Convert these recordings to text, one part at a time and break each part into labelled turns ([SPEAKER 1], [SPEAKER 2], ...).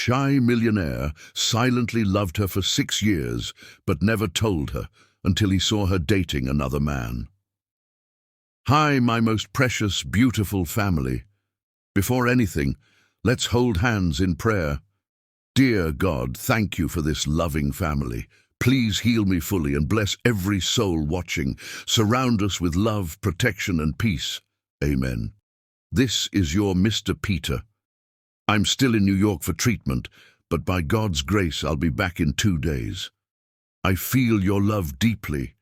[SPEAKER 1] shy millionaire silently loved her for 6 years, but never told her until he saw her dating another man. Hi, my most precious, beautiful family. Before anything, let's hold hands in prayer. Dear God, thank you for this loving family. Please heal me fully and bless every soul watching. Surround us with love, protection, and peace. Amen. This is your Mr. Peter. I'm still in New York for treatment, but by God's grace, I'll be back in 2 days. I feel your love deeply,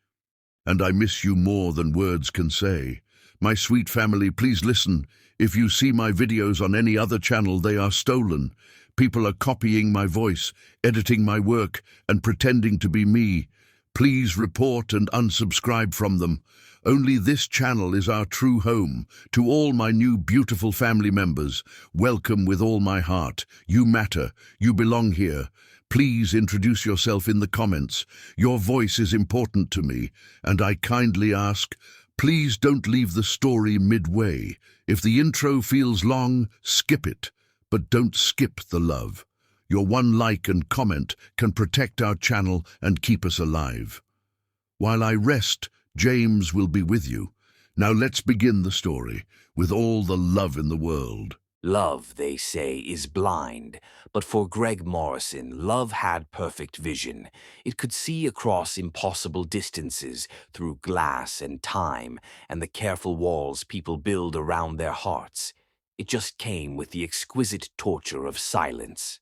[SPEAKER 1] and I miss you more than words can say. My sweet family, please listen. If you see my videos on any other channel, they are stolen. People are copying my voice, editing my work, and pretending to be me. Please report and unsubscribe from them. Only this channel is our true home. To all my new beautiful family members, welcome with all my heart. You matter. You belong here. Please introduce yourself in the comments. Your voice is important to me, and I kindly ask, please don't leave the story midway. If the intro feels long, skip it, but don't skip the love. Your one like and comment can protect our channel and keep us alive. While I rest, James will be with you. Now let's begin the story with all the love in the world.
[SPEAKER 2] Love, they say, is blind, but for Greg Morrison, love had perfect vision. It could see across impossible distances through glass and time and the careful walls people build around their hearts. It just came with the exquisite torture of silence.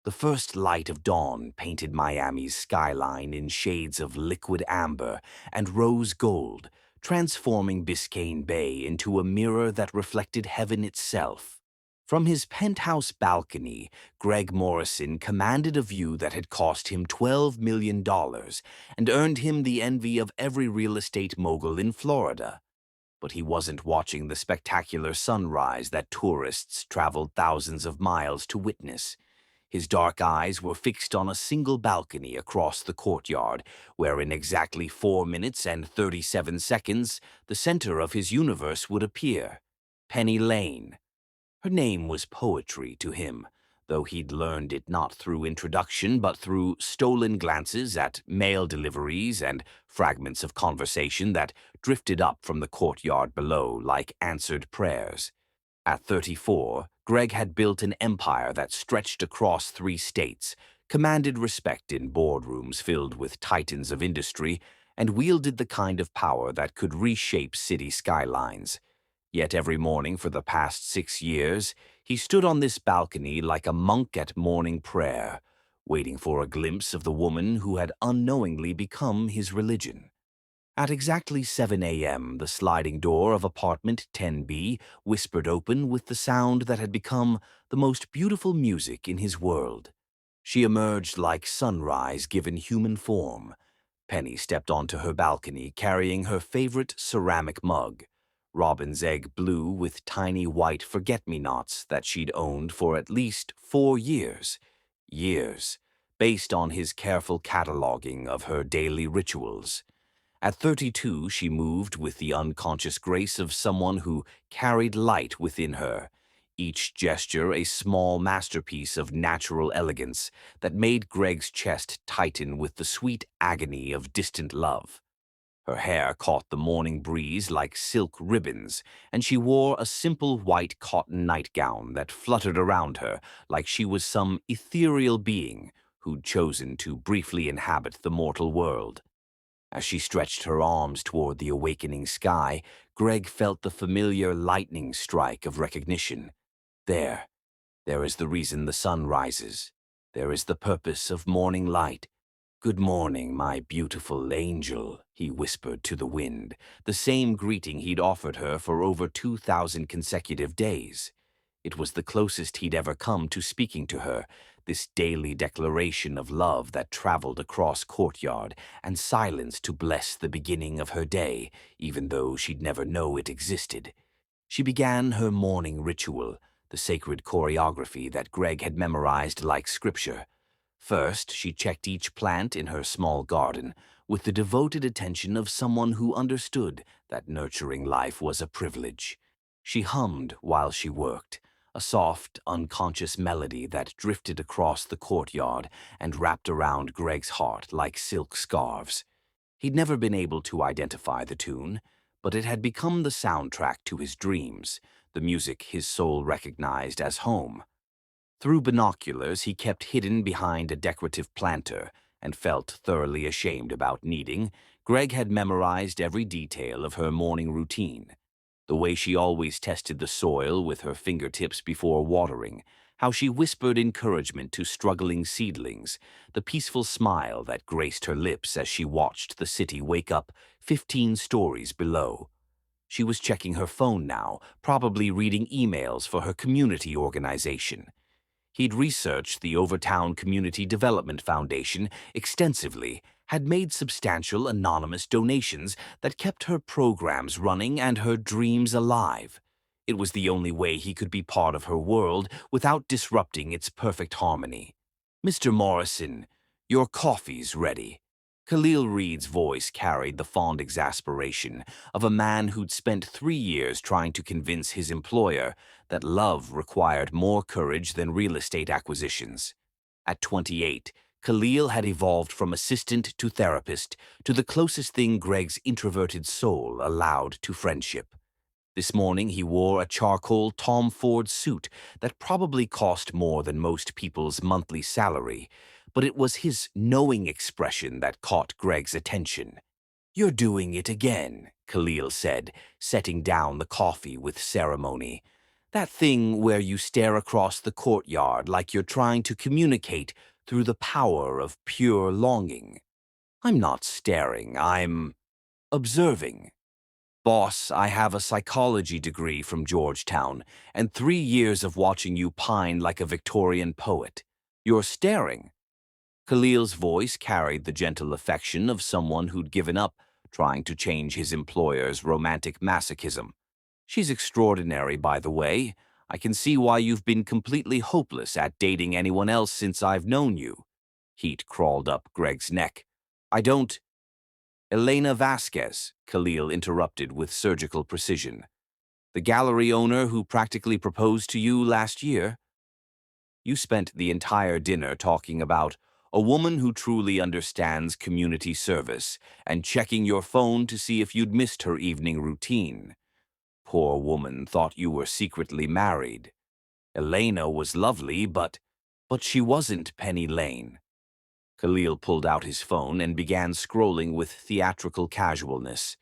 [SPEAKER 2] The first light of dawn painted Miami's skyline in shades of liquid amber and rose gold, transforming Biscayne Bay into a mirror that reflected heaven itself. From his penthouse balcony, Greg Morrison commanded a view that had cost him $12 million and earned him the envy of every real estate mogul in Florida. But he wasn't watching the spectacular sunrise that tourists traveled thousands of miles to witness. His dark eyes were fixed on a single balcony across the courtyard, where in exactly 4 minutes and 37 seconds, the center of his universe would appear. Penny Lane. Her name was poetry to him, though he'd learned it not through introduction but through stolen glances at mail deliveries and fragments of conversation that drifted up from the courtyard below like answered prayers. At 34, Greg had built an empire that stretched across 3 states, commanded respect in boardrooms filled with titans of industry, and wielded the kind of power that could reshape city skylines. Yet every morning for the past 6 years, he stood on this balcony like a monk at morning prayer, waiting for a glimpse of the woman who had unknowingly become his religion. At exactly 7 a.m., the sliding door of apartment 10B whispered open with the sound that had become the most beautiful music in his world. She emerged like sunrise given human form. Penny stepped onto her balcony carrying her favorite ceramic mug, robin's egg blue with tiny white forget-me-nots that she'd owned for at least 4 years. Based on his careful cataloging of her daily rituals. At 32, she moved with the unconscious grace of someone who carried light within her, each gesture a small masterpiece of natural elegance that made Greg's chest tighten with the sweet agony of distant love. Her hair caught the morning breeze like silk ribbons, and she wore a simple white cotton nightgown that fluttered around her like she was some ethereal being who'd chosen to briefly inhabit the mortal world. As she stretched her arms toward the awakening sky, Greg felt the familiar lightning strike of recognition. There is the reason the sun rises. There is the purpose of morning light. "Good morning, my beautiful angel," he whispered to the wind, the same greeting he'd offered her for over 2,000 consecutive days. It was the closest he'd ever come to speaking to her, this daily declaration of love that traveled across courtyard and silence to bless the beginning of her day, even though she'd never know it existed. She began her morning ritual, the sacred choreography that Greg had memorized like scripture. First, she checked each plant in her small garden with the devoted attention of someone who understood that nurturing life was a privilege. She hummed while she worked, a soft, unconscious melody that drifted across the courtyard and wrapped around Greg's heart like silk scarves. He'd never been able to identify the tune, but it had become the soundtrack to his dreams, the music his soul recognized as home. Through binoculars he kept hidden behind a decorative planter and felt thoroughly ashamed about needing, Greg had memorized every detail of her morning routine. The way she always tested the soil with her fingertips before watering, how she whispered encouragement to struggling seedlings, the peaceful smile that graced her lips as she watched the city wake up 15 stories below. She was checking her phone now, probably reading emails for her community organization. He'd researched the Overtown Community Development Foundation extensively, had made substantial anonymous donations that kept her programs running and her dreams alive. It was the only way he could be part of her world without disrupting its perfect harmony. "Mr. Morrison, your coffee's ready." Khalil Reed's voice carried the fond exasperation of a man who'd spent 3 years trying to convince his employer that love required more courage than real estate acquisitions. At 28, Khalil had evolved from assistant to therapist to the closest thing Greg's introverted soul allowed to friendship. This morning he wore a charcoal Tom Ford suit that probably cost more than most people's monthly salary, but it was his knowing expression that caught Greg's attention. "You're doing it again," Khalil said, setting down the coffee with ceremony. "That thing where you stare across the courtyard like you're trying to communicate through the power of pure longing." "I'm not staring, I'm observing. Boss, I have a psychology degree from Georgetown and 3 years of watching you pine like a Victorian poet. You're staring." Khalil's voice carried the gentle affection of someone who'd given up trying to change his employer's romantic masochism. "She's extraordinary, by the way. I can see why you've been completely hopeless at dating anyone else since I've known you." Heat crawled up Greg's neck. "I don't—" "Elena Vasquez," Khalil interrupted with surgical precision. "The gallery owner who practically proposed to you last year. You spent the entire dinner talking about a woman who truly understands community service and checking your phone to see if you'd missed her evening routine. Poor woman thought you were secretly married. Elena was lovely, but she wasn't Penny Lane." Khalil pulled out his phone and began scrolling with theatrical casualness.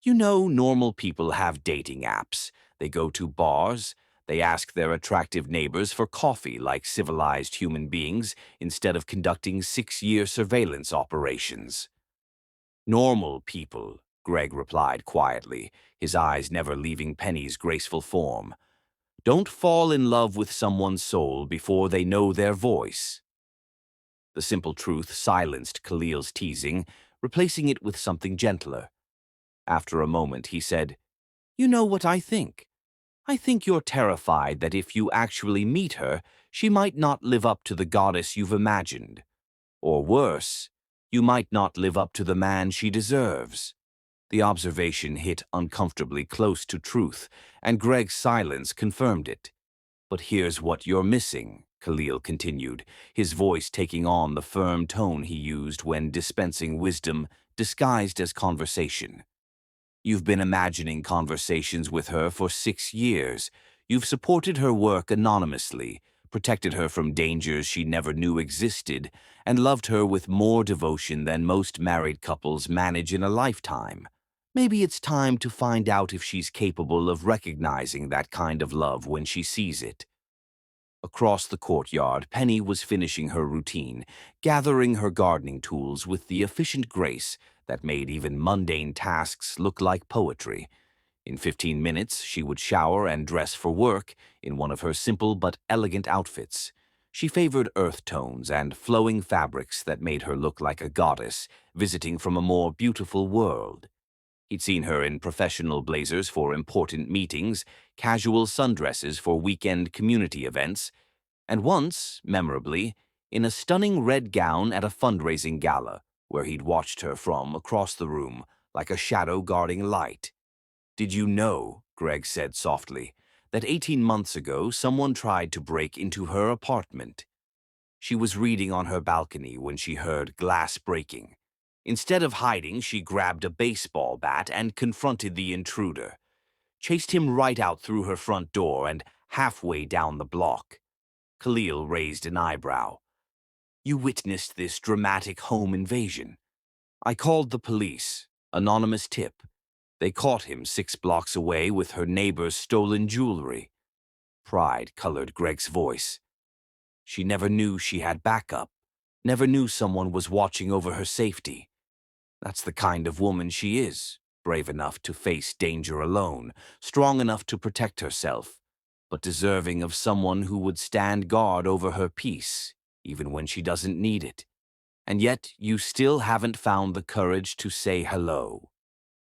[SPEAKER 2] "You know, normal people have dating apps. They go to bars. They ask their attractive neighbors for coffee like civilized human beings instead of conducting 6-year surveillance operations." "Normal people," Greg replied quietly, his eyes never leaving Penny's graceful form. "Don't fall in love with someone's soul before they know their voice." The simple truth silenced Khalil's teasing, replacing it with something gentler. After a moment, he said, "You know what I think? I think you're terrified that if you actually meet her, she might not live up to the goddess you've imagined. Or worse, you might not live up to the man she deserves." The observation hit uncomfortably close to truth, and Greg's silence confirmed it. "But here's what you're missing," Khalil continued, his voice taking on the firm tone he used when dispensing wisdom disguised as conversation. "You've been imagining conversations with her for 6 years. You've supported her work anonymously, protected her from dangers she never knew existed, and loved her with more devotion than most married couples manage in a lifetime. Maybe it's time to find out if she's capable of recognizing that kind of love when she sees it." Across the courtyard, Penny was finishing her routine, gathering her gardening tools with the efficient grace that made even mundane tasks look like poetry. In 15 minutes, she would shower and dress for work in one of her simple but elegant outfits. She favored earth tones and flowing fabrics that made her look like a goddess visiting from a more beautiful world. He'd seen her in professional blazers for important meetings, casual sundresses for weekend community events, and once, memorably, in a stunning red gown at a fundraising gala, where he'd watched her from across the room like a shadow guarding light. "Did you know," Greg said softly, that 18 months ago someone tried to break into her apartment. She was reading on her balcony when she heard glass breaking. Instead of hiding, she grabbed a baseball bat and confronted the intruder, chased him right out through her front door and halfway down the block. Khalil raised an eyebrow. "You witnessed this dramatic home invasion." "I called the police. Anonymous tip. They caught him 6 blocks away with her neighbor's stolen jewelry." Pride colored Greg's voice. She never knew she had backup, never knew someone was watching over her safety. That's the kind of woman she is, brave enough to face danger alone, strong enough to protect herself, but deserving of someone who would stand guard over her peace, even when she doesn't need it. And yet you still haven't found the courage to say hello.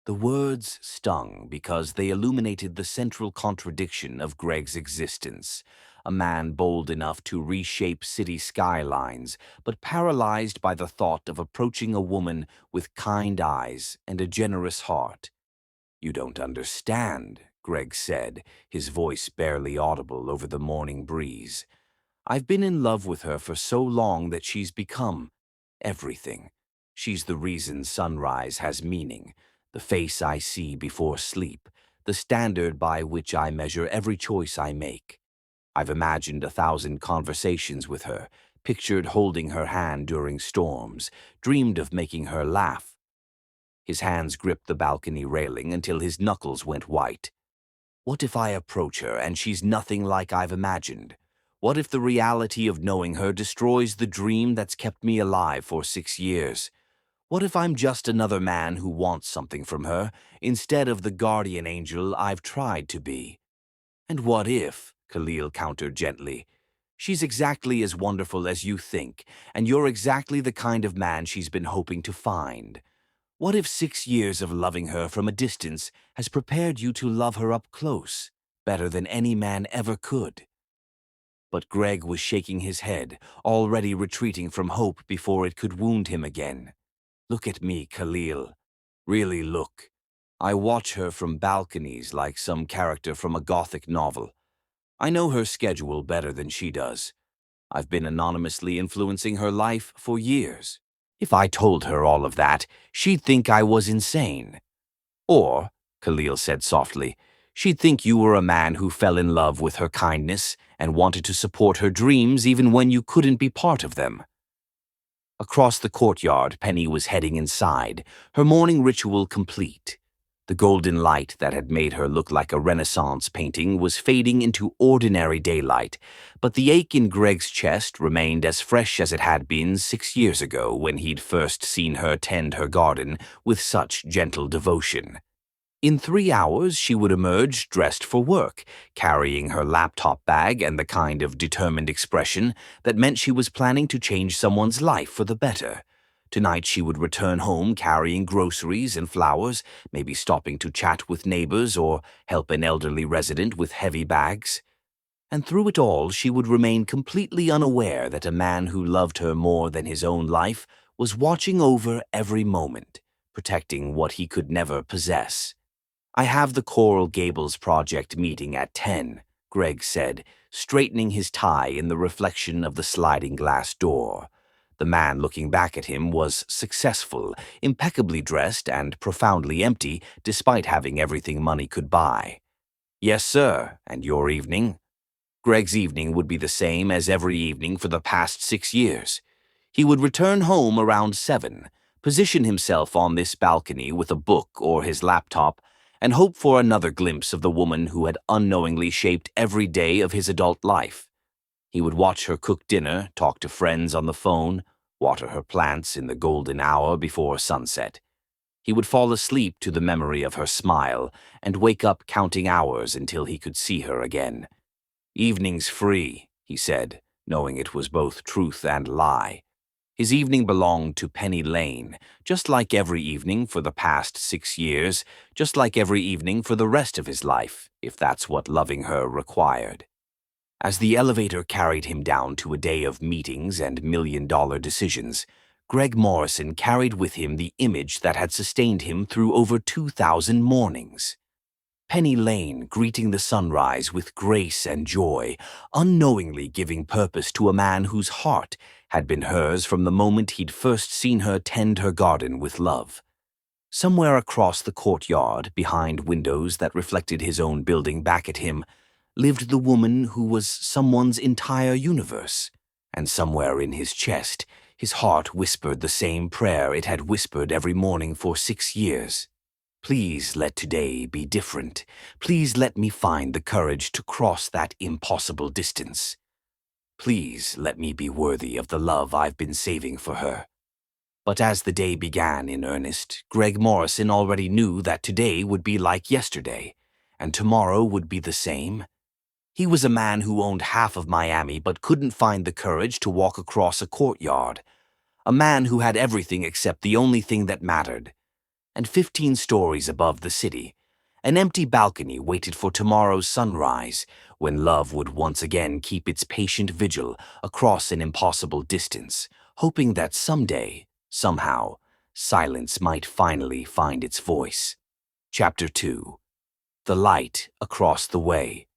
[SPEAKER 2] The words stung because they illuminated the central contradiction of Greg's existence. A man bold enough to reshape city skylines, but paralyzed by the thought of approaching a woman with kind eyes and a generous heart. "You don't understand," Greg said, his voice barely audible over the morning breeze. "I've been in love with her for so long that she's become everything. She's the reason sunrise has meaning, the face I see before sleep, the standard by which I measure every choice I make. I've imagined 1,000 conversations with her, pictured holding her hand during storms, dreamed of making her laugh." His hands gripped the balcony railing until his knuckles went white. "What if I approach her and she's nothing like I've imagined? What if the reality of knowing her destroys the dream that's kept me alive for 6 years? What if I'm just another man who wants something from her, instead of the guardian angel I've tried to be?" "And what if," Khalil countered gently, "she's exactly as wonderful as you think, and you're exactly the kind of man she's been hoping to find? What if 6 years of loving her from a distance has prepared you to love her up close, better than any man ever could?" But Greg was shaking his head, already retreating from hope before it could wound him again. "Look at me, Khalil. Really look. I watch her from balconies like some character from a Gothic novel. I know her schedule better than she does. I've been anonymously influencing her life for years. If I told her all of that, she'd think I was insane. Or," Khalil said softly, "she'd think you were a man who fell in love with her kindness and wanted to support her dreams even when you couldn't be part of them." Across the courtyard, Penny was heading inside, her morning ritual complete. The golden light that had made her look like a Renaissance painting was fading into ordinary daylight, but the ache in Greg's chest remained as fresh as it had been 6 years ago when he'd first seen her tend her garden with such gentle devotion. In 3 hours, she would emerge dressed for work, carrying her laptop bag and the kind of determined expression that meant she was planning to change someone's life for the better. Tonight she would return home carrying groceries and flowers, maybe stopping to chat with neighbors or help an elderly resident with heavy bags. And through it all, she would remain completely unaware that a man who loved her more than his own life was watching over every moment, protecting what he could never possess. "I have the Coral Gables project meeting at 10, Greg said, straightening his tie in the reflection of the sliding glass door. The man looking back at him was successful, impeccably dressed and profoundly empty despite having everything money could buy. "Yes, sir. And your evening?" Greg's evening would be the same as every evening for the past 6 years. He would return home around 7, position himself on this balcony with a book or his laptop, and hope for another glimpse of the woman who had unknowingly shaped every day of his adult life. He would watch her cook dinner, talk to friends on the phone, water her plants in the golden hour before sunset. He would fall asleep to the memory of her smile and wake up counting hours until he could see her again. "Evening's free," he said, knowing it was both truth and lie. His evening belonged to Penny Lane, just like every evening for the past 6 years, just like every evening for the rest of his life, if that's what loving her required. As the elevator carried him down to a day of meetings and million-dollar decisions, Greg Morrison carried with him the image that had sustained him through over 2,000 mornings. Penny Lane greeting the sunrise with grace and joy, unknowingly giving purpose to a man whose heart had been hers from the moment he'd first seen her tend her garden with love. Somewhere across the courtyard, behind windows that reflected his own building back at him, lived the woman who was someone's entire universe. And somewhere in his chest, his heart whispered the same prayer it had whispered every morning for 6 years. Please let today be different. Please let me find the courage to cross that impossible distance. Please let me be worthy of the love I've been saving for her. But as the day began in earnest, Greg Morrison already knew that today would be like yesterday, and tomorrow would be the same. He was a man who owned half of Miami but couldn't find the courage to walk across a courtyard. A man who had everything except the only thing that mattered. And 15 stories above the city, an empty balcony waited for tomorrow's sunrise, when love would once again keep its patient vigil across an impossible distance, hoping that someday, somehow, silence might finally find its voice. Chapter 2. The Light Across the Way.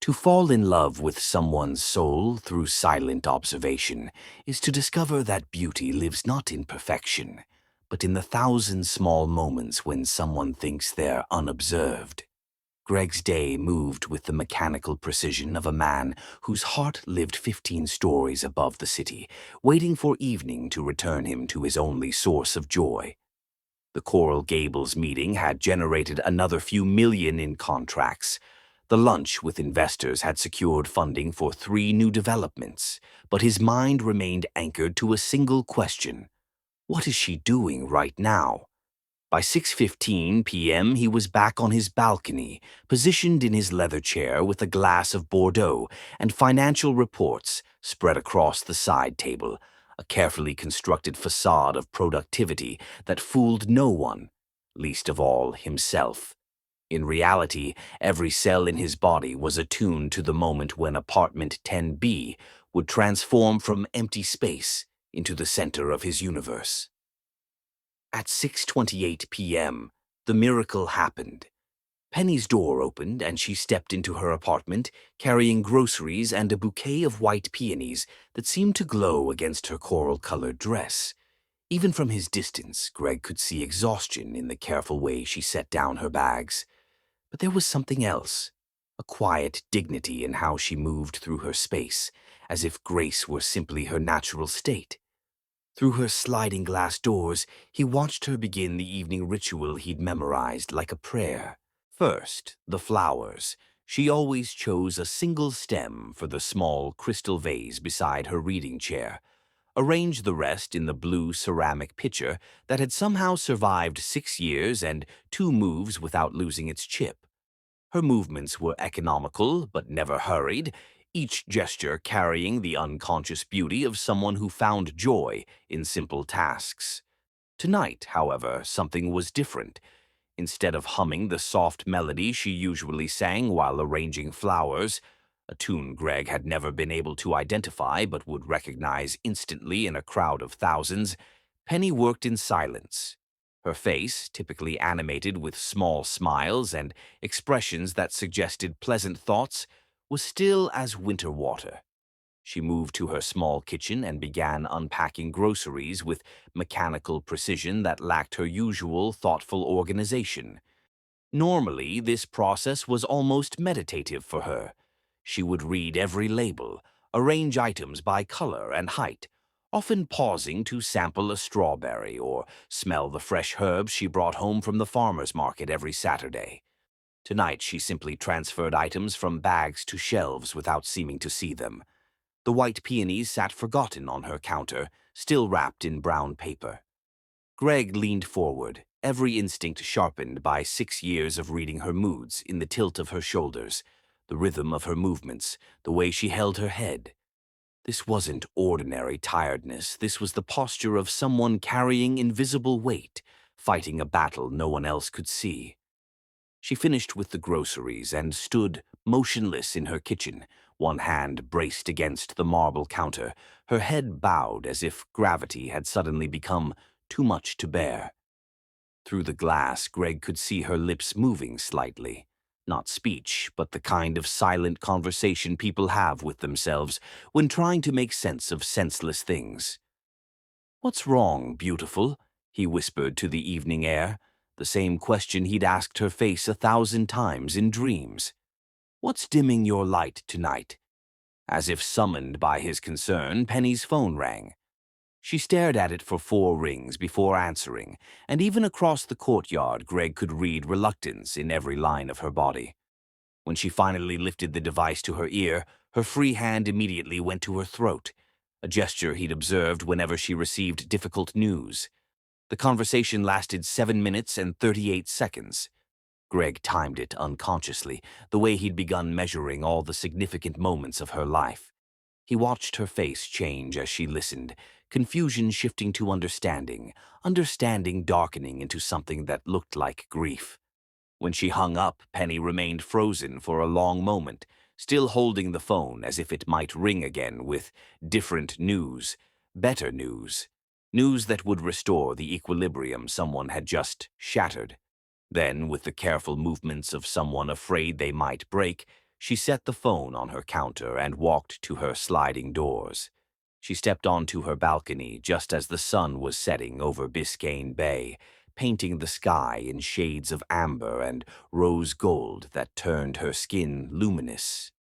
[SPEAKER 2] To fall in love with someone's soul through silent observation is to discover that beauty lives not in perfection, but in the thousand small moments when someone thinks they're unobserved. Greg's day moved with the mechanical precision of a man whose heart lived 15 stories above the city, waiting for evening to return him to his only source of joy. The Coral Gables meeting had generated another few million in contracts. The lunch with investors had secured funding for 3 new developments, but his mind remained anchored to a single question. What is she doing right now? By 6:15 p.m., he was back on his balcony, positioned in his leather chair with a glass of Bordeaux and financial reports spread across the side table, a carefully constructed facade of productivity that fooled no one, least of all himself. In reality, every cell in his body was attuned to the moment when apartment 10B would transform from empty space into the center of his universe. At 6:28 p.m., the miracle happened. Penny's door opened and she stepped into her apartment, carrying groceries and a bouquet of white peonies that seemed to glow against her coral-colored dress. Even from his distance, Greg could see exhaustion in the careful way she set down her bags. But there was something else, a quiet dignity in how she moved through her space, as if grace were simply her natural state. Through her sliding glass doors, he watched her begin the evening ritual he'd memorized like a prayer. First, the flowers. She always chose a single stem for the small crystal vase beside her reading chair. Arranged the rest in the blue ceramic pitcher that had somehow survived 6 years and 2 moves without losing its chip. Her movements were economical but never hurried, each gesture carrying the unconscious beauty of someone who found joy in simple tasks. Tonight, however, something was different. Instead of humming the soft melody she usually sang while arranging flowers, a tune Greg had never been able to identify but would recognize instantly in a crowd of thousands, Penny worked in silence. Her face, typically animated with small smiles and expressions that suggested pleasant thoughts, was still as winter water. She moved to her small kitchen and began unpacking groceries with mechanical precision that lacked her usual thoughtful organization. Normally, this process was almost meditative for her. She would read every label, arrange items by color and height, often pausing to sample a strawberry or smell the fresh herbs she brought home from the farmer's market every Saturday. Tonight, she simply transferred items from bags to shelves without seeming to see them. The white peonies sat forgotten on her counter, still wrapped in brown paper. Greg leaned forward, every instinct sharpened by 6 years of reading her moods in the tilt of her shoulders, the rhythm of her movements, the way she held her head. This wasn't ordinary tiredness. This was the posture of someone carrying invisible weight, fighting a battle no one else could see. She finished with the groceries and stood motionless in her kitchen, one hand braced against the marble counter, her head bowed as if gravity had suddenly become too much to bear. Through the glass, Greg could see her lips moving slightly, Not speech, but the kind of silent conversation people have with themselves when trying to make sense of senseless things. "What's wrong, beautiful?" he whispered to the evening air, the same question he'd asked her face 1,000 times in dreams. "What's dimming your light tonight?" As if summoned by his concern, Penny's phone rang. She stared at it for 4 rings before answering, and even across the courtyard Greg could read reluctance in every line of her body. When she finally lifted the device to her ear, her free hand immediately went to her throat, a gesture he'd observed whenever she received difficult news. The conversation lasted 7 minutes and 38 seconds. Greg timed it unconsciously, the way he'd begun measuring all the significant moments of her life. He watched her face change as she listened, confusion shifting to understanding, understanding darkening into something that looked like grief. When she hung up, Penny remained frozen for a long moment, still holding the phone as if it might ring again with different news, better news, news that would restore the equilibrium someone had just shattered. Then, with the careful movements of someone afraid they might break, she set the phone on her counter and walked to her sliding doors. She stepped onto her balcony just as the sun was setting over Biscayne Bay, painting the sky in shades of amber and rose gold that turned her skin luminous.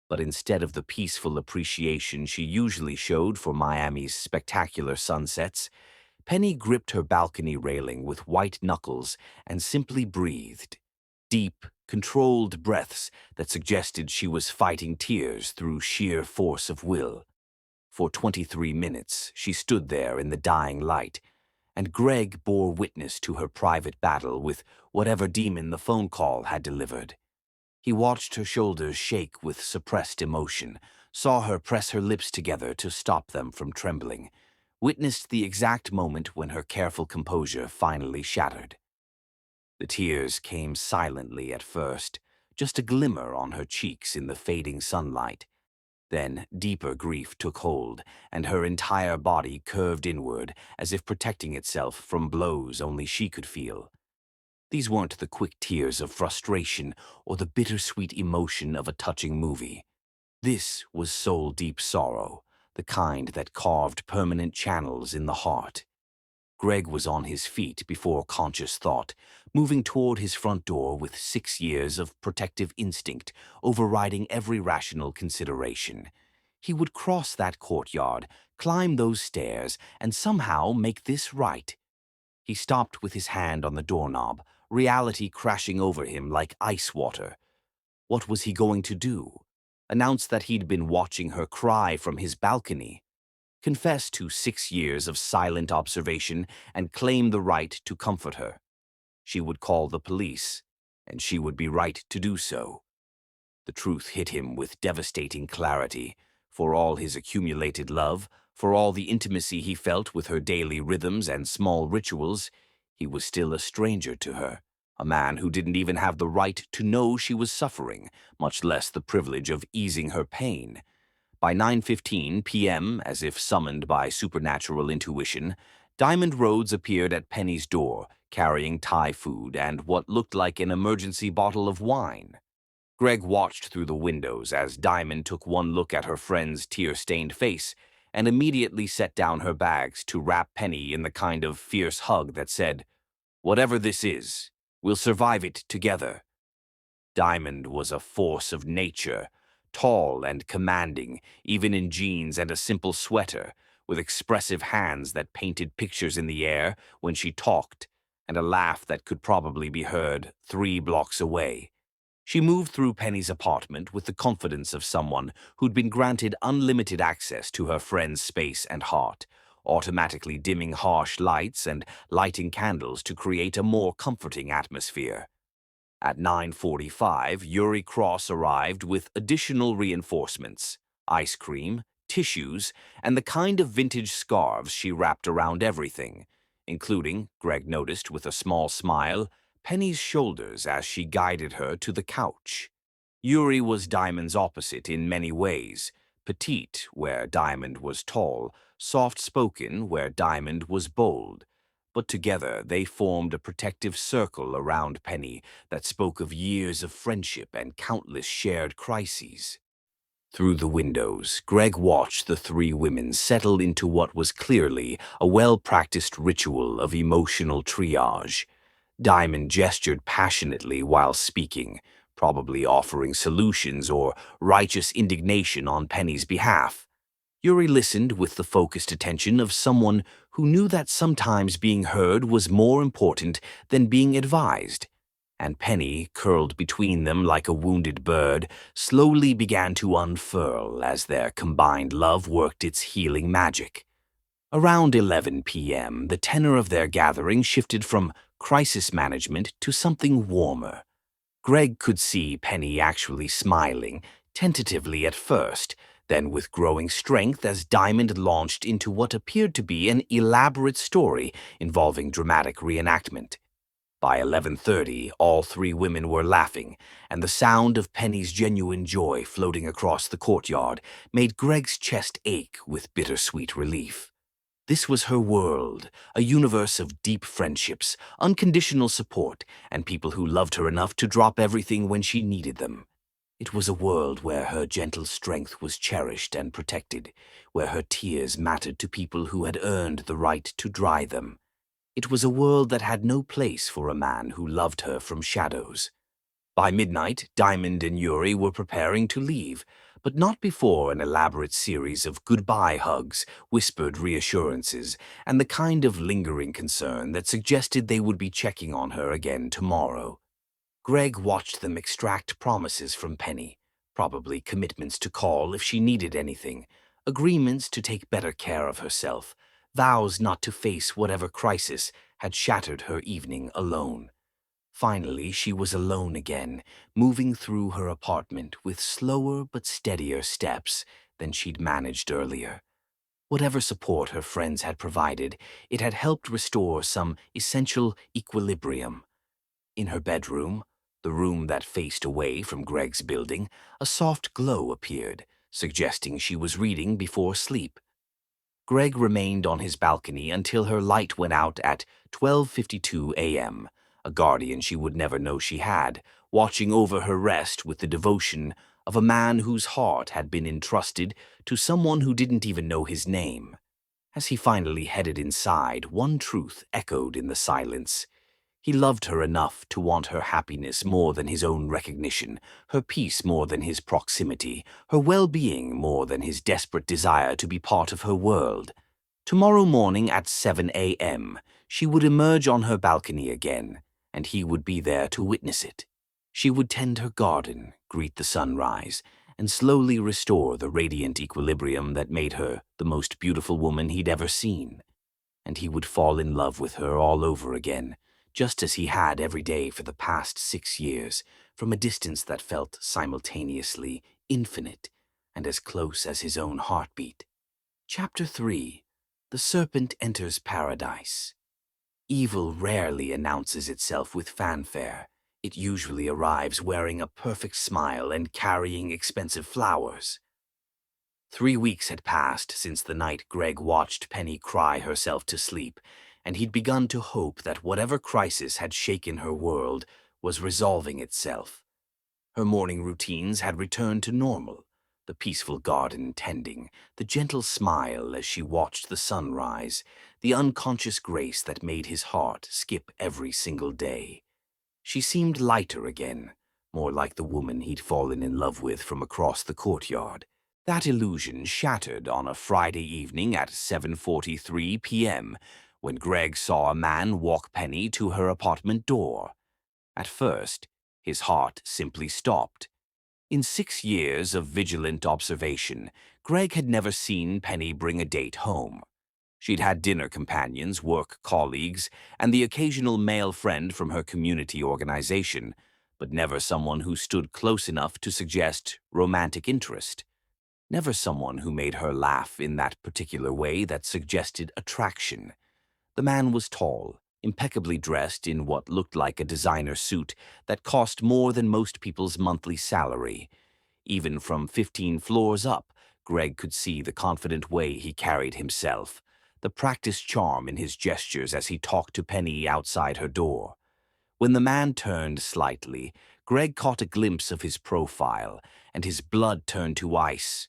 [SPEAKER 2] But instead of the peaceful appreciation she usually showed for Miami's spectacular sunsets, Penny gripped her balcony railing with white knuckles and simply breathed. Deep, controlled breaths that suggested she was fighting tears through sheer force of will. For 23 minutes, she stood there in the dying light, and Greg bore witness to her private battle with whatever demon the phone call had delivered. He watched her shoulders shake with suppressed emotion, saw her press her lips together to stop them from trembling, witnessed the exact moment when her careful composure finally shattered. The tears came silently at first, just a glimmer on her cheeks in the fading sunlight. Then deeper grief took hold, and her entire body curved inward as if protecting itself from blows only she could feel. These weren't the quick tears of frustration or the bittersweet emotion of a touching movie. This was soul-deep sorrow, the kind that carved permanent channels in the heart. Greg was on his feet before conscious thought, moving toward his front door with 6 years of protective instinct overriding every rational consideration. He would cross that courtyard, climb those stairs, and somehow make this right. He stopped with his hand on the doorknob, reality crashing over him like ice water. What was he going to do? Announce that he'd been watching her cry from his balcony? Confess to 6 years of silent observation and claim the right to comfort her? She would call the police, and she would be right to do so. The truth hit him with devastating clarity. For all his accumulated love, for all the intimacy he felt with her daily rhythms and small rituals, he was still a stranger to her, a man who didn't even have the right to know she was suffering, much less the privilege of easing her pain. By 9:15 p.m., as if summoned by supernatural intuition, Diamond Rhodes appeared at Penny's door, carrying Thai food and what looked like an emergency bottle of wine. Greg watched through the windows as Diamond took one look at her friend's tear-stained face and immediately set down her bags to wrap Penny in the kind of fierce hug that said, "Whatever this is, we'll survive it together." Diamond was a force of nature, tall and commanding, even in jeans and a simple sweater, with expressive hands that painted pictures in the air when she talked, and a laugh that could probably be heard 3 blocks away. She moved through Penny's apartment with the confidence of someone who'd been granted unlimited access to her friend's space and heart, automatically dimming harsh lights and lighting candles to create a more comforting atmosphere. At 9:45, Yuri Cross arrived with additional reinforcements, ice cream, tissues, and the kind of vintage scarves she wrapped around everything, including, Greg noticed with a small smile, Penny's shoulders as she guided her to the couch. Yuri was Diamond's opposite in many ways, petite where Diamond was tall, soft-spoken where Diamond was bold, but together they formed a protective circle around Penny that spoke of years of friendship and countless shared crises. Through the windows, Greg watched the three women settle into what was clearly a well-practiced ritual of emotional triage. Diamond gestured passionately while speaking, probably offering solutions or righteous indignation on Penny's behalf. Yuri listened with the focused attention of someone who knew that sometimes being heard was more important than being advised. And Penny, curled between them like a wounded bird, slowly began to unfurl as their combined love worked its healing magic. Around 11 p.m., the tenor of their gathering shifted from crisis management to something warmer. Greg could see Penny actually smiling, tentatively at first, then with growing strength as Diamond launched into what appeared to be an elaborate story involving dramatic reenactment. By 11:30, all three women were laughing, and the sound of Penny's genuine joy floating across the courtyard made Greg's chest ache with bittersweet relief. This was her world, a universe of deep friendships, unconditional support, and people who loved her enough to drop everything when she needed them. It was a world where her gentle strength was cherished and protected, where her tears mattered to people who had earned the right to dry them. It was a world that had no place for a man who loved her from shadows. By midnight, Diamond and Yuri were preparing to leave, but not before an elaborate series of goodbye hugs, whispered reassurances, and the kind of lingering concern that suggested they would be checking on her again tomorrow. Greg watched them extract promises from Penny, probably commitments to call if she needed anything, agreements to take better care of herself, vows not to face whatever crisis had shattered her evening alone. Finally, she was alone again, moving through her apartment with slower but steadier steps than she'd managed earlier. Whatever support her friends had provided, it had helped restore some essential equilibrium. In her bedroom, the room that faced away from Greg's building, a soft glow appeared, suggesting she was reading before sleep. Greg remained on his balcony until her light went out at 12:52 a.m., a guardian she would never know she had, watching over her rest with the devotion of a man whose heart had been entrusted to someone who didn't even know his name. As he finally headed inside, one truth echoed in the silence. He loved her enough to want her happiness more than his own recognition, her peace more than his proximity, her well-being more than his desperate desire to be part of her world. Tomorrow morning at 7 a.m., she would emerge on her balcony again, and he would be there to witness it. She would tend her garden, greet the sunrise, and slowly restore the radiant equilibrium that made her the most beautiful woman he'd ever seen. And he would fall in love with her all over again, just as he had every day for the past 6 years, from a distance that felt simultaneously infinite and as close as his own heartbeat. Chapter 3. The Serpent Enters Paradise. Evil rarely announces itself with fanfare. It usually arrives wearing a perfect smile and carrying expensive flowers. 3 weeks had passed since the night Greg watched Penny cry herself to sleep, and he'd begun to hope that whatever crisis had shaken her world was resolving itself. Her morning routines had returned to normal, the peaceful garden tending, the gentle smile as she watched the sun rise, the unconscious grace that made his heart skip every single day. She seemed lighter again, more like the woman he'd fallen in love with from across the courtyard. That illusion shattered on a Friday evening at 7:43 p.m., when Greg saw a man walk Penny to her apartment door. At first, his heart simply stopped. In 6 years of vigilant observation, Greg had never seen Penny bring a date home. She'd had dinner companions, work colleagues, and the occasional male friend from her community organization, but never someone who stood close enough to suggest romantic interest. Never someone who made her laugh in that particular way that suggested attraction. The man was tall, impeccably dressed in what looked like a designer suit that cost more than most people's monthly salary. Even from 15 floors up, Greg could see the confident way he carried himself, the practiced charm in his gestures as he talked to Penny outside her door. When the man turned slightly, Greg caught a glimpse of his profile, and his blood turned to ice.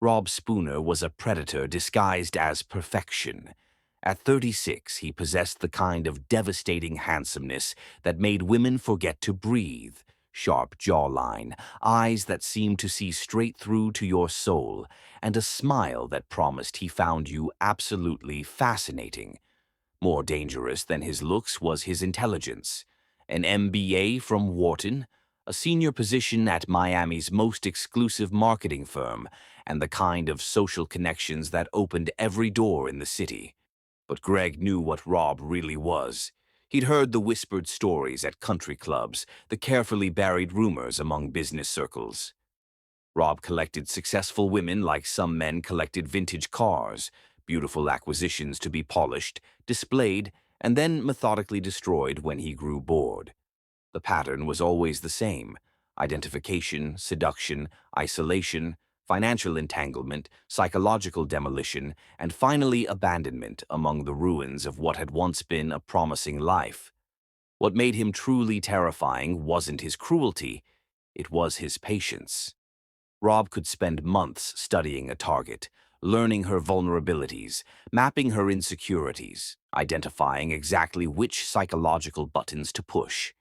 [SPEAKER 2] Rob Spooner was a predator disguised as perfection. At 36, he possessed the kind of devastating handsomeness that made women forget to breathe. Sharp jawline, eyes that seemed to see straight through to your soul, and a smile that promised he found you absolutely fascinating. More dangerous than his looks was his intelligence. An MBA from Wharton, a senior position at Miami's most exclusive marketing firm, and the kind of social connections that opened every door in the city. But Greg knew what Rob really was. He'd heard the whispered stories at country clubs, the carefully buried rumors among business circles. Rob collected successful women like some men collected vintage cars, beautiful acquisitions to be polished, displayed, and then methodically destroyed when he grew bored. The pattern was always the same: identification, seduction, isolation, financial entanglement, psychological demolition, and finally abandonment among the ruins of what had once been a promising life. What made him truly terrifying wasn't his cruelty, it was his patience. Rob could spend months studying a target, learning her vulnerabilities, mapping her insecurities, identifying exactly which psychological buttons to push.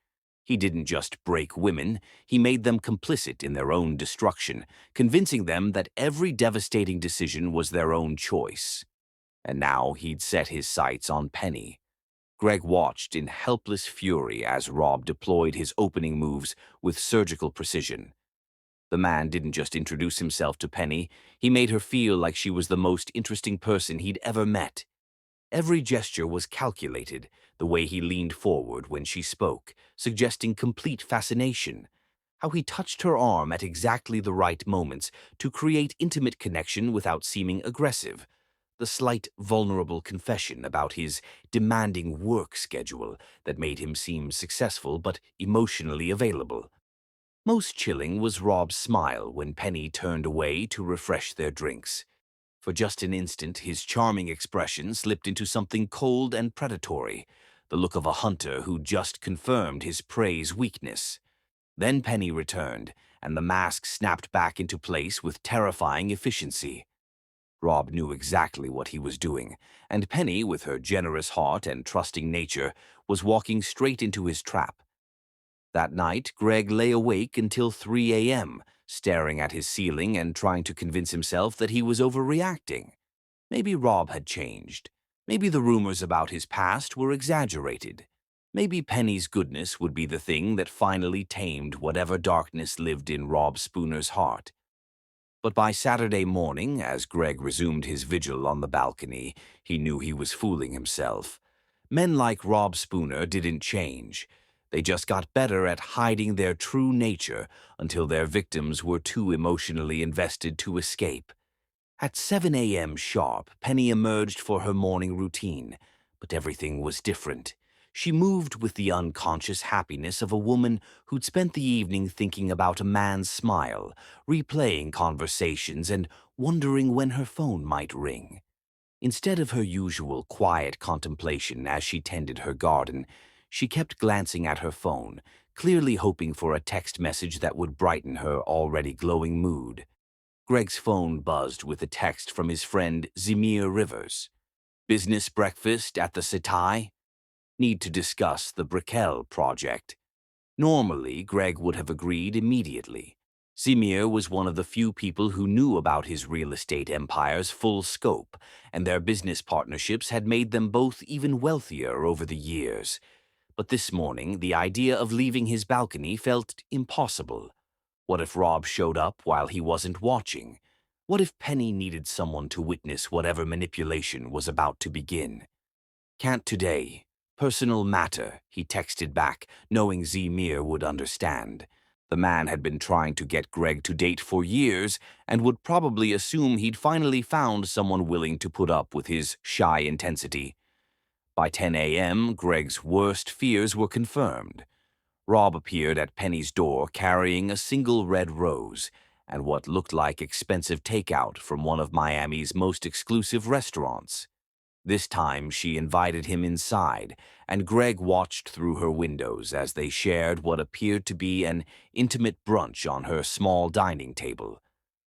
[SPEAKER 2] He didn't just break women, he made them complicit in their own destruction, convincing them that every devastating decision was their own choice. And now he'd set his sights on Penny. Greg watched in helpless fury as Rob deployed his opening moves with surgical precision. The man didn't just introduce himself to Penny, he made her feel like she was the most interesting person he'd ever met. Every gesture was calculated, the way he leaned forward when she spoke, suggesting complete fascination. How he touched her arm at exactly the right moments to create intimate connection without seeming aggressive. The slight, vulnerable confession about his demanding work schedule that made him seem successful but emotionally available. Most chilling was Rob's smile when Penny turned away to refresh their drinks. For just an instant, his charming expression slipped into something cold and predatory, the look of a hunter who just confirmed his prey's weakness. Then Penny returned, and the mask snapped back into place with terrifying efficiency. Rob knew exactly what he was doing, and Penny, with her generous heart and trusting nature, was walking straight into his trap. That night, Greg lay awake until 3 a.m., staring at his ceiling and trying to convince himself that he was overreacting. Maybe Rob had changed. Maybe the rumors about his past were exaggerated. Maybe Penny's goodness would be the thing that finally tamed whatever darkness lived in Rob Spooner's heart. But by Saturday morning, as Greg resumed his vigil on the balcony, he knew he was fooling himself. Men like Rob Spooner didn't change. They just got better at hiding their true nature until their victims were too emotionally invested to escape. At 7 a.m. sharp, Penny emerged for her morning routine, but everything was different. She moved with the unconscious happiness of a woman who'd spent the evening thinking about a man's smile, replaying conversations, and wondering when her phone might ring. Instead of her usual quiet contemplation as she tended her garden, she kept glancing at her phone, clearly hoping for a text message that would brighten her already glowing mood. Greg's phone buzzed with a text from his friend Zemir Rivers. Business breakfast at the Setai? Need to discuss the Brickell project. Normally, Greg would have agreed immediately. Zemir was one of the few people who knew about his real estate empire's full scope, and their business partnerships had made them both even wealthier over the years. But this morning, the idea of leaving his balcony felt impossible. What if Rob showed up while he wasn't watching? What if Penny needed someone to witness whatever manipulation was about to begin? Can't today. Personal matter, he texted back, knowing Zemir would understand. The man had been trying to get Greg to date for years and would probably assume he'd finally found someone willing to put up with his shy intensity. By 10 a.m., Greg's worst fears were confirmed. Rob appeared at Penny's door carrying a single red rose and what looked like expensive takeout from one of Miami's most exclusive restaurants. This time she invited him inside, and Greg watched through her windows as they shared what appeared to be an intimate brunch on her small dining table.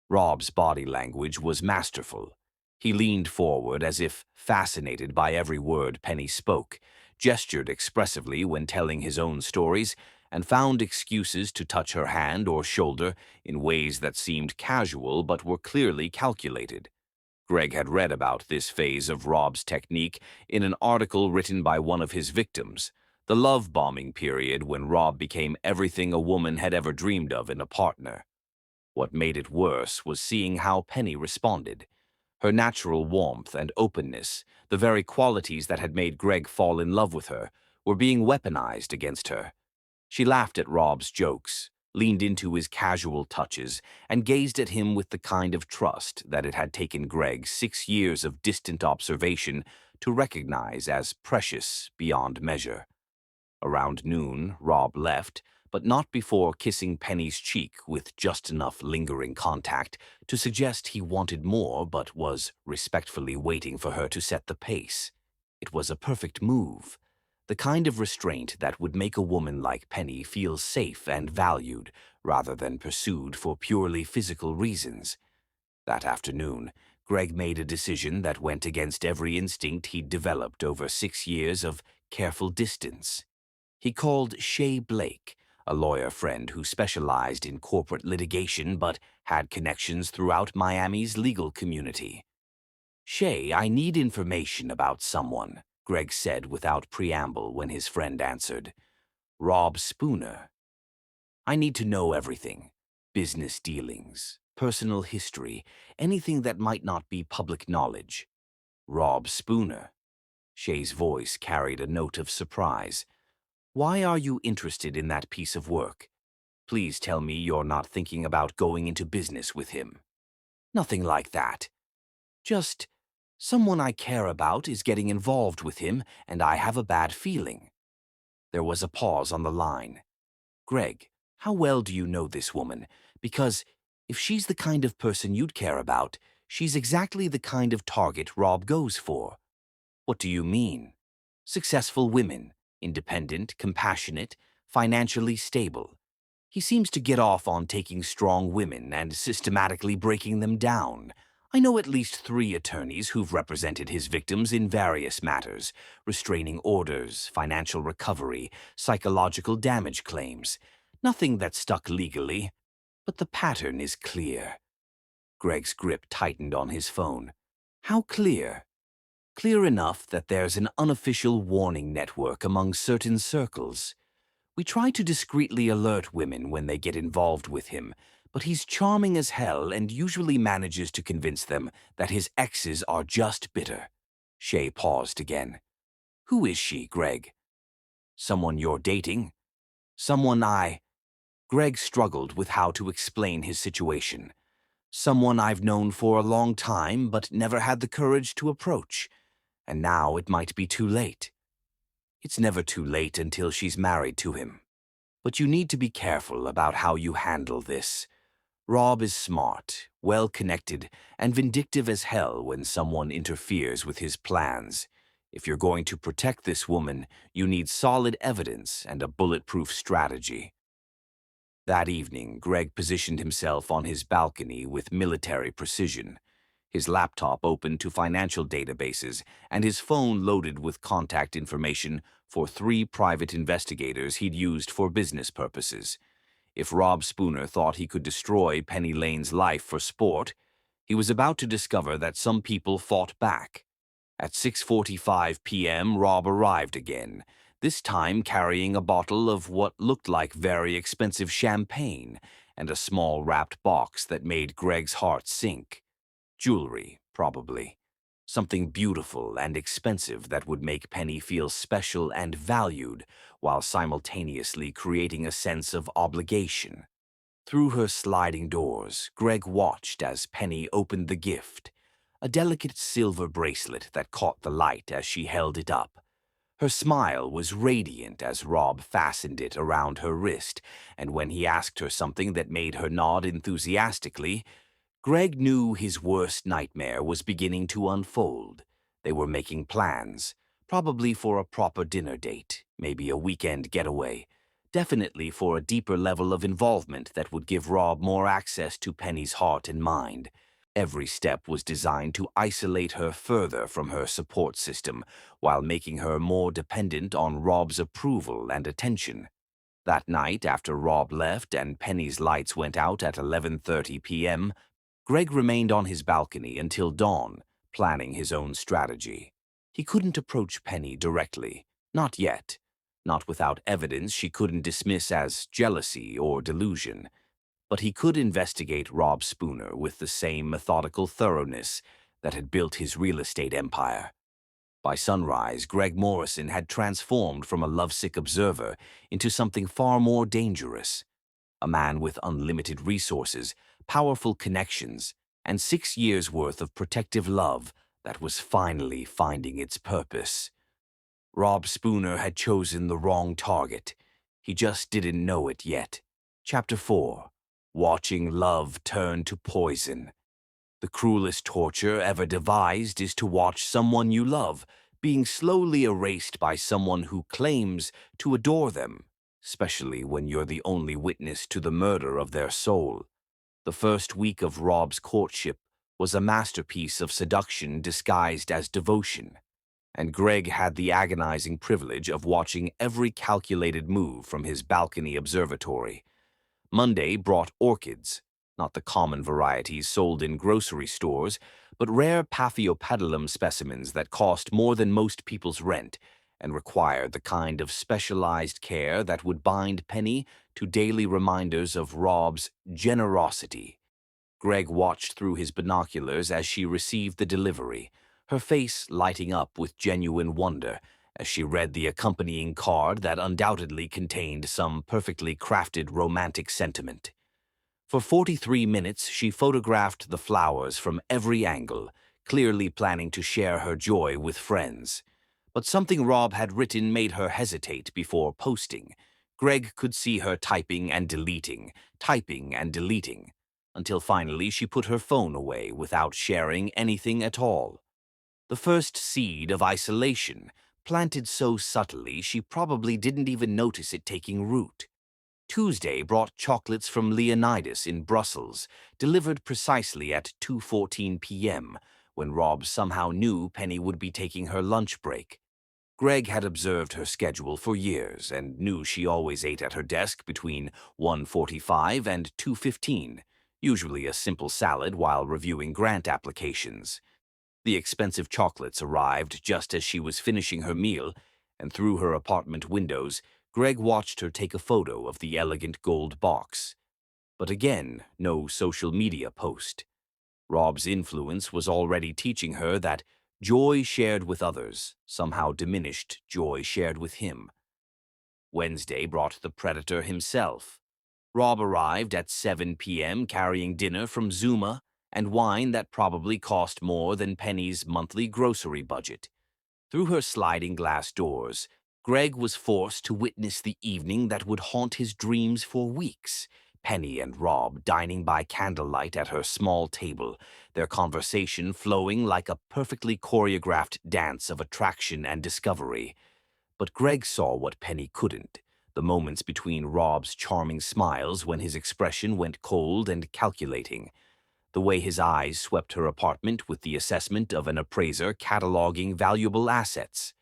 [SPEAKER 2] Rob's body language was masterful. He leaned forward as if fascinated by every word Penny spoke, gestured expressively when telling his own stories, and found excuses to touch her hand or shoulder in ways that seemed casual but were clearly calculated. Greg had read about this phase of Rob's technique in an article written by one of his victims, the love bombing period when Rob became everything a woman had ever dreamed of in a partner. What made it worse was seeing how Penny responded. Her natural warmth and openness, the very qualities that had made Greg fall in love with her, were being weaponized against her. She laughed at Rob's jokes, leaned into his casual touches, and gazed at him with the kind of trust that it had taken Greg 6 years of distant observation to recognize as precious beyond measure. Around noon, Rob left, but not before kissing Penny's cheek with just enough lingering contact to suggest he wanted more but was respectfully waiting for her to set the pace. It was a perfect move, the kind of restraint that would make a woman like Penny feel safe and valued rather than pursued for purely physical reasons. That afternoon, Greg made a decision that went against every instinct he'd developed over 6 years of careful distance. He called Shay Blake, a lawyer friend who specialized in corporate litigation but had connections throughout Miami's legal community. "Shay, I need information about someone," Greg said without preamble when his friend answered. "Rob Spooner. I need to know everything. Business dealings, personal history, anything that might not be public knowledge." "Rob Spooner." Shay's voice carried a note of surprise. "Why are you interested in that piece of work? Please tell me you're not thinking about going into business with him." "Nothing like that. Just, someone I care about is getting involved with him, and I have a bad feeling." There was a pause on the line. "Greg, how well do you know this woman? Because if she's the kind of person you'd care about, she's exactly the kind of target Rob goes for." "What do you mean?" "Successful women, independent, compassionate, financially stable. He seems to get off on taking strong women and systematically breaking them down. I know at least 3 attorneys who've represented his victims in various matters: restraining orders, financial recovery, psychological damage claims. Nothing that stuck legally, but the pattern is clear." Greg's grip tightened on his phone. "How clear?" "Clear enough that there's an unofficial warning network among certain circles. We try to discreetly alert women when they get involved with him, but he's charming as hell and usually manages to convince them that his exes are just bitter." Shay paused again. "Who is she, Greg?" "Someone you're dating." "Someone I—" Greg struggled with how to explain his situation. "Someone I've known for a long time but never had the courage to approach. And now it might be too late." "It's never too late until she's married to him. But you need to be careful about how you handle this. Rob is smart, well-connected, and vindictive as hell when someone interferes with his plans. If you're going to protect this woman, you need solid evidence and a bulletproof strategy." That evening, Greg positioned himself on his balcony with military precision, his laptop open to financial databases and his phone loaded with contact information for 3 private investigators he'd used for business purposes. If Rob Spooner thought he could destroy Penny Lane's life for sport, he was about to discover that some people fought back. At 6:45 p.m., Rob arrived again, this time carrying a bottle of what looked like very expensive champagne and a small wrapped box that made Greg's heart sink. Jewelry, probably. Something beautiful and expensive that would make Penny feel special and valued while simultaneously creating a sense of obligation. Through her sliding doors, Greg watched as Penny opened the gift, a delicate silver bracelet that caught the light as she held it up. Her smile was radiant as Rob fastened it around her wrist, and when he asked her something that made her nod enthusiastically, Greg knew his worst nightmare was beginning to unfold. They were making plans, probably for a proper dinner date, maybe a weekend getaway, definitely for a deeper level of involvement that would give Rob more access to Penny's heart and mind. Every step was designed to isolate her further from her support system, while making her more dependent on Rob's approval and attention. That night, after Rob left and Penny's lights went out at 11:30 p.m., Greg remained on his balcony until dawn, planning his own strategy. He couldn't approach Penny directly, not yet, not without evidence she couldn't dismiss as jealousy or delusion. But he could investigate Rob Spooner with the same methodical thoroughness that had built his real estate empire. By sunrise, Greg Morrison had transformed from a lovesick observer into something far more dangerous. A man with unlimited resources, powerful connections, and 6 years' worth of protective love that was finally finding its purpose. Rob Spooner had chosen the wrong target. He just didn't know it yet. Chapter 4. Watching Love Turn to Poison. The cruelest torture ever devised is to watch someone you love being slowly erased by someone who claims to adore them, especially when you're the only witness to the murder of their soul. The first week of Rob's courtship was a masterpiece of seduction disguised as devotion, and Greg had the agonizing privilege of watching every calculated move from his balcony observatory. Monday brought orchids, not the common varieties sold in grocery stores, but rare Paphiopedilum specimens that cost more than most people's rent and required the kind of specialized care that would bind Penny to daily reminders of Rob's generosity. Greg watched through his binoculars as she received the delivery, her face lighting up with genuine wonder as she read the accompanying card that undoubtedly contained some perfectly crafted romantic sentiment. For 43 minutes, she photographed the flowers from every angle, clearly planning to share her joy with friends. But something Rob had written made her hesitate before posting. Greg could see her typing and deleting, until finally she put her phone away without sharing anything at all. The first seed of isolation, planted so subtly she probably didn't even notice it taking root. Tuesday brought chocolates from Leonidas in Brussels, delivered precisely at 2:14 p.m., when Rob somehow knew Penny would be taking her lunch break. Greg had observed her schedule for years and knew she always ate at her desk between 1:45 and 2:15, usually a simple salad while reviewing grant applications. The expensive chocolates arrived just as she was finishing her meal, and through her apartment windows, Greg watched her take a photo of the elegant gold box. But again, no social media post. Rob's influence was already teaching her that joy shared with others somehow diminished joy shared with him. Wednesday brought the predator himself. Rob arrived at 7 p.m. carrying dinner from Zuma and wine that probably cost more than Penny's monthly grocery budget. Through her sliding glass doors, Greg was forced to witness the evening that would haunt his dreams for weeks. Penny and Rob dining by candlelight at her small table, their conversation flowing like a perfectly choreographed dance of attraction and discovery. But Greg saw what Penny couldn't, the moments between Rob's charming smiles when his expression went cold and calculating, the way his eyes swept her apartment with the assessment of an appraiser cataloging valuable assets,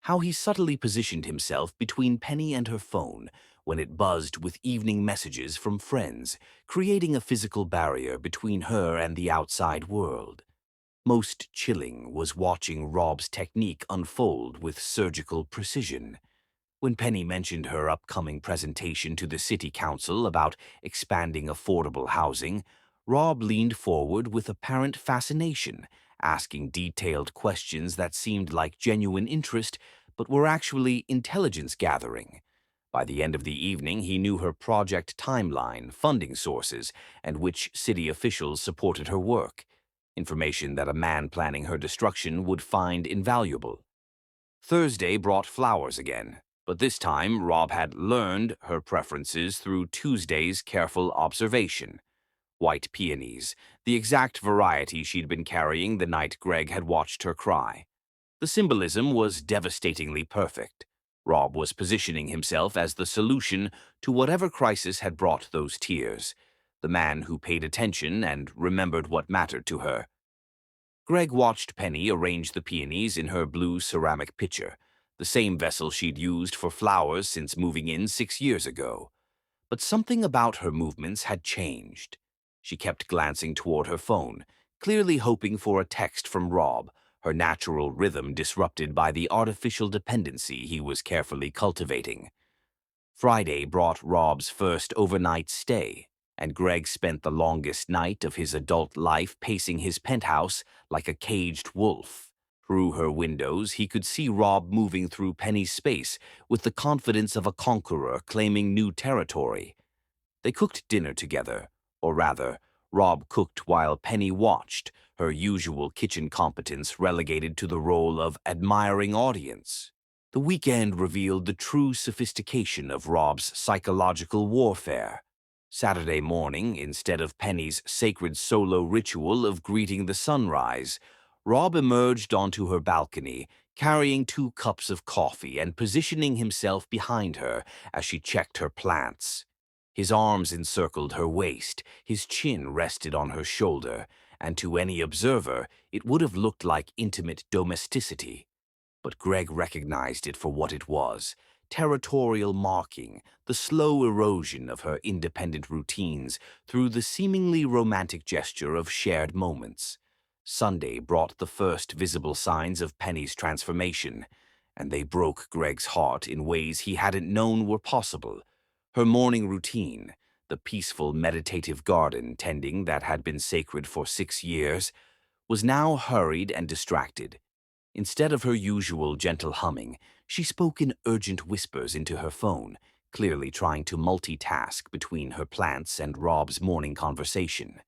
[SPEAKER 2] how he subtly positioned himself between Penny and her phone when it buzzed with evening messages from friends, creating a physical barrier between her and the outside world. Most chilling was watching Rob's technique unfold with surgical precision. When Penny mentioned her upcoming presentation to the city council about expanding affordable housing, Rob leaned forward with apparent fascination, asking detailed questions that seemed like genuine interest but were actually intelligence gathering. By the end of the evening, he knew her project timeline, funding sources, and which city officials supported her work, information that a man planning her destruction would find invaluable. Thursday brought flowers again, but this time Rob had learned her preferences through Tuesday's careful observation. White peonies, the exact variety she'd been carrying the night Greg had watched her cry. The symbolism was devastatingly perfect. Rob was positioning himself as the solution to whatever crisis had brought those tears, the man who paid attention and remembered what mattered to her. Greg watched Penny arrange the peonies in her blue ceramic pitcher, the same vessel she'd used for flowers since moving in 6 years ago. But something about her movements had changed. She kept glancing toward her phone, clearly hoping for a text from Rob, her natural rhythm disrupted by the artificial dependency he was carefully cultivating. Friday brought Rob's first overnight stay, and Greg spent the longest night of his adult life pacing his penthouse like a caged wolf. Through her windows, he could see Rob moving through Penny's space with the confidence of a conqueror claiming new territory. They cooked dinner together, or rather, Rob cooked while Penny watched, her usual kitchen competence relegated to the role of admiring audience. The weekend revealed the true sophistication of Rob's psychological warfare. Saturday morning, instead of Penny's sacred solo ritual of greeting the sunrise, Rob emerged onto her balcony, carrying 2 cups of coffee and positioning himself behind her as she checked her plants. His arms encircled her waist, his chin rested on her shoulder, and to any observer, it would have looked like intimate domesticity. But Greg recognized it for what it was, territorial marking, the slow erosion of her independent routines through the seemingly romantic gesture of shared moments. Sunday brought the first visible signs of Penny's transformation, and they broke Greg's heart in ways he hadn't known were possible. Her morning routine, the peaceful meditative garden tending that had been sacred for 6 years, was now hurried and distracted. Instead of her usual gentle humming, she spoke in urgent whispers into her phone, clearly trying to multitask between her plants and Rob's morning conversation.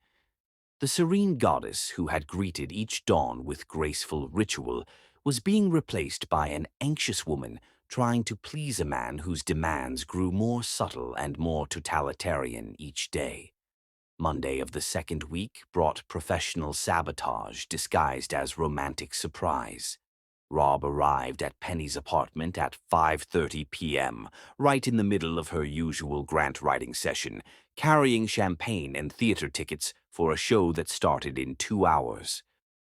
[SPEAKER 2] The serene goddess who had greeted each dawn with graceful ritual was being replaced by an anxious woman trying to please a man whose demands grew more subtle and more totalitarian each day. Monday of the second week brought professional sabotage disguised as romantic surprise. Rob arrived at Penny's apartment at 5:30 p.m., right in the middle of her usual grant-writing session, carrying champagne and theater tickets for a show that started in 2 hours.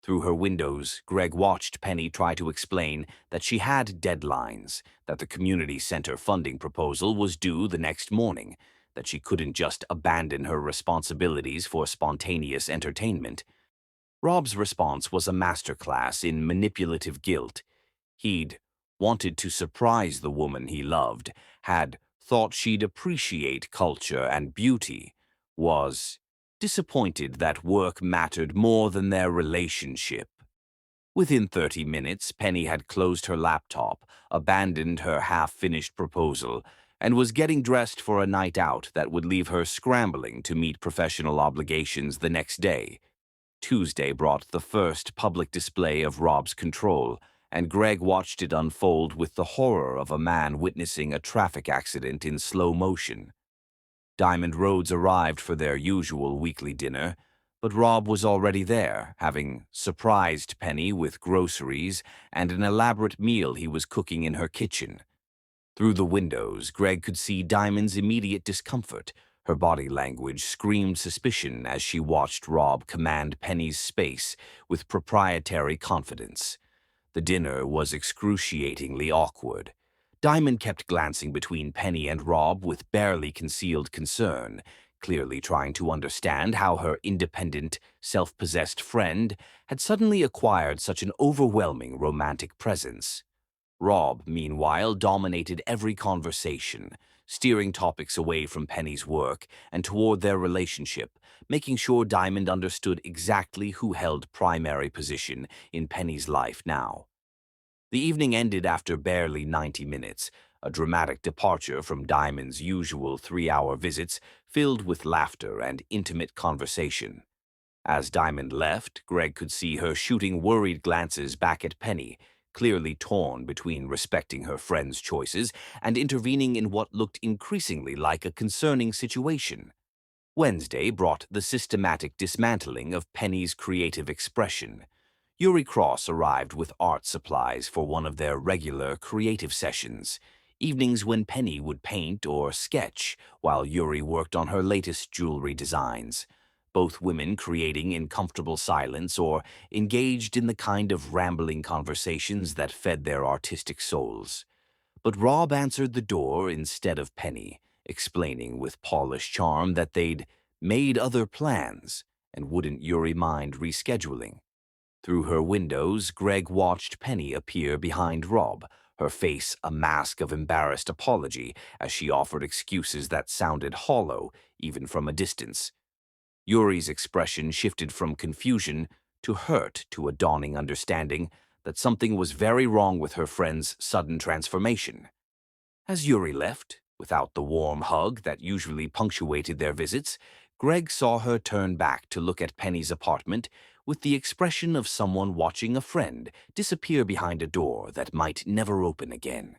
[SPEAKER 2] Through her windows, Greg watched Penny try to explain that she had deadlines, that the community center funding proposal was due the next morning, that she couldn't just abandon her responsibilities for spontaneous entertainment. Rob's response was a masterclass in manipulative guilt. He'd wanted to surprise the woman he loved, had thought she'd appreciate culture and beauty, was disappointed that work mattered more than their relationship. Within 30 minutes, Penny had closed her laptop, abandoned her half-finished proposal, and was getting dressed for a night out that would leave her scrambling to meet professional obligations the next day. Tuesday brought the first public display of Rob's control, and Greg watched it unfold with the horror of a man witnessing a traffic accident in slow motion. Diamond Rhodes arrived for their usual weekly dinner, but Rob was already there, having surprised Penny with groceries and an elaborate meal he was cooking in her kitchen. Through the windows, Greg could see Diamond's immediate discomfort. Her body language screamed suspicion as she watched Rob command Penny's space with proprietary confidence. The dinner was excruciatingly awkward. Diamond kept glancing between Penny and Rob with barely concealed concern, clearly trying to understand how her independent, self-possessed friend had suddenly acquired such an overwhelming romantic presence. Rob, meanwhile, dominated every conversation, steering topics away from Penny's work and toward their relationship, making sure Diamond understood exactly who held primary position in Penny's life now. The evening ended after barely 90 minutes, a dramatic departure from Diamond's usual 3-hour visits filled with laughter and intimate conversation. As Diamond left, Greg could see her shooting worried glances back at Penny, clearly torn between respecting her friend's choices and intervening in what looked increasingly like a concerning situation. Wednesday brought the systematic dismantling of Penny's creative expression. Yuri Cross arrived with art supplies for one of their regular creative sessions, evenings when Penny would paint or sketch while Yuri worked on her latest jewelry designs, both women creating in comfortable silence or engaged in the kind of rambling conversations that fed their artistic souls. But Rob answered the door instead of Penny, explaining with polished charm that they'd made other plans and wouldn't Yuri mind rescheduling. Through her windows, Greg watched Penny appear behind Rob, her face a mask of embarrassed apology as she offered excuses that sounded hollow, even from a distance. Yuri's expression shifted from confusion to hurt to a dawning understanding that something was very wrong with her friend's sudden transformation. As Yuri left, without the warm hug that usually punctuated their visits, Greg saw her turn back to look at Penny's apartment with the expression of someone watching a friend disappear behind a door that might never open again.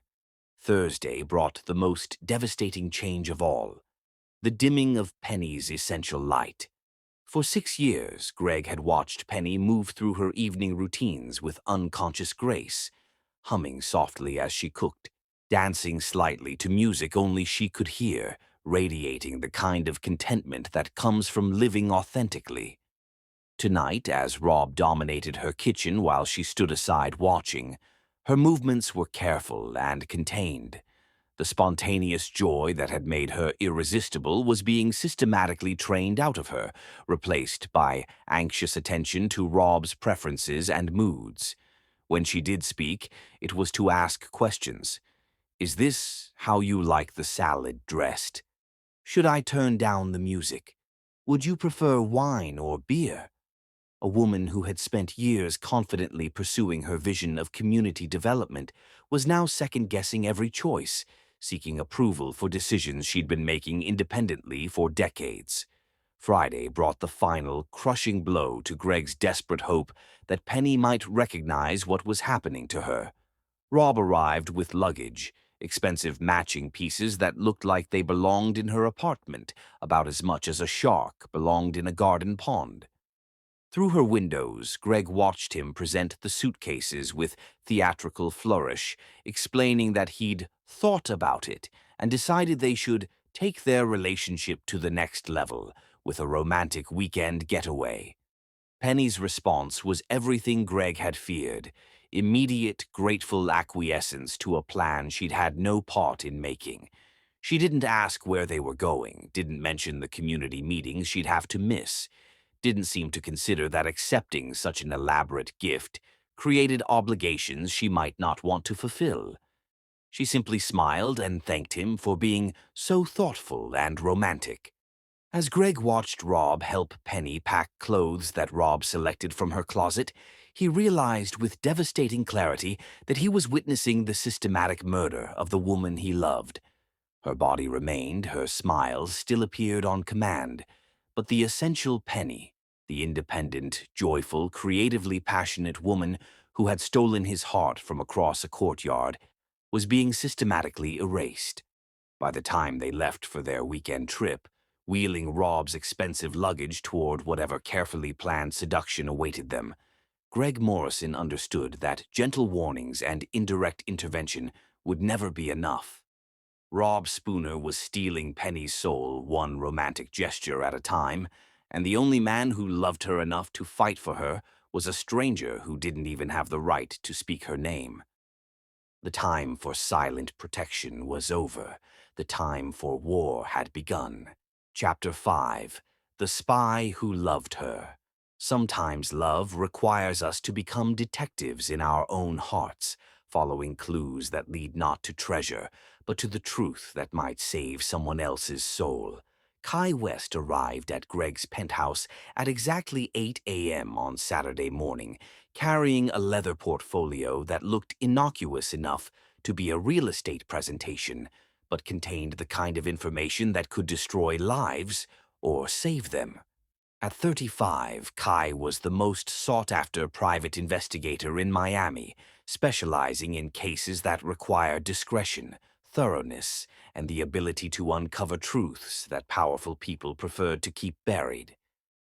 [SPEAKER 2] Thursday brought the most devastating change of all, the dimming of Penny's essential light. For 6 years, Greg had watched Penny move through her evening routines with unconscious grace, humming softly as she cooked, dancing slightly to music only she could hear, radiating the kind of contentment that comes from living authentically. Tonight, as Rob dominated her kitchen while she stood aside watching, her movements were careful and contained. The spontaneous joy that had made her irresistible was being systematically trained out of her, replaced by anxious attention to Rob's preferences and moods. When she did speak, it was to ask questions. Is this how you like the salad dressed? Should I turn down the music? Would you prefer wine or beer? A woman who had spent years confidently pursuing her vision of community development was now second-guessing every choice, seeking approval for decisions she'd been making independently for decades. Friday brought the final, crushing blow to Greg's desperate hope that Penny might recognize what was happening to her. Rob arrived with luggage, expensive matching pieces that looked like they belonged in her apartment, about as much as a shark belonged in a garden pond. Through her windows, Greg watched him present the suitcases with theatrical flourish, explaining that he'd thought about it and decided they should take their relationship to the next level with a romantic weekend getaway. Penny's response was everything Greg had feared, immediate, grateful acquiescence to a plan she'd had no part in making. She didn't ask where they were going, didn't mention the community meetings she'd have to miss, didn't seem to consider that accepting such an elaborate gift created obligations she might not want to fulfill. She simply smiled and thanked him for being so thoughtful and romantic. As Greg watched Rob help Penny pack clothes that Rob selected from her closet, he realized with devastating clarity that he was witnessing the systematic murder of the woman he loved. Her body remained, her smiles still appeared on command, but the essential Penny, the independent, joyful, creatively passionate woman who had stolen his heart from across a courtyard, was being systematically erased. By the time they left for their weekend trip, wheeling Rob's expensive luggage toward whatever carefully planned seduction awaited them, Greg Morrison understood that gentle warnings and indirect intervention would never be enough. Rob Spooner was stealing Penny's soul one romantic gesture at a time, and the only man who loved her enough to fight for her was a stranger who didn't even have the right to speak her name. The time for silent protection was over. The time for war had begun. Chapter 5. The Spy Who Loved Her. Sometimes love requires us to become detectives in our own hearts, following clues that lead not to treasure, but to the truth that might save someone else's soul. Kai West arrived at Greg's penthouse at exactly 8 a.m. on Saturday morning, carrying a leather portfolio that looked innocuous enough to be a real estate presentation, but contained the kind of information that could destroy lives or save them. At 35, Kai was the most sought-after private investigator in Miami, specializing in cases that require discretion, thoroughness, and the ability to uncover truths that powerful people preferred to keep buried.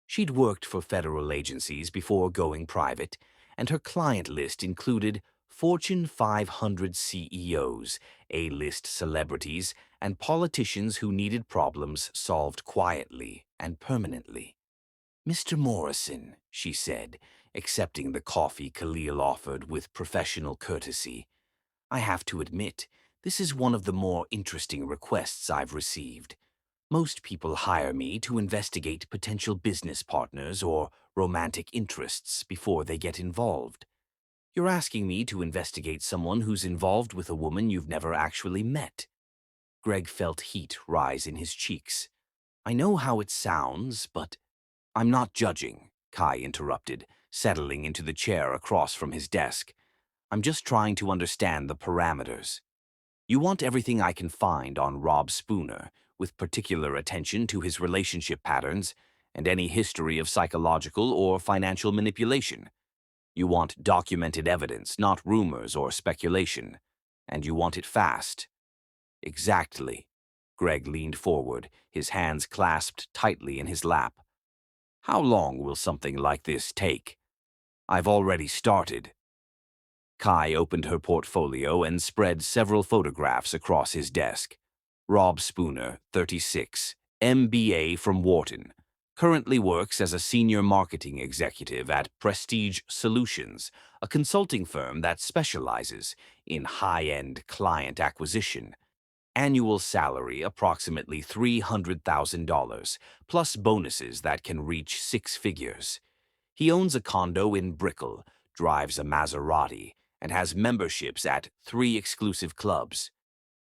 [SPEAKER 2] She'd worked for federal agencies before going private, and her client list included Fortune 500 CEOs, A-list celebrities, and politicians who needed problems solved quietly and permanently. "Mr. Morrison," she said, accepting the coffee Khalil offered with professional courtesy, "I have to admit, this is one of the more interesting requests I've received. Most people hire me to investigate potential business partners or romantic interests before they get involved. You're asking me to investigate someone who's involved with a woman you've never actually met." Greg felt heat rise in his cheeks. "I know how it sounds, but—" "I'm not judging," Kai interrupted, settling into the chair across from his desk. "I'm just trying to understand the parameters. You want everything I can find on Rob Spooner, with particular attention to his relationship patterns and any history of psychological or financial manipulation. You want documented evidence, not rumors or speculation. And you want it fast." "Exactly." Greg leaned forward, his hands clasped tightly in his lap. "How long will something like this take?" "I've already started." Kai opened her portfolio and spread several photographs across his desk. Rob Spooner, 36, MBA from Wharton. Currently works as a senior marketing executive at Prestige Solutions, a consulting firm that specializes in high-end client acquisition. Annual salary approximately $300,000, plus bonuses that can reach six figures. He owns a condo in Brickell, drives a Maserati, and has memberships at 3 exclusive clubs.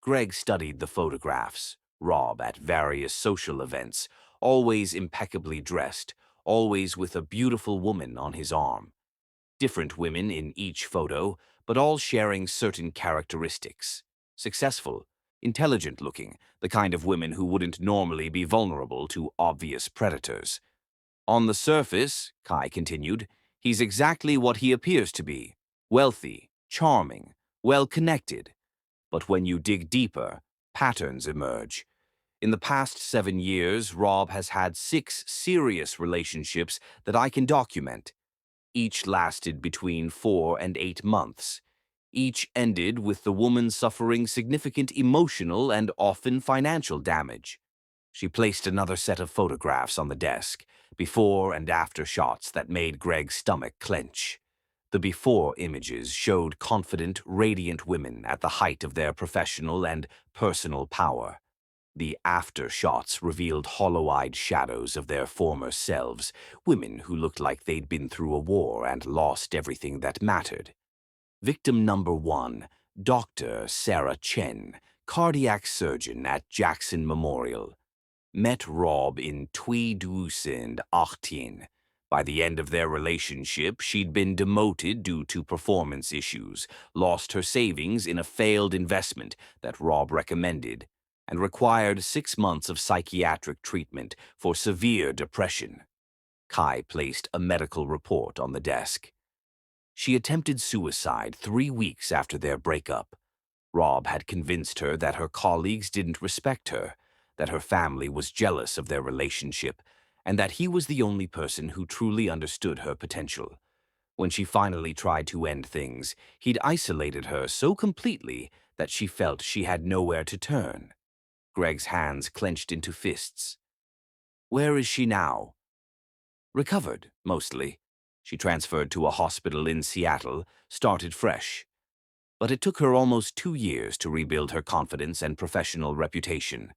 [SPEAKER 2] Greg studied the photographs. Rob at various social events, always impeccably dressed, always with a beautiful woman on his arm. Different women in each photo, but all sharing certain characteristics. Successful, intelligent-looking, the kind of women who wouldn't normally be vulnerable to obvious predators. "On the surface," Kai continued, "he's exactly what he appears to be. Wealthy, charming, well-connected. But when you dig deeper, patterns emerge. In the past 7 years, Rob has had 6 serious relationships that I can document. Each lasted between 4 and 8 months. Each ended with the woman suffering significant emotional and often financial damage." She placed another set of photographs on the desk, before and after shots that made Greg's stomach clench. The before images showed confident, radiant women at the height of their professional and personal power. The after shots revealed hollow-eyed shadows of their former selves, women who looked like they'd been through a war and lost everything that mattered. Victim number 1, Dr. Sarah Chen, cardiac surgeon at Jackson Memorial. Met Rob in 2018. By the end of their relationship, she'd been demoted due to performance issues, lost her savings in a failed investment that Rob recommended, and required 6 months of psychiatric treatment for severe depression. Kai placed a medical report on the desk. She attempted suicide 3 weeks after their breakup. Rob had convinced her that her colleagues didn't respect her, that her family was jealous of their relationship, and that he was the only person who truly understood her potential. When she finally tried to end things, he'd isolated her so completely that she felt she had nowhere to turn. Greg's hands clenched into fists. "Where is she now?" "Recovered, mostly. She transferred to a hospital in Seattle, started fresh. But it took her almost 2 years to rebuild her confidence and professional reputation."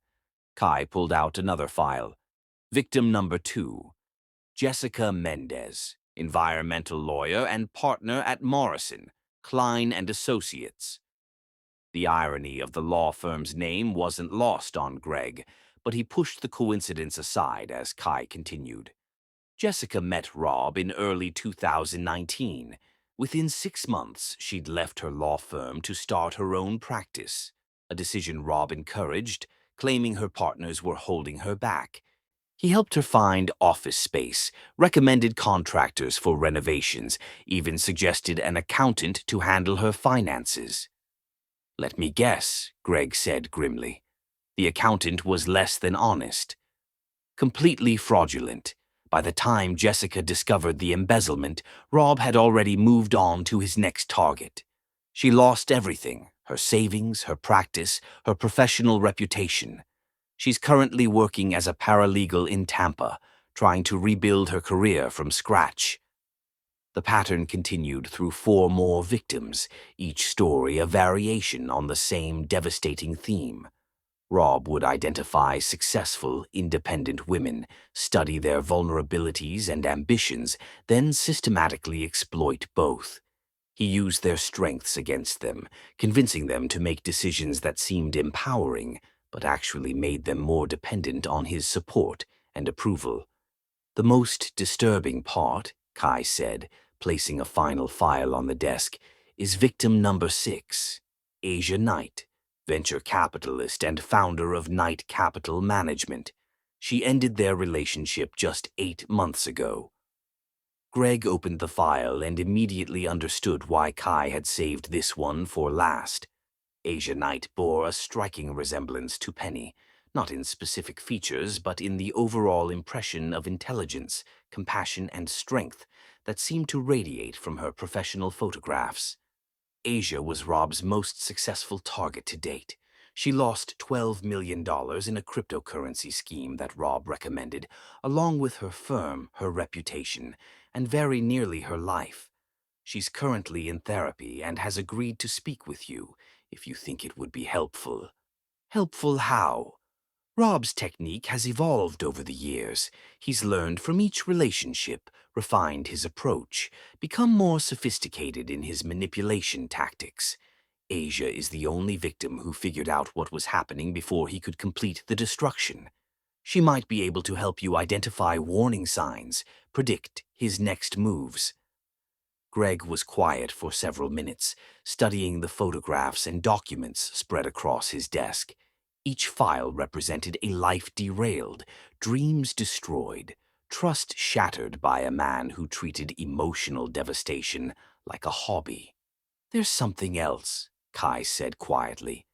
[SPEAKER 2] Kai pulled out another file. Victim number 2, Jessica Mendez, environmental lawyer and partner at Morrison, Klein and Associates. The irony of the law firm's name wasn't lost on Greg, but he pushed the coincidence aside as Kai continued. Jessica met Rob in early 2019. Within 6 months, she'd left her law firm to start her own practice, a decision Rob encouraged, claiming her partners were holding her back. He helped her find office space, recommended contractors for renovations, even suggested an accountant to handle her finances. "Let me guess," Greg said grimly. "The accountant was less than honest." "Completely fraudulent. By the time Jessica discovered the embezzlement, Rob had already moved on to his next target. She lost everything: her savings, her practice, her professional reputation. She's currently working as a paralegal in Tampa, trying to rebuild her career from scratch. The pattern continued through 4 more victims, each story a variation on the same devastating theme. Rob would identify successful, independent women, study their vulnerabilities and ambitions, then systematically exploit both. He used their strengths against them, convincing them to make decisions that seemed empowering, but actually made them more dependent on his support and approval. The most disturbing part, Kai said, placing a final file on the desk, is victim number 6, Asia Knight, venture capitalist and founder of Knight Capital Management. She ended their relationship just 8 months ago. Greg opened the file and immediately understood why Kai had saved this one for last. Asia Knight bore a striking resemblance to Penny, not in specific features, but in the overall impression of intelligence, compassion, and strength that seemed to radiate from her professional photographs. Asia was Rob's most successful target to date. She lost $12 million in a cryptocurrency scheme that Rob recommended, along with her firm, her reputation, and very nearly her life. She's currently in therapy and has agreed to speak with you if you think it would be helpful. Helpful how? Rob's technique has evolved over the years. He's learned from each relationship, refined his approach, become more sophisticated in his manipulation tactics. Asia is the only victim who figured out what was happening before he could complete the destruction. She might be able to help you identify warning signs, predict his next moves. Greg was quiet for several minutes, studying the photographs and documents spread across his desk. Each file represented a life derailed, dreams destroyed, trust shattered by a man who treated emotional devastation like a hobby. "There's something else," Kai said quietly.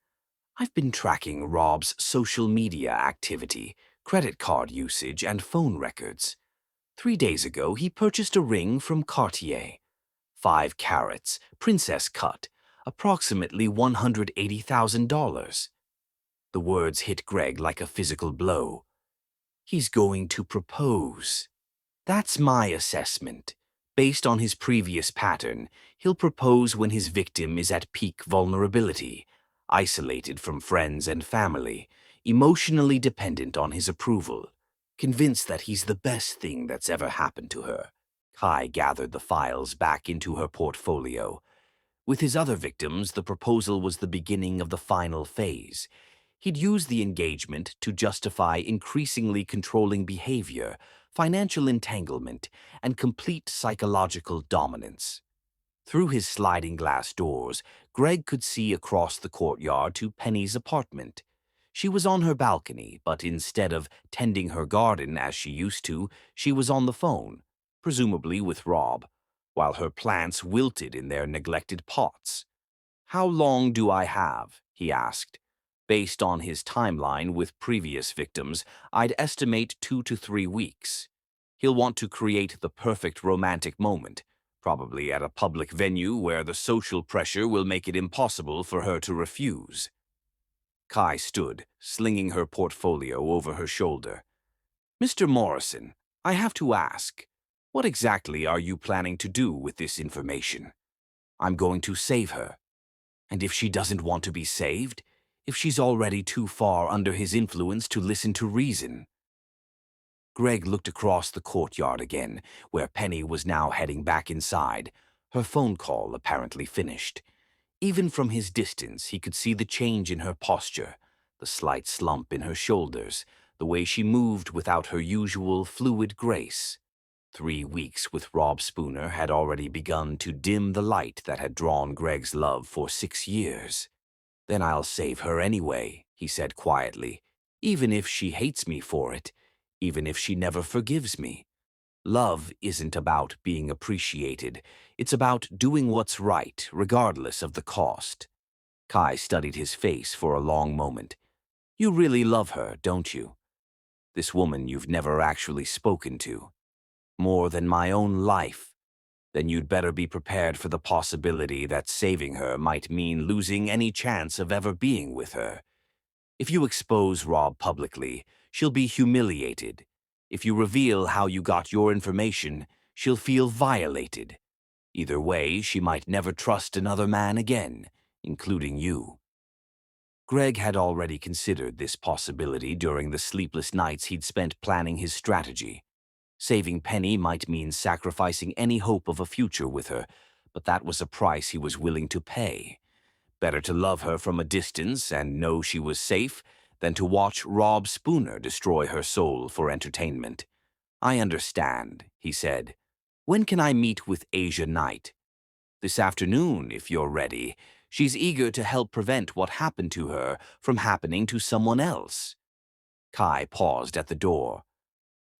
[SPEAKER 2] "I've been tracking Rob's social media activity, credit card usage, and phone records. 3 days ago, he purchased a ring from Cartier. 5 carats, princess cut, approximately $180,000. The words hit Greg like a physical blow. He's going to propose. That's my assessment. Based on his previous pattern, he'll propose when his victim is at peak vulnerability, isolated from friends and family, emotionally dependent on his approval, convinced that he's the best thing that's ever happened to her. Kai gathered the files back into her portfolio. With his other victims, the proposal was the beginning of the final phase. He'd use the engagement to justify increasingly controlling behavior, financial entanglement, and complete psychological dominance. Through his sliding glass doors, Greg could see across the courtyard to Penny's apartment. She was on her balcony, but instead of tending her garden as she used to, she was on the phone, presumably with Rob, while her plants wilted in their neglected pots. "How long do I have?" he asked. Based on his timeline with previous victims, I'd estimate 2 to 3 weeks. He'll want to create the perfect romantic moment, probably at a public venue where the social pressure will make it impossible for her to refuse. Kai stood, slinging her portfolio over her shoulder. "Mr. Morrison, I have to ask, what exactly are you planning to do with this information?" "I'm going to save her." "And if she doesn't want to be saved? If she's already too far under his influence to listen to reason?" Greg looked across the courtyard again, where Penny was now heading back inside, her phone call apparently finished. Even from his distance, he could see the change in her posture, the slight slump in her shoulders, the way she moved without her usual fluid grace. 3 weeks with Rob Spooner had already begun to dim the light that had drawn Greg's love for 6 years. "Then I'll save her anyway," he said quietly, "even if she hates me for it, even if she never forgives me. Love isn't about being appreciated. It's about doing what's right, regardless of the cost." Kai studied his face for a long moment. "You really love her, don't you? This woman you've never actually spoken to." More than my own life. Then you'd better be prepared for the possibility that saving her might mean losing any chance of ever being with her. If you expose Rob publicly, she'll be humiliated. If you reveal how you got your information, she'll feel violated. Either way, she might never trust another man again, including you. Greg had already considered this possibility during the sleepless nights he'd spent planning his strategy. Saving Penny might mean sacrificing any hope of a future with her, but that was a price he was willing to pay. Better to love her from a distance and know she was safe than to watch Rob Spooner destroy her soul for entertainment. I understand, he said. When can I meet with Asia Knight? This afternoon, if you're ready. She's eager to help prevent what happened to her from happening to someone else. Kai paused at the door.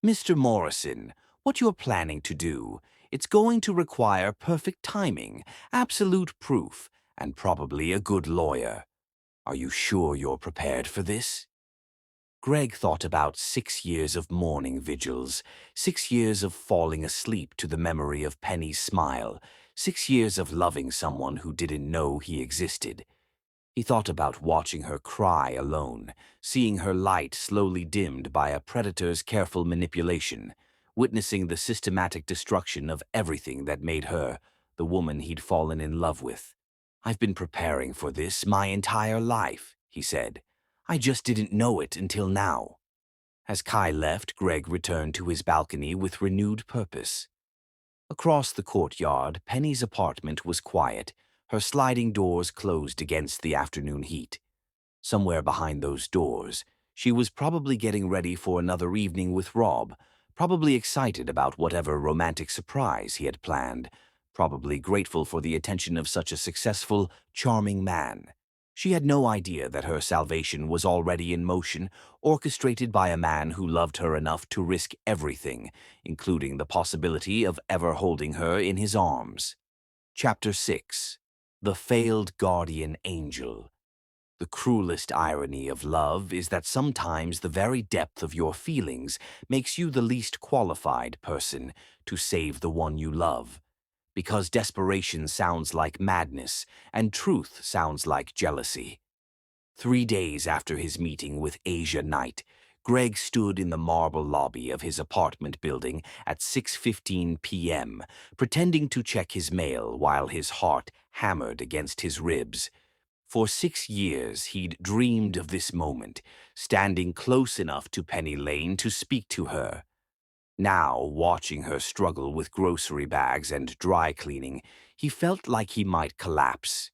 [SPEAKER 2] Mr. Morrison, what you're planning to do, it's going to require perfect timing, absolute proof, and probably a good lawyer. Are you sure you're prepared for this? Greg thought about 6 years of morning vigils, 6 years of falling asleep to the memory of Penny's smile, 6 years of loving someone who didn't know he existed. He thought about watching her cry alone, seeing her light slowly dimmed by a predator's careful manipulation, witnessing the systematic destruction of everything that made her the woman he'd fallen in love with. I've been preparing for this my entire life, he said. I just didn't know it until now. As Kai left, Greg returned to his balcony with renewed purpose. Across the courtyard, Penny's apartment was quiet, her sliding doors closed against the afternoon heat. Somewhere behind those doors, she was probably getting ready for another evening with Rob, probably excited about whatever romantic surprise he had planned, probably grateful for the attention of such a successful, charming man. She had no idea that her salvation was already in motion, orchestrated by a man who loved her enough to risk everything, including the possibility of ever holding her in his arms. Chapter 6. The Failed Guardian Angel. The cruelest irony of love is that sometimes the very depth of your feelings makes you the least qualified person to save the one you love. Because desperation sounds like madness, and truth sounds like jealousy. 3 days after his meeting with Asia Knight, Greg stood in the marble lobby of his apartment building at 6:15 p.m., pretending to check his mail while his heart hammered against his ribs. For 6 years he'd dreamed of this moment, standing close enough to Penny Lane to speak to her. Now, watching her struggle with grocery bags and dry cleaning, he felt like he might collapse.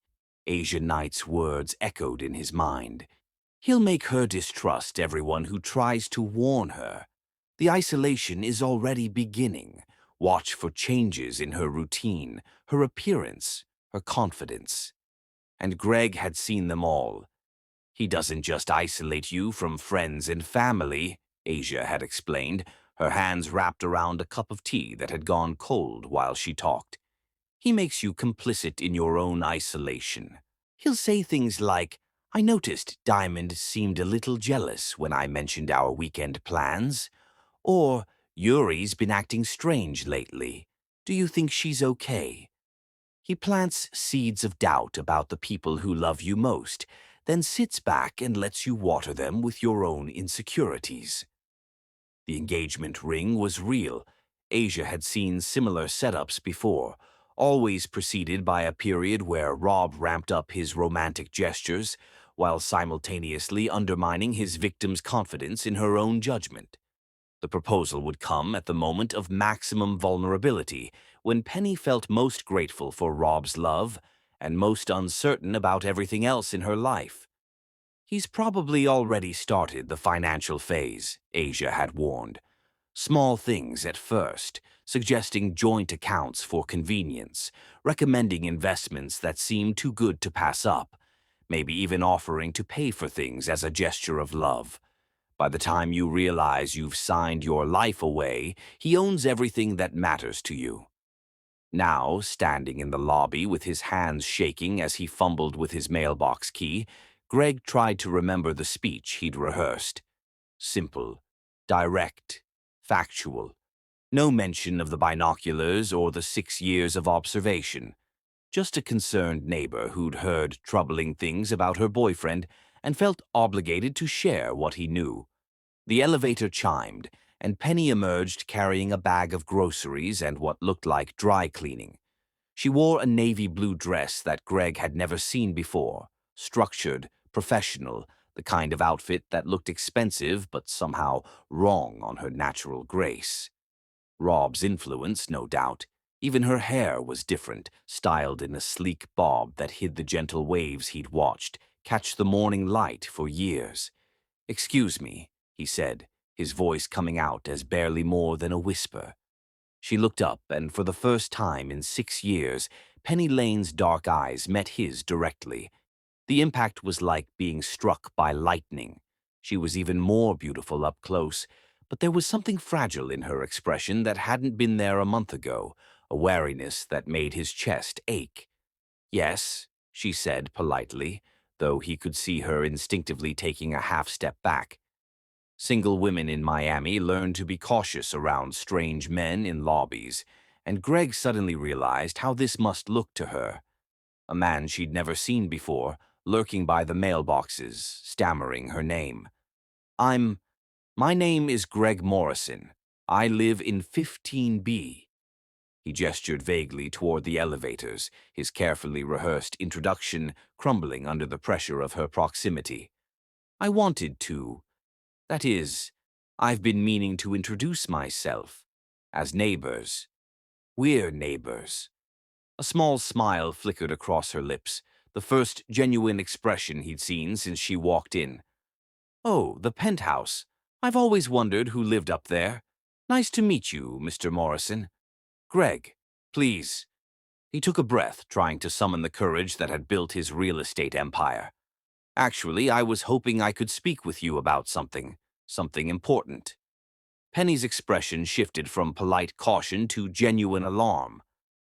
[SPEAKER 2] Asia Knight's words echoed in his mind. He'll make her distrust everyone who tries to warn her. The isolation is already beginning. Watch for changes in her routine, her appearance, her confidence. And Greg had seen them all. He doesn't just isolate you from friends and family, Asia had explained, her hands wrapped around a cup of tea that had gone cold while she talked. He makes you complicit in your own isolation. He'll say things like, I noticed Diamond seemed a little jealous when I mentioned our weekend plans. Or, Yuri's been acting strange lately. Do you think she's okay? He plants seeds of doubt about the people who love you most, then sits back and lets you water them with your own insecurities. The engagement ring was real. Asia had seen similar setups before, always preceded by a period where Rob ramped up his romantic gestures, while simultaneously undermining his victim's confidence in her own judgment. The proposal would come at the moment of maximum vulnerability, when Penny felt most grateful for Rob's love and most uncertain about everything else in her life. He's probably already started the financial phase, Asia had warned. Small things at first, suggesting joint accounts for convenience, recommending investments that seem too good to pass up, maybe even offering to pay for things as a gesture of love. By the time you realize you've signed your life away, he owns everything that matters to you. Now, standing in the lobby with his hands shaking as he fumbled with his mailbox key, Greg tried to remember the speech he'd rehearsed. Simple, direct, factual. No mention of the binoculars or the 6 years of observation. Just a concerned neighbor who'd heard troubling things about her boyfriend and felt obligated to share what he knew. The elevator chimed, and Penny emerged carrying a bag of groceries and what looked like dry cleaning. She wore a navy blue dress that Greg had never seen before, structured, professional, the kind of outfit that looked expensive but somehow wrong on her natural grace. Rob's influence, no doubt. Even her hair was different, styled in a sleek bob that hid the gentle waves he'd watched catch the morning light for years. "Excuse me," he said, his voice coming out as barely more than a whisper. She looked up, and for the first time in 6 years, Penny Lane's dark eyes met his directly. The impact was like being struck by lightning. She was even more beautiful up close, but there was something fragile in her expression that hadn't been there a month ago, a wariness that made his chest ache. "Yes," she said politely, though he could see her instinctively taking a half-step back. Single women in Miami learn to be cautious around strange men in lobbies, and Greg suddenly realized how this must look to her. A man she'd never seen before, lurking by the mailboxes, stammering her name. My name is Greg Morrison. I live in 15B. He gestured vaguely toward the elevators, his carefully rehearsed introduction crumbling under the pressure of her proximity. I wanted to. That is, I've been meaning to introduce myself. As neighbors. We're neighbors. A small smile flickered across her lips, the first genuine expression he'd seen since she walked in. "Oh, the penthouse. I've always wondered who lived up there. Nice to meet you, Mr. Morrison. Greg, please." He took a breath, trying to summon the courage that had built his real estate empire. "Actually, I was hoping I could speak with you about something important." Penny's expression shifted from polite caution to genuine alarm.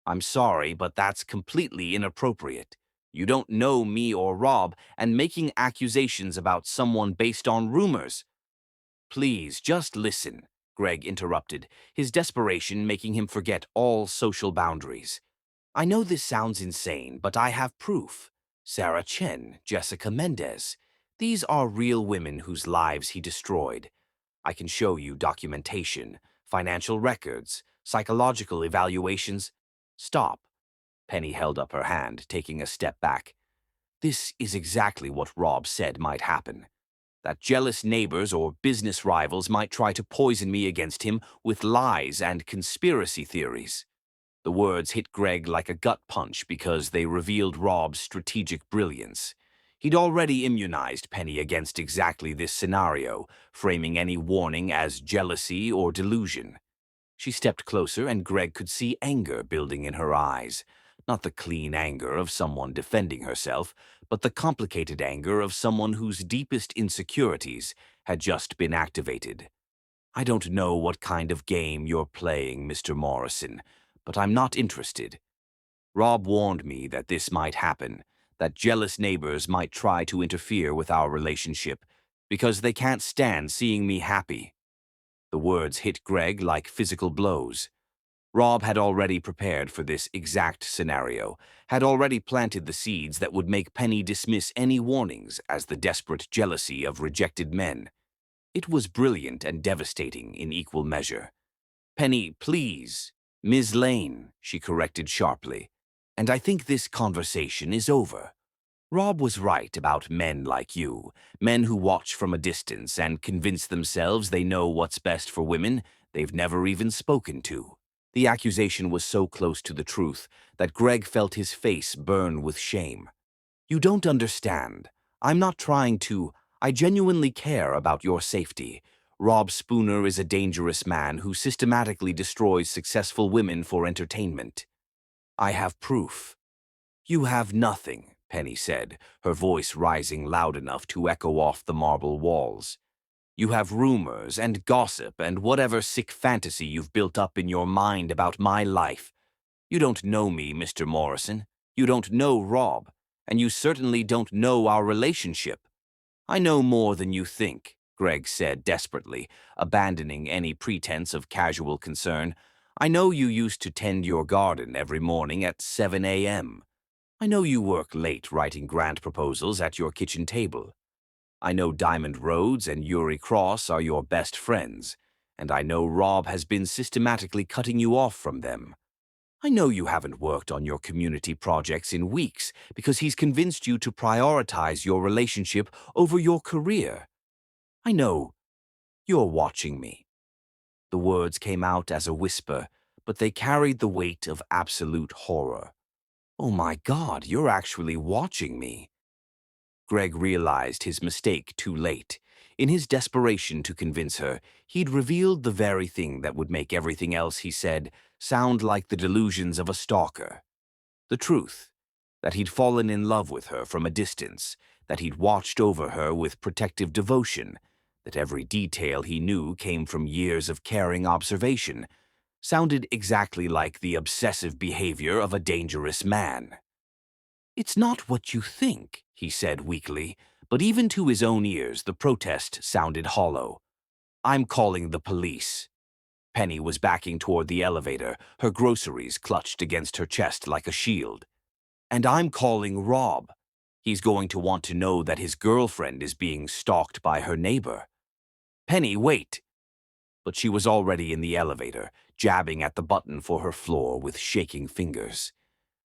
[SPEAKER 2] "I'm sorry, but that's completely inappropriate. You don't know me or Rob, and making accusations about someone based on rumors." "Please, just listen," Greg interrupted, his desperation making him forget all social boundaries. "I know this sounds insane, but I have proof. Sarah Chen, Jessica Mendez. These are real women whose lives he destroyed. I can show you documentation, financial records, psychological evaluations." "Stop." Penny held up her hand, taking a step back. "This is exactly what Rob said might happen. That jealous neighbors or business rivals might try to poison me against him with lies and conspiracy theories." The words hit Greg like a gut punch because they revealed Rob's strategic brilliance. He'd already immunized Penny against exactly this scenario, framing any warning as jealousy or delusion. She stepped closer, and Greg could see anger building in her eyes. Not the clean anger of someone defending herself, but the complicated anger of someone whose deepest insecurities had just been activated. "I don't know what kind of game you're playing, Mr. Morrison, but I'm not interested. Rob warned me that this might happen, that jealous neighbors might try to interfere with our relationship because they can't stand seeing me happy." The words hit Greg like physical blows. Rob had already prepared for this exact scenario, had already planted the seeds that would make Penny dismiss any warnings as the desperate jealousy of rejected men. It was brilliant and devastating in equal measure. "Penny, please. Ms. Lane," she corrected sharply. "And I think this conversation is over. Rob was right about men like you, men who watch from a distance and convince themselves they know what's best for women they've never even spoken to." The accusation was so close to the truth that Greg felt his face burn with shame. "You don't understand. I'm not trying to. I genuinely care about your safety. Rob Spooner is a dangerous man who systematically destroys successful women for entertainment. I have proof." "You have nothing," Penny said, her voice rising loud enough to echo off the marble walls. "You have rumors and gossip and whatever sick fantasy you've built up in your mind about my life. You don't know me, Mr. Morrison. You don't know Rob, and you certainly don't know our relationship." "I know more than you think," Greg said desperately, abandoning any pretense of casual concern. "I know you used to tend your garden every morning at 7 a.m. I know you work late writing grant proposals at your kitchen table. I know Diamond Roads and Uri Cross are your best friends, and I know Rob has been systematically cutting you off from them. I know you haven't worked on your community projects in weeks because he's convinced you to prioritize your relationship over your career. I know you're watching me." The words came out as a whisper, but they carried the weight of absolute horror. "Oh my God, you're actually watching me." Greg realized his mistake too late. In his desperation to convince her, he'd revealed the very thing that would make everything else he said sound like the delusions of a stalker. The truth, that he'd fallen in love with her from a distance, that he'd watched over her with protective devotion, that every detail he knew came from years of caring observation, sounded exactly like the obsessive behavior of a dangerous man. "It's not what you think," he said weakly, but even to his own ears the protest sounded hollow. "I'm calling the police." Penny was backing toward the elevator, her groceries clutched against her chest like a shield. "And I'm calling Rob. He's going to want to know that his girlfriend is being stalked by her neighbor." "Penny, wait!" But she was already in the elevator, jabbing at the button for her floor with shaking fingers.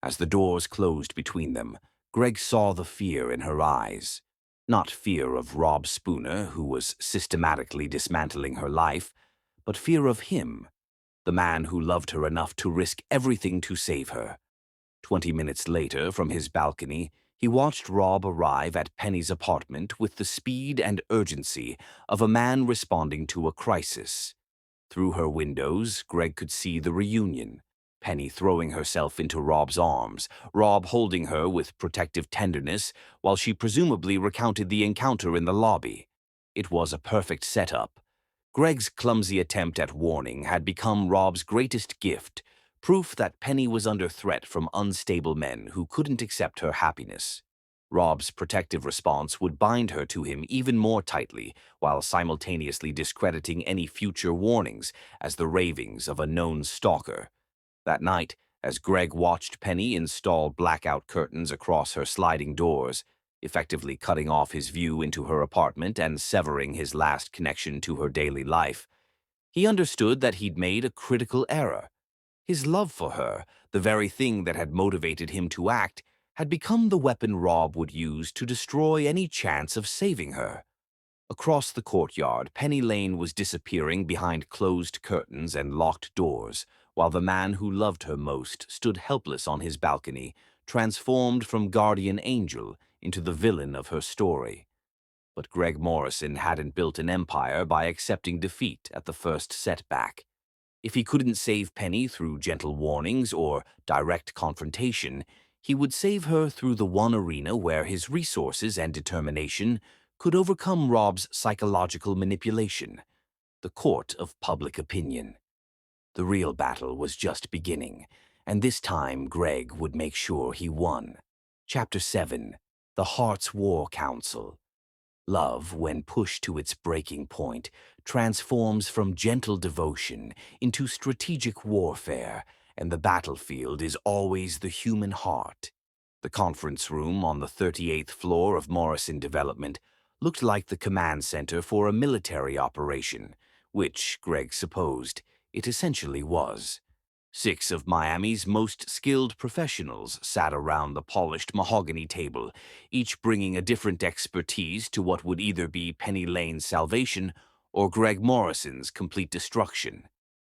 [SPEAKER 2] As the doors closed between them, Greg saw the fear in her eyes. Not fear of Rob Spooner, who was systematically dismantling her life, but fear of him, the man who loved her enough to risk everything to save her. 20 minutes later, from his balcony, he watched Rob arrive at Penny's apartment with the speed and urgency of a man responding to a crisis. Through her windows, Greg could see the reunion. Penny throwing herself into Rob's arms, Rob holding her with protective tenderness while she presumably recounted the encounter in the lobby. It was a perfect setup. Greg's clumsy attempt at warning had become Rob's greatest gift, proof that Penny was under threat from unstable men who couldn't accept her happiness. Rob's protective response would bind her to him even more tightly, while simultaneously discrediting any future warnings as the ravings of a known stalker. That night, as Greg watched Penny install blackout curtains across her sliding doors, effectively cutting off his view into her apartment and severing his last connection to her daily life, he understood that he'd made a critical error. His love for her, the very thing that had motivated him to act, had become the weapon Rob would use to destroy any chance of saving her. Across the courtyard, Penny Lane was disappearing behind closed curtains and locked doors, while the man who loved her most stood helpless on his balcony, transformed from guardian angel into the villain of her story. But Greg Morrison hadn't built an empire by accepting defeat at the first setback. If he couldn't save Penny through gentle warnings or direct confrontation, he would save her through the one arena where his resources and determination could overcome Rob's psychological manipulation, the court of public opinion. The real battle was just beginning, and this time Greg would make sure he won. Chapter 7: The Heart's War Council. Love, when pushed to its breaking point, transforms from gentle devotion into strategic warfare, and the battlefield is always the human heart. The conference room on the 38th floor of Morrison Development looked like the command center for a military operation, which, Greg supposed, it essentially was. 6 of Miami's most skilled professionals sat around the polished mahogany table, each bringing a different expertise to what would either be Penny Lane's salvation or Greg Morrison's complete destruction.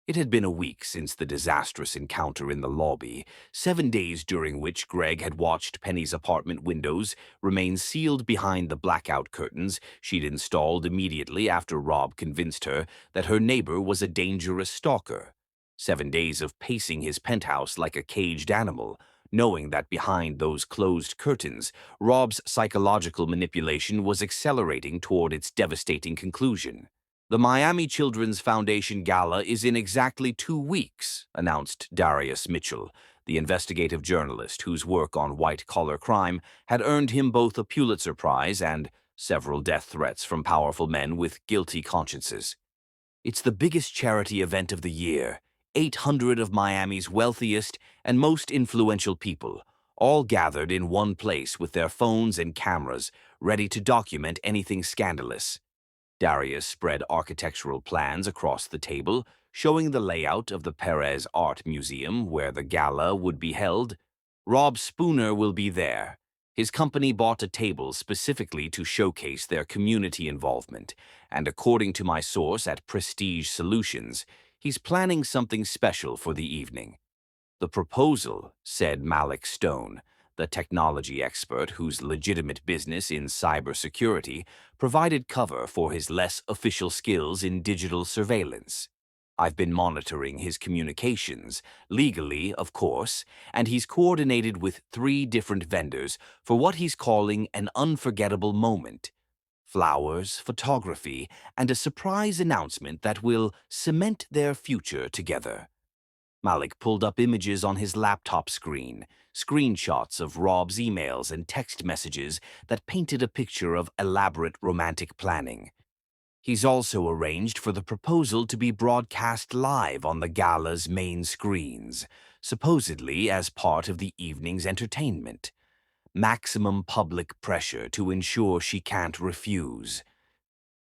[SPEAKER 2] It had been a week since the disastrous encounter in the lobby, 7 days during which Greg had watched Penny's apartment windows remain sealed behind the blackout curtains she'd installed immediately after Rob convinced her that her neighbor was a dangerous stalker. 7 days of pacing his penthouse like a caged animal, knowing that behind those closed curtains, Rob's psychological manipulation was accelerating toward its devastating conclusion. "The Miami Children's Foundation Gala is in exactly 2 weeks, announced Darius Mitchell, the investigative journalist whose work on white-collar crime had earned him both a Pulitzer Prize and several death threats from powerful men with guilty consciences. It's the biggest charity event of the year. 800 of Miami's wealthiest and most influential people, all gathered in one place with their phones and cameras, ready to document anything scandalous. Darius spread architectural plans across the table, showing the layout of the Perez Art Museum where the gala would be held. Rob Spooner will be there. His company bought a table specifically to showcase their community involvement, and according to my source at Prestige Solutions, he's planning something special for the evening. The proposal, said Malik Stone, the technology expert whose legitimate business in cybersecurity provided cover for his less official skills in digital surveillance. I've been monitoring his communications, legally, of course, and he's coordinated with 3 different vendors for what he's calling an unforgettable moment: flowers, photography, and a surprise announcement that will cement their future together. Malik pulled up images on his laptop screen, screenshots of Rob's emails and text messages that painted a picture of elaborate romantic planning. He's also arranged for the proposal to be broadcast live on the gala's main screens, supposedly as part of the evening's entertainment. Maximum public pressure to ensure she can't refuse.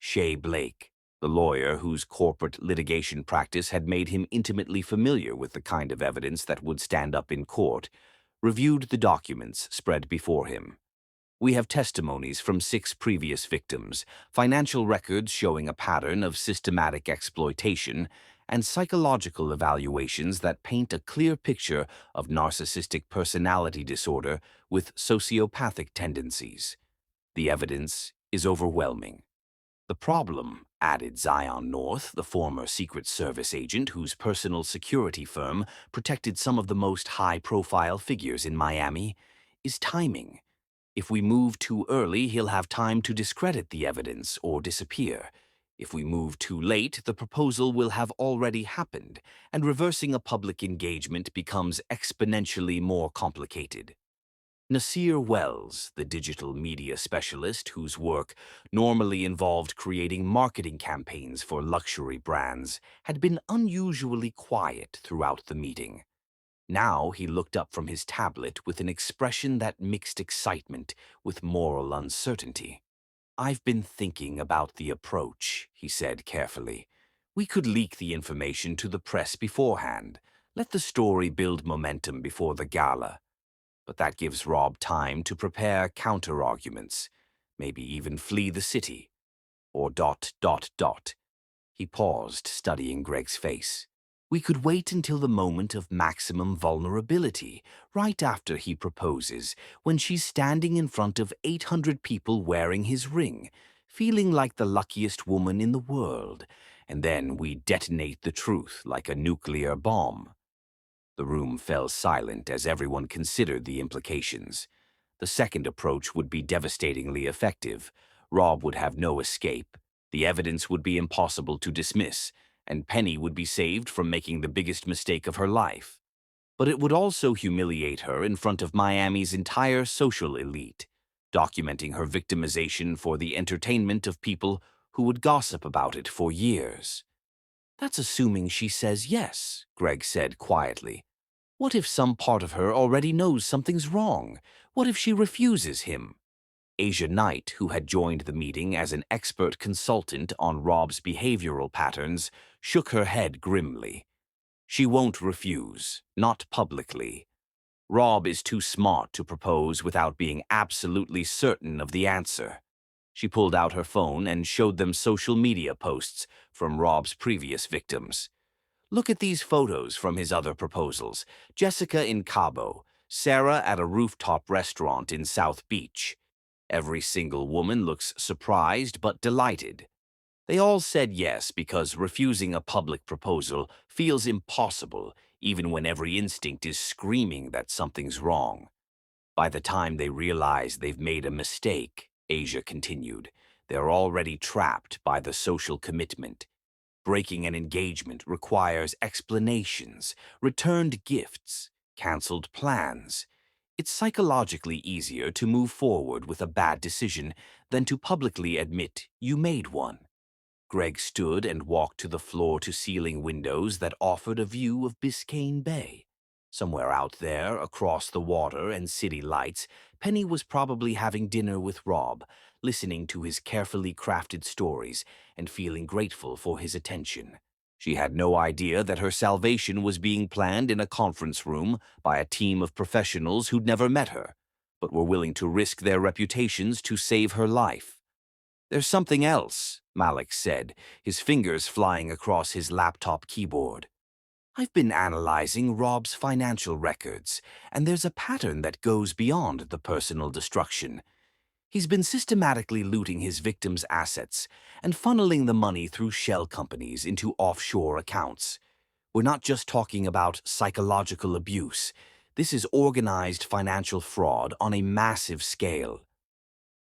[SPEAKER 2] Shea Blake, the lawyer whose corporate litigation practice had made him intimately familiar with the kind of evidence that would stand up in court, reviewed the documents spread before him. We have testimonies from 6 previous victims, financial records showing a pattern of systematic exploitation, and psychological evaluations that paint a clear picture of narcissistic personality disorder with sociopathic tendencies. The evidence is overwhelming. The problem, added Zion North, the former Secret Service agent whose personal security firm protected some of the most high-profile figures in Miami, is timing. If we move too early, he'll have time to discredit the evidence or disappear. If we move too late, the proposal will have already happened, and reversing a public engagement becomes exponentially more complicated. Nasir Wells, the digital media specialist whose work normally involved creating marketing campaigns for luxury brands, had been unusually quiet throughout the meeting. Now he looked up from his tablet with an expression that mixed excitement with moral uncertainty. "I've been thinking about the approach," he said carefully. "We could leak the information to the press beforehand, let the story build momentum before the gala. But that gives Rob time to prepare counter-arguments, maybe even flee the city. Or ... He paused, studying Greg's face. "We could wait until the moment of maximum vulnerability, right after he proposes, when she's standing in front of 800 people wearing his ring, feeling like the luckiest woman in the world, and then we detonate the truth like a nuclear bomb." The room fell silent as everyone considered the implications. The second approach would be devastatingly effective. Rob would have no escape. The evidence would be impossible to dismiss, and Penny would be saved from making the biggest mistake of her life. But it would also humiliate her in front of Miami's entire social elite, documenting her victimization for the entertainment of people who would gossip about it for years. "That's assuming she says yes," Greg said quietly. "What if some part of her already knows something's wrong? What if she refuses him?" Asia Knight, who had joined the meeting as an expert consultant on Rob's behavioral patterns, shook her head grimly. "She won't refuse, not publicly. Rob is too smart to propose without being absolutely certain of the answer." She pulled out her phone and showed them social media posts from Rob's previous victims. "Look at these photos from his other proposals. Jessica in Cabo, Sarah at a rooftop restaurant in South Beach. Every single woman looks surprised but delighted. They all said yes because refusing a public proposal feels impossible, even when every instinct is screaming that something's wrong. By the time they realize they've made a mistake," Asia continued, "they're already trapped by the social commitment. Breaking an engagement requires explanations, returned gifts, canceled plans. It's psychologically easier to move forward with a bad decision than to publicly admit you made one. Greg stood and walked to the floor-to-ceiling windows that offered a view of Biscayne Bay. Somewhere out there, across the water and city lights, Penny was probably having dinner with Rob, listening to his carefully crafted stories and feeling grateful for his attention. She had no idea that her salvation was being planned in a conference room by a team of professionals who'd never met her, but were willing to risk their reputations to save her life. "There's something else," Malik said, his fingers flying across his laptop keyboard. "I've been analyzing Rob's financial records, and there's a pattern that goes beyond the personal destruction. He's been systematically looting his victims' assets and funneling the money through shell companies into offshore accounts. We're not just talking about psychological abuse. This is organized financial fraud on a massive scale."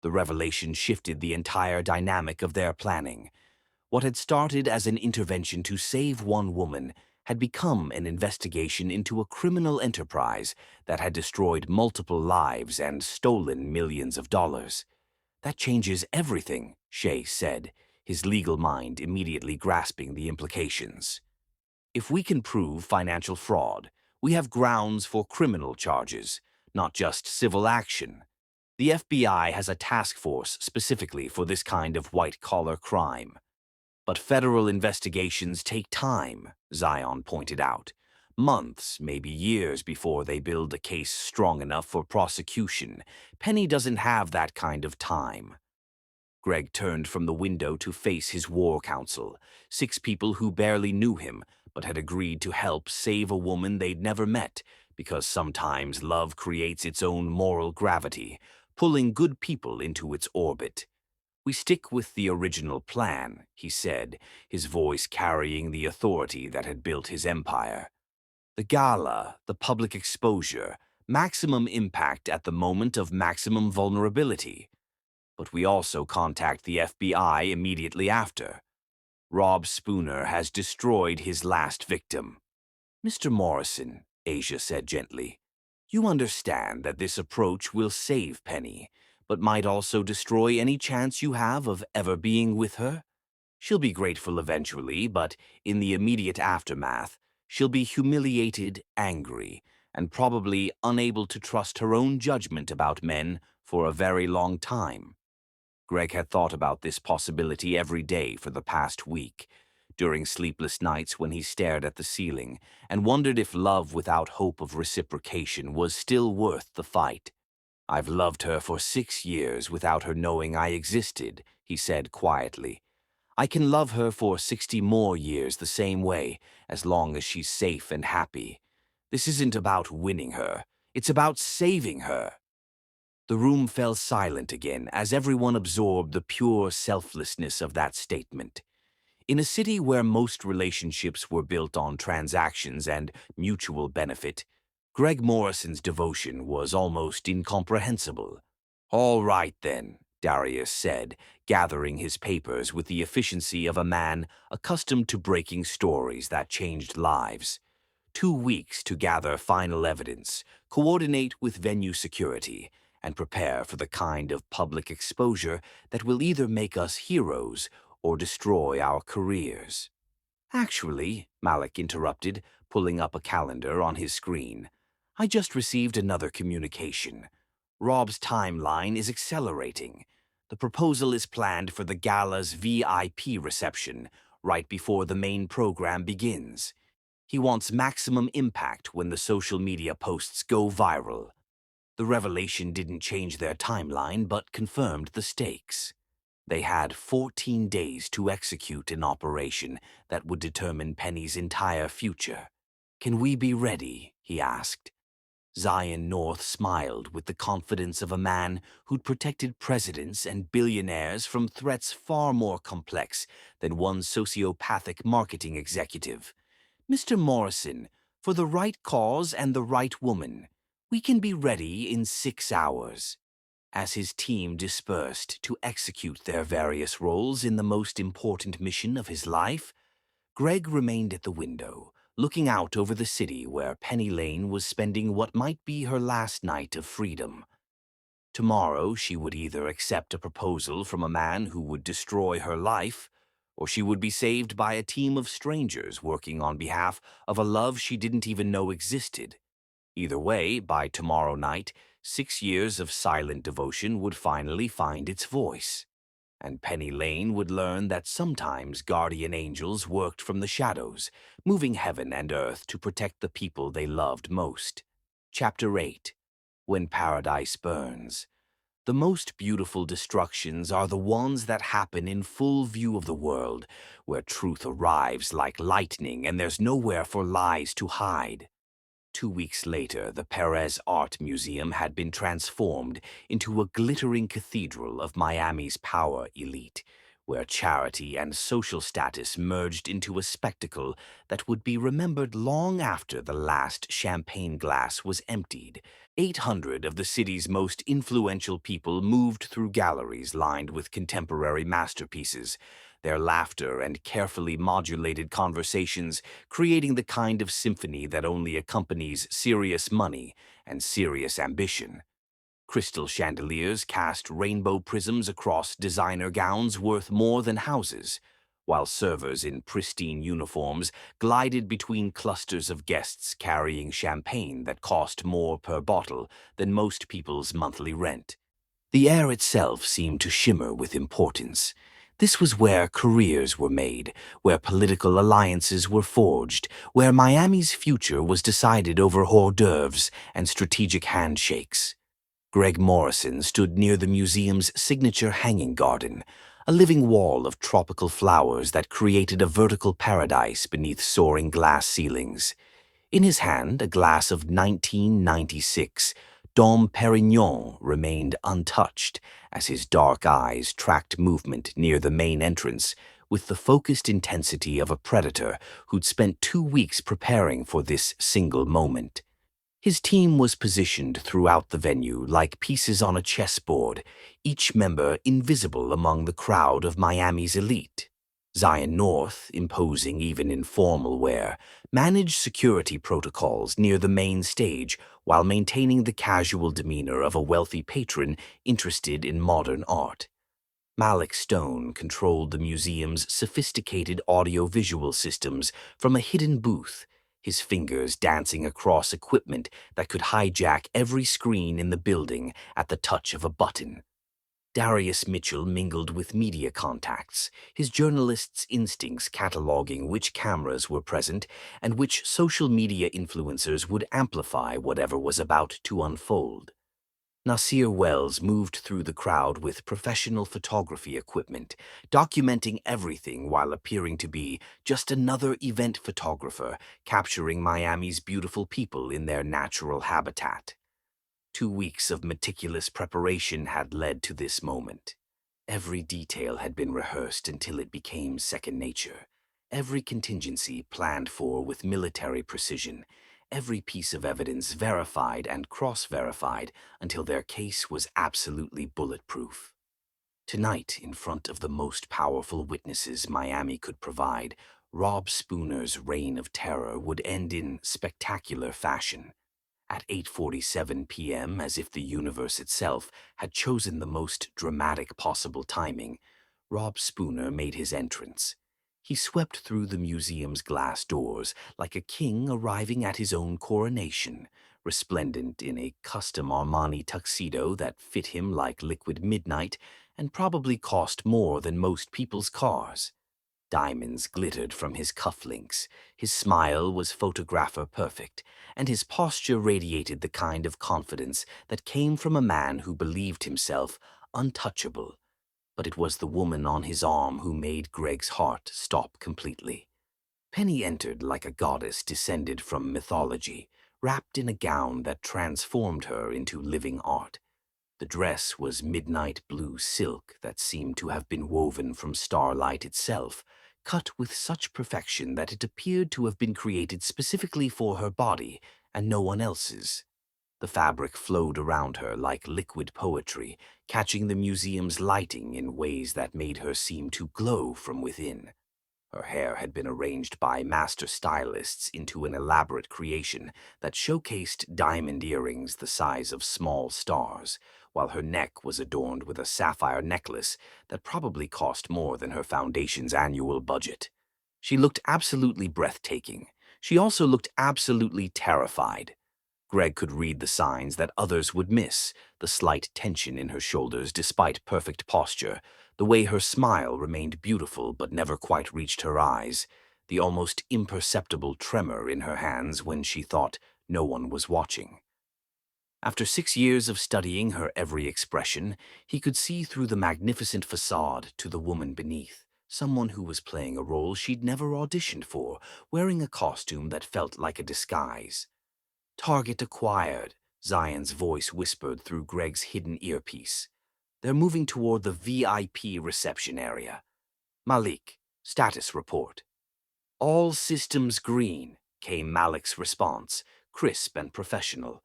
[SPEAKER 2] The revelation shifted the entire dynamic of their planning. What had started as an intervention to save one woman had become an investigation into a criminal enterprise that had destroyed multiple lives and stolen millions of dollars. "That changes everything," Shay said, his legal mind immediately grasping the implications. "If we can prove financial fraud, we have grounds for criminal charges, not just civil action. The FBI has a task force specifically for this kind of white-collar crime. But federal investigations take time," Zion pointed out. "Months, maybe years before they build a case strong enough for prosecution. Penny doesn't have that kind of time." Greg turned from the window to face his war council, 6 people who barely knew him but had agreed to help save a woman they'd never met, because sometimes love creates its own moral gravity, pulling good people into its orbit. "We stick with the original plan," he said, his voice carrying the authority that had built his empire. "The gala, the public exposure, maximum impact at the moment of maximum vulnerability. But we also contact the FBI immediately after. Rob Spooner has destroyed his last victim." "Mr. Morrison," Asia said gently, "you understand that this approach will save Penny, but might also destroy any chance you have of ever being with her? She'll be grateful eventually, but in the immediate aftermath, she'll be humiliated, angry, and probably unable to trust her own judgment about men for a very long time." Greg had thought about this possibility every day for the past week, during sleepless nights when he stared at the ceiling and wondered if love without hope of reciprocation was still worth the fight. "I've loved her for 6 years without her knowing I existed," he said quietly. "I can love her for 60 more years the same way, as long as she's safe and happy. This isn't about winning her. It's about saving her." The room fell silent again as everyone absorbed the pure selflessness of that statement. In a city where most relationships were built on transactions and mutual benefit, Greg Morrison's devotion was almost incomprehensible. "All right, then," Darius said, gathering his papers with the efficiency of a man accustomed to breaking stories that changed lives. 2 weeks to gather final evidence, coordinate with venue security, and prepare for the kind of public exposure that will either make us heroes or destroy our careers. "Actually," Malik interrupted, pulling up a calendar on his screen, "I just received another communication. Rob's timeline is accelerating. The proposal is planned for the gala's VIP reception, right before the main program begins. He wants maximum impact when the social media posts go viral." The revelation didn't change their timeline, but confirmed the stakes. They had 14 days to execute an operation that would determine Penny's entire future. "Can we be ready?" he asked. Zion North smiled with the confidence of a man who'd protected presidents and billionaires from threats far more complex than one sociopathic marketing executive. "Mr. Morrison, for the right cause and the right woman, we can be ready in 6 hours." As his team dispersed to execute their various roles in the most important mission of his life, Greg remained at the window, looking out over the city where Penny Lane was spending what might be her last night of freedom. Tomorrow she would either accept a proposal from a man who would destroy her life, or she would be saved by a team of strangers working on behalf of a love she didn't even know existed. Either way, by tomorrow night, 6 years of silent devotion would finally find its voice, and Penny Lane would learn that sometimes guardian angels worked from the shadows, moving heaven and earth to protect the people they loved most. Chapter 8. When Paradise Burns. The most beautiful destructions are the ones that happen in full view of the world, where truth arrives like lightning and there's nowhere for lies to hide. 2 weeks later, the Perez Art Museum had been transformed into a glittering cathedral of Miami's power elite, where charity and social status merged into a spectacle that would be remembered long after the last champagne glass was emptied. 800 of the city's most influential people moved through galleries lined with contemporary masterpieces, their laughter and carefully modulated conversations creating the kind of symphony that only accompanies serious money and serious ambition. Crystal chandeliers cast rainbow prisms across designer gowns worth more than houses, while servers in pristine uniforms glided between clusters of guests carrying champagne that cost more per bottle than most people's monthly rent. The air itself seemed to shimmer with importance. This was where careers were made, where political alliances were forged, where Miami's future was decided over hors d'oeuvres and strategic handshakes. Greg Morrison stood near the museum's signature hanging garden, a living wall of tropical flowers that created a vertical paradise beneath soaring glass ceilings. In his hand, a glass of 1996 Dom Perignon remained untouched as his dark eyes tracked movement near the main entrance with the focused intensity of a predator who'd spent 2 weeks preparing for this single moment. His team was positioned throughout the venue like pieces on a chessboard, each member invisible among the crowd of Miami's elite. Zion North, imposing even in formal wear, managed security protocols near the main stage while maintaining the casual demeanor of a wealthy patron interested in modern art. Malik Stone controlled the museum's sophisticated audio-visual systems from a hidden booth, his fingers dancing across equipment that could hijack every screen in the building at the touch of a button. Darius Mitchell mingled with media contacts, his journalist's instincts cataloging which cameras were present and which social media influencers would amplify whatever was about to unfold. Nasir Wells moved through the crowd with professional photography equipment, documenting everything while appearing to be just another event photographer capturing Miami's beautiful people in their natural habitat. 2 weeks of meticulous preparation had led to this moment. Every detail had been rehearsed until it became second nature. Every contingency planned for with military precision. Every piece of evidence verified and cross-verified until their case was absolutely bulletproof. Tonight, in front of the most powerful witnesses Miami could provide, Rob Spooner's reign of terror would end in spectacular fashion. At 8:47 p.m., as if the universe itself had chosen the most dramatic possible timing, Rob Spooner made his entrance. He swept through the museum's glass doors like a king arriving at his own coronation, resplendent in a custom Armani tuxedo that fit him like liquid midnight and probably cost more than most people's cars. Diamonds glittered from his cufflinks, his smile was photographer perfect, and his posture radiated the kind of confidence that came from a man who believed himself untouchable. But it was the woman on his arm who made Greg's heart stop completely. Penny entered like a goddess descended from mythology, wrapped in a gown that transformed her into living art. The dress was midnight blue silk that seemed to have been woven from starlight itself, cut with such perfection that it appeared to have been created specifically for her body and no one else's. The fabric flowed around her like liquid poetry, catching the museum's lighting in ways that made her seem to glow from within. Her hair had been arranged by master stylists into an elaborate creation that showcased diamond earrings the size of small stars, while her neck was adorned with a sapphire necklace that probably cost more than her foundation's annual budget. She looked absolutely breathtaking. She also looked absolutely terrified. Greg could read the signs that others would miss, the slight tension in her shoulders despite perfect posture, the way her smile remained beautiful but never quite reached her eyes, the almost imperceptible tremor in her hands when she thought no one was watching. After 6 years of studying her every expression, he could see through the magnificent facade to the woman beneath, someone who was playing a role she'd never auditioned for, wearing a costume that felt like a disguise. Target acquired, Zion's voice whispered through Greg's hidden earpiece. They're moving toward the VIP reception area. Malik, status report. All systems green, came Malik's response, crisp and professional.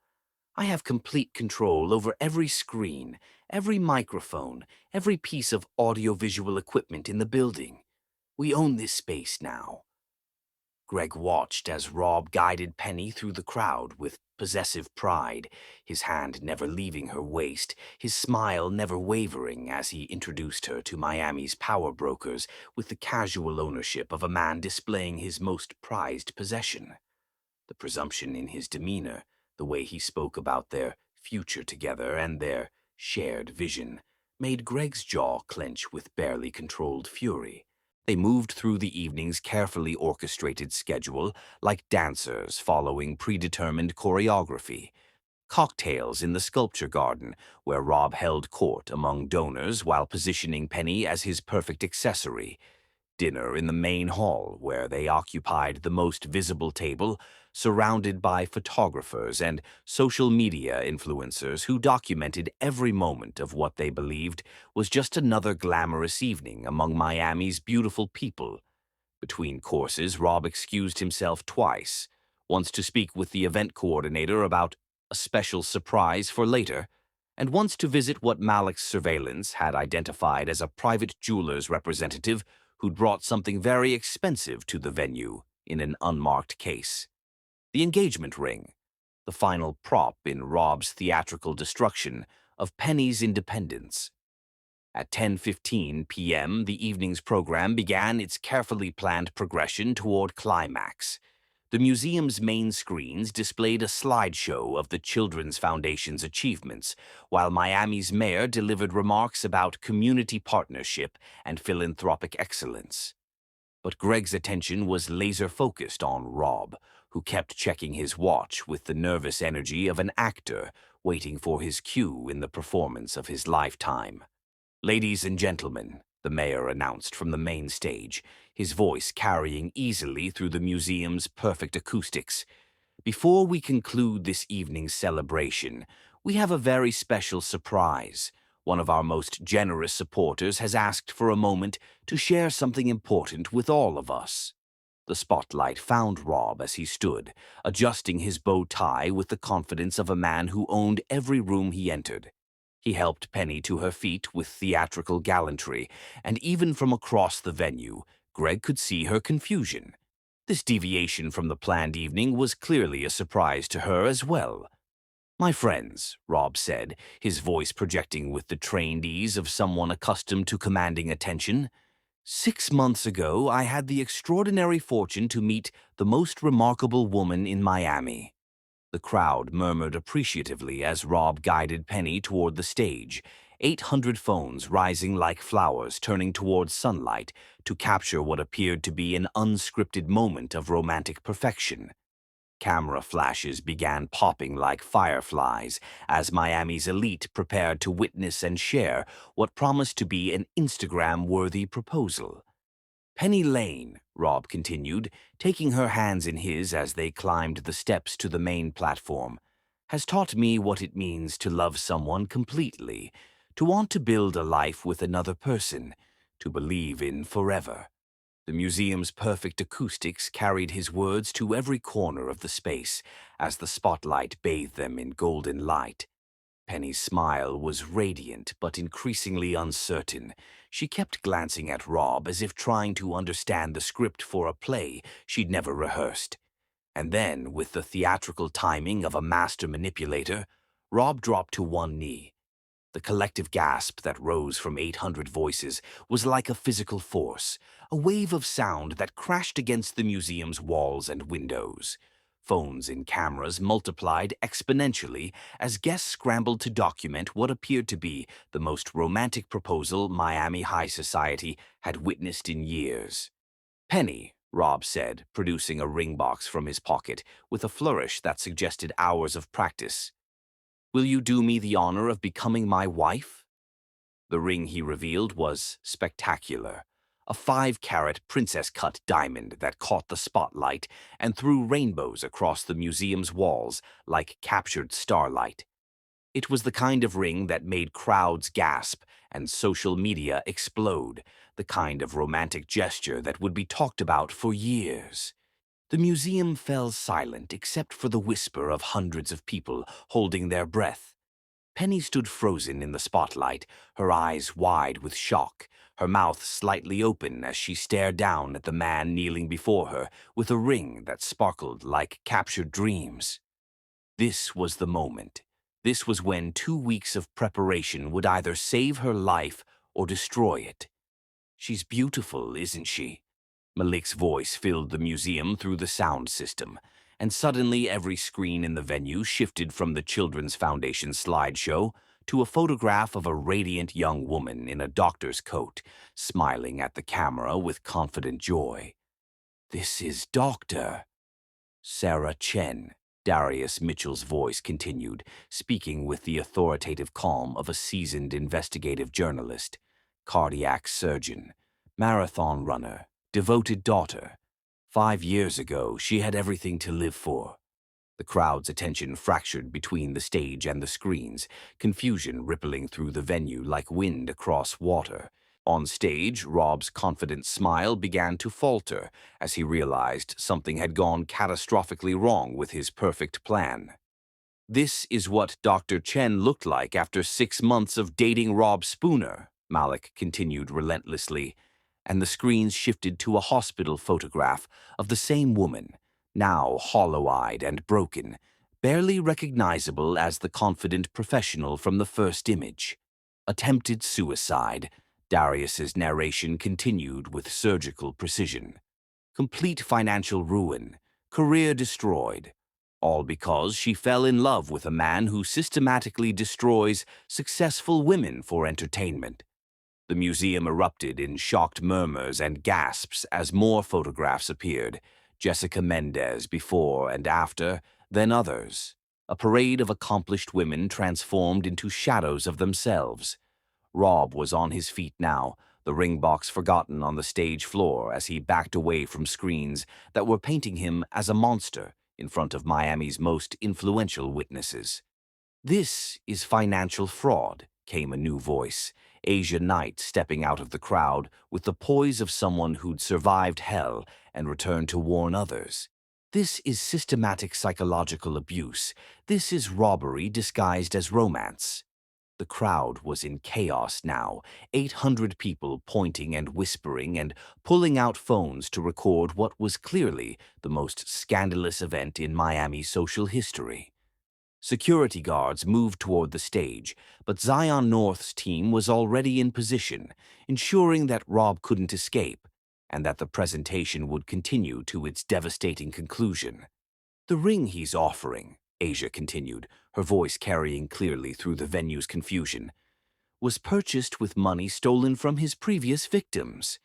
[SPEAKER 2] I have complete control over every screen, every microphone, every piece of audiovisual equipment in the building. We own this space now. Greg watched as Rob guided Penny through the crowd with possessive pride, his hand never leaving her waist, his smile never wavering as he introduced her to Miami's power brokers with the casual ownership of a man displaying his most prized possession. The presumption in his demeanor, the way he spoke about their future together and their shared vision, made Greg's jaw clench with barely controlled fury. They moved through the evening's carefully orchestrated schedule like dancers following predetermined choreography. Cocktails in the sculpture garden, where Rob held court among donors while positioning Penny as his perfect accessory. Dinner in the main hall, where they occupied the most visible table, surrounded by photographers and social media influencers who documented every moment of what they believed was just another glamorous evening among Miami's beautiful people. Between courses, Rob excused himself twice, once to speak with the event coordinator about a special surprise for later, and once to visit what Malik's surveillance had identified as a private jeweler's representative who'd brought something very expensive to the venue in an unmarked case. The engagement ring, the final prop in Rob's theatrical destruction of Penny's independence. At 10:15 p.m., the evening's program began its carefully planned progression toward climax. The museum's main screens displayed a slideshow of the Children's Foundation's achievements, while Miami's mayor delivered remarks about community partnership and philanthropic excellence. But Greg's attention was laser-focused on Rob, who kept checking his watch with the nervous energy of an actor waiting for his cue in the performance of his lifetime. Ladies and gentlemen, the mayor announced from the main stage, his voice carrying easily through the museum's perfect acoustics. Before we conclude this evening's celebration, we have a very special surprise. One of our most generous supporters has asked for a moment to share something important with all of us. The spotlight found Rob as he stood, adjusting his bow tie with the confidence of a man who owned every room he entered. He helped Penny to her feet with theatrical gallantry, and even from across the venue, Greg could see her confusion. This deviation from the planned evening was clearly a surprise to her as well. My friends, Rob said, his voice projecting with the trained ease of someone accustomed to commanding attention. 6 months ago, I had the extraordinary fortune to meet the most remarkable woman in Miami. The crowd murmured appreciatively as Rob guided Penny toward the stage, 800 phones rising like flowers turning towards sunlight to capture what appeared to be an unscripted moment of romantic perfection. Camera flashes began popping like fireflies as Miami's elite prepared to witness and share what promised to be an Instagram-worthy proposal. Penny Lane, Rob continued, taking her hands in his as they climbed the steps to the main platform, has taught me what it means to love someone completely, to want to build a life with another person, to believe in forever. The museum's perfect acoustics carried his words to every corner of the space as the spotlight bathed them in golden light. Penny's smile was radiant but increasingly uncertain. She kept glancing at Rob as if trying to understand the script for a play she'd never rehearsed. And then, with the theatrical timing of a master manipulator, Rob dropped to one knee. The collective gasp that rose from 800 voices was like a physical force, a wave of sound that crashed against the museum's walls and windows. Phones and cameras multiplied exponentially as guests scrambled to document what appeared to be the most romantic proposal Miami high society had witnessed in years. "Penny," Rob said, producing a ring box from his pocket with a flourish that suggested hours of practice. "Will you do me the honor of becoming my wife?" The ring he revealed was spectacular. A 5-carat princess-cut diamond that caught the spotlight and threw rainbows across the museum's walls like captured starlight. It was the kind of ring that made crowds gasp and social media explode, the kind of romantic gesture that would be talked about for years. The museum fell silent except for the whisper of hundreds of people holding their breath. Penny stood frozen in the spotlight, her eyes wide with shock, her mouth slightly open as she stared down at the man kneeling before her with a ring that sparkled like captured dreams. This was the moment. This was when 2 weeks of preparation would either save her life or destroy it. "She's beautiful, isn't she?" Malik's voice filled the museum through the sound system, and suddenly every screen in the venue shifted from the Children's Foundation slideshow to a photograph of a radiant young woman in a doctor's coat, smiling at the camera with confident joy. "This is Dr. Sarah Chen," Darius Mitchell's voice continued, speaking with the authoritative calm of a seasoned investigative journalist. "Cardiac surgeon, marathon runner, devoted daughter. 5 years ago, she had everything to live for." The crowd's attention fractured between the stage and the screens, confusion rippling through the venue like wind across water. On stage, Rob's confident smile began to falter as he realized something had gone catastrophically wrong with his perfect plan. "This is what Dr. Chen looked like after 6 months of dating Rob Spooner," Malik continued relentlessly, and the screens shifted to a hospital photograph of the same woman, now hollow-eyed and broken, barely recognizable as the confident professional from the first image. "Attempted suicide," Darius's narration continued with surgical precision. "Complete financial ruin, career destroyed, all because she fell in love with a man who systematically destroys successful women for entertainment." The museum erupted in shocked murmurs and gasps as more photographs appeared, Jessica Mendez before and after, then others. A parade of accomplished women transformed into shadows of themselves. Rob was on his feet now, the ring box forgotten on the stage floor as he backed away from screens that were painting him as a monster in front of Miami's most influential witnesses. "This is financial fraud," came a new voice, Asia Knight stepping out of the crowd with the poise of someone who'd survived hell and returned to warn others. "This is systematic psychological abuse. This is robbery disguised as romance." The crowd was in chaos now, 800 people pointing and whispering and pulling out phones to record what was clearly the most scandalous event in Miami social history. Security guards moved toward the stage, but Zion North's team was already in position, ensuring that Rob couldn't escape and that the presentation would continue to its devastating conclusion. "The ring he's offering," Asia continued, her voice carrying clearly through the venue's confusion, "was purchased with money stolen from his previous victims.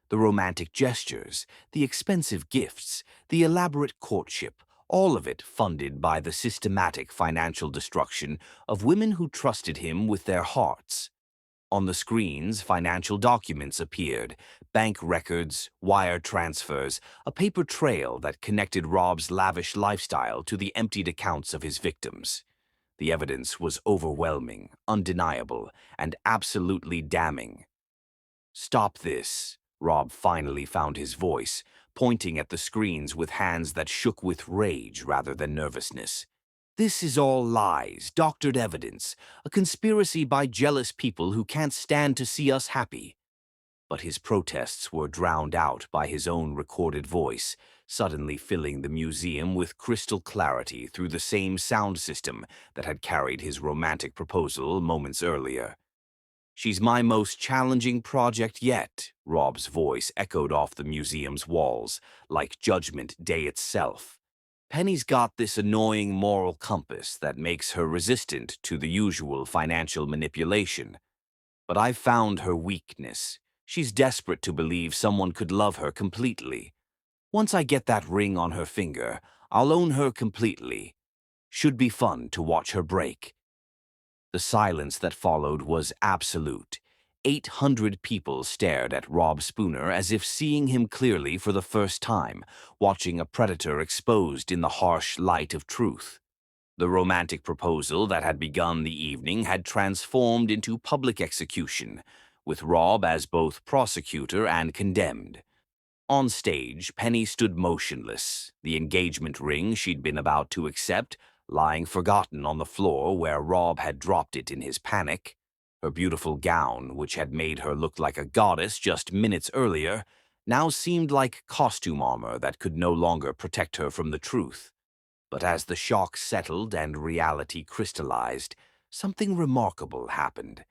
[SPEAKER 2] The romantic gestures, the expensive gifts, the elaborate courtship, all of it funded by the systematic financial destruction of women who trusted him with their hearts." On the screens, financial documents appeared, bank records, wire transfers, a paper trail that connected Rob's lavish lifestyle to the emptied accounts of his victims. The evidence was overwhelming, undeniable, and absolutely damning. "Stop this," Rob finally found his voice, pointing at the screens with hands that shook with rage rather than nervousness. This is all lies, doctored evidence, a conspiracy by jealous people who can't stand to see us happy. But his protests were drowned out by his own recorded voice, suddenly filling the museum with crystal clarity through the same sound system that had carried his romantic proposal moments earlier. "She's my most challenging project yet," Rob's voice echoed off the museum's walls, like Judgment Day itself. "Penny's got this annoying moral compass that makes her resistant to the usual financial manipulation. But I've found her weakness. She's desperate to believe someone could love her completely. Once I get that ring on her finger, I'll own her completely. Should be fun to watch her break." The silence that followed was absolute. 800 people stared at Rob Spooner as if seeing him clearly for the first time, watching a predator exposed in the harsh light of truth. The romantic proposal that had begun the evening had transformed into public execution, with Rob as both prosecutor and condemned. On stage, Penny stood motionless, the engagement ring she'd been about to accept lying forgotten on the floor where Rob had dropped it in his panic. Her beautiful gown, which had made her look like a goddess just minutes earlier, now seemed like costume armor that could no longer protect her from the truth. But as the shock settled and reality crystallized, something remarkable happened.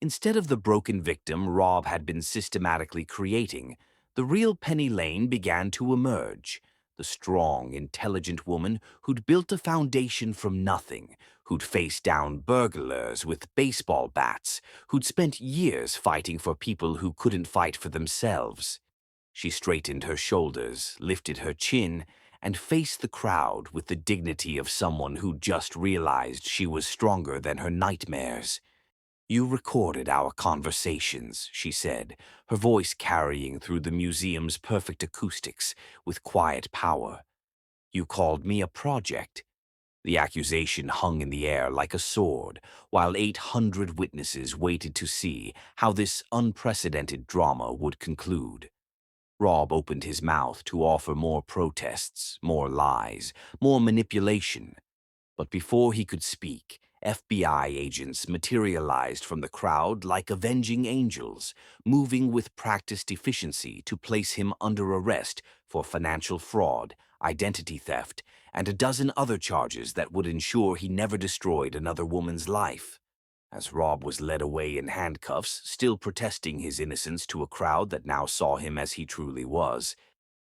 [SPEAKER 2] Instead of the broken victim Rob had been systematically creating, the real Penny Lane began to emerge. The strong, intelligent woman who'd built a foundation from nothing, who'd faced down burglars with baseball bats, who'd spent years fighting for people who couldn't fight for themselves. She straightened her shoulders, lifted her chin, and faced the crowd with the dignity of someone who just realized she was stronger than her nightmares. "You recorded our conversations," she said, her voice carrying through the museum's perfect acoustics with quiet power. "You called me a project." The accusation hung in the air like a sword, while 800 witnesses waited to see how this unprecedented drama would conclude. Rob opened his mouth to offer more protests, more lies, more manipulation. But before he could speak, FBI agents materialized from the crowd like avenging angels, moving with practiced efficiency to place him under arrest for financial fraud, identity theft, and a dozen other charges that would ensure he never destroyed another woman's life. As Rob was led away in handcuffs, still protesting his innocence to a crowd that now saw him as he truly was,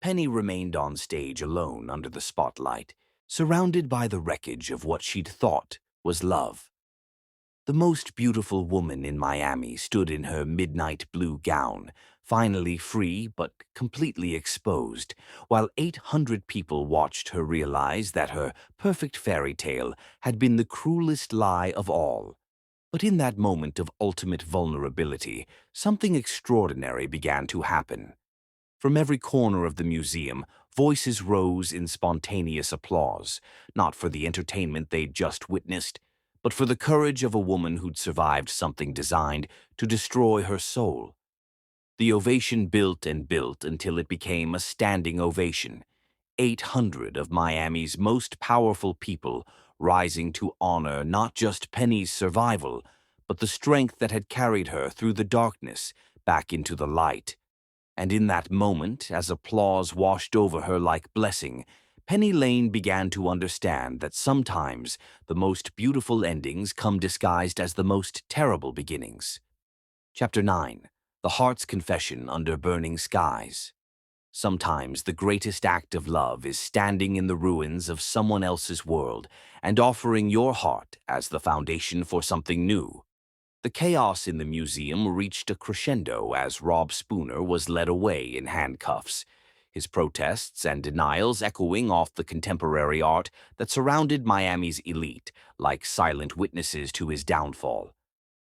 [SPEAKER 2] Penny remained on stage alone under the spotlight, surrounded by the wreckage of what she'd thought was love. The most beautiful woman in Miami stood in her midnight blue gown, finally free but completely exposed, while 800 people watched her realize that her perfect fairy tale had been the cruelest lie of all. But in that moment of ultimate vulnerability, something extraordinary began to happen. From every corner of the museum, voices rose in spontaneous applause, not for the entertainment they'd just witnessed, but for the courage of a woman who'd survived something designed to destroy her soul. The ovation built and built until it became a standing ovation. 800 of Miami's most powerful people rising to honor not just Penny's survival, but the strength that had carried her through the darkness back into the light. And in that moment, as applause washed over her like blessing, Penny Lane began to understand that sometimes the most beautiful endings come disguised as the most terrible beginnings. Chapter 9. The Heart's Confession Under Burning Skies. Sometimes the greatest act of love is standing in the ruins of someone else's world and offering your heart as the foundation for something new. The chaos in the museum reached a crescendo as Rob Spooner was led away in handcuffs, his protests and denials echoing off the contemporary art that surrounded Miami's elite like silent witnesses to his downfall.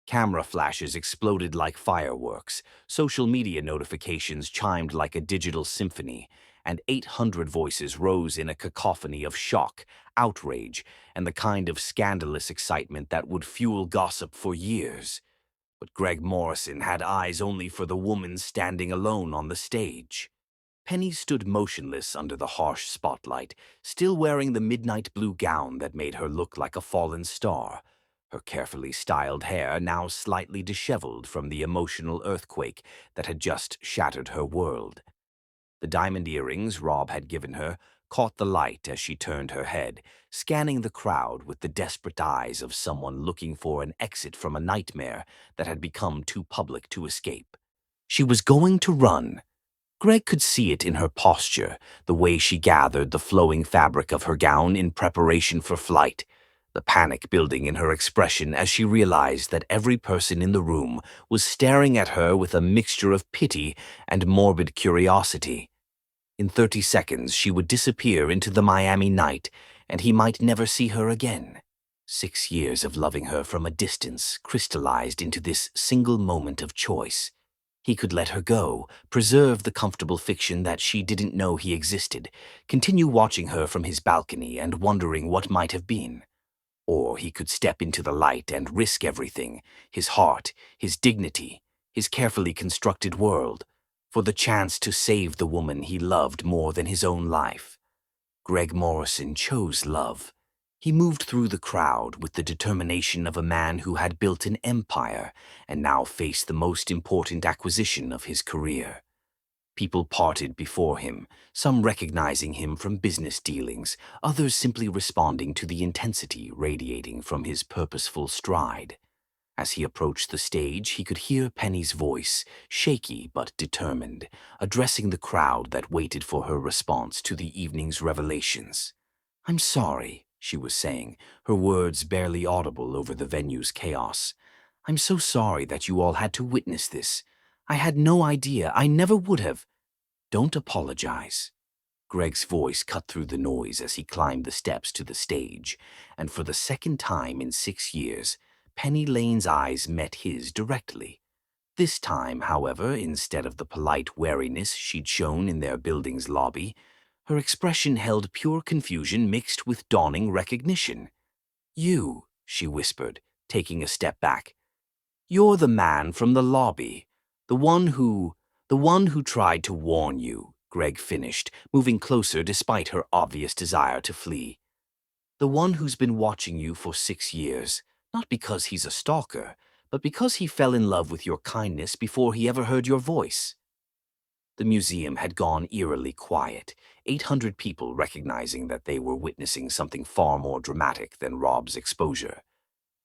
[SPEAKER 2] Camera flashes exploded like fireworks, social media notifications chimed like a digital symphony, and 800 voices rose in a cacophony of shock, outrage, and the kind of scandalous excitement that would fuel gossip for years. But Greg Morrison had eyes only for the woman standing alone on the stage. Penny stood motionless under the harsh spotlight, still wearing the midnight blue gown that made her look like a fallen star, her carefully styled hair now slightly disheveled from the emotional earthquake that had just shattered her world. The diamond earrings Rob had given her caught the light as she turned her head, scanning the crowd with the desperate eyes of someone looking for an exit from a nightmare that had become too public to escape. She was going to run. Greg could see it in her posture, the way she gathered the flowing fabric of her gown in preparation for flight, the panic building in her expression as she realized that every person in the room was staring at her with a mixture of pity and morbid curiosity. In 30 seconds, she would disappear into the Miami night, and he might never see her again. 6 years of loving her from a distance crystallized into this single moment of choice. He could let her go, preserve the comfortable fiction that she didn't know he existed, continue watching her from his balcony and wondering what might have been. Or he could step into the light and risk everything, his heart, his dignity, his carefully constructed world, for the chance to save the woman he loved more than his own life. Greg Morrison chose love. He moved through the crowd with the determination of a man who had built an empire and now faced the most important acquisition of his career. People parted before him, some recognizing him from business dealings, others simply responding to the intensity radiating from his purposeful stride. As he approached the stage, he could hear Penny's voice, shaky but determined, addressing the crowd that waited for her response to the evening's revelations. "I'm sorry," she was saying, her words barely audible over the venue's chaos. "I'm so sorry that you all had to witness this. I had no idea. I never would have." "Don't apologize." Greg's voice cut through the noise as he climbed the steps to the stage, and for the second time in 6 years, Penny Lane's eyes met his directly. This time, however, instead of the polite wariness she'd shown in their building's lobby, her expression held pure confusion mixed with dawning recognition. "You," she whispered, taking a step back. "You're the man from the lobby. The one who tried to warn you," Greg finished, moving closer despite her obvious desire to flee. "The one who's been watching you for 6 years, not because he's a stalker, but because he fell in love with your kindness before he ever heard your voice." The museum had gone eerily quiet, 800 people recognizing that they were witnessing something far more dramatic than Rob's exposure.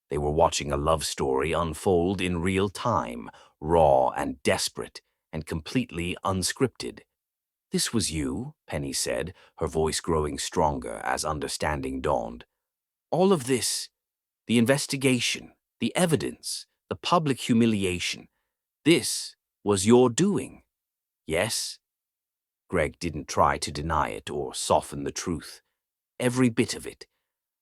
[SPEAKER 2] They were watching a love story unfold in real time, raw and desperate, and completely unscripted. "This was you," Penny said, her voice growing stronger as understanding dawned. "All of this, the investigation, the evidence, the public humiliation, this was your doing. Yes?" Greg didn't try to deny it or soften the truth. "Every bit of it.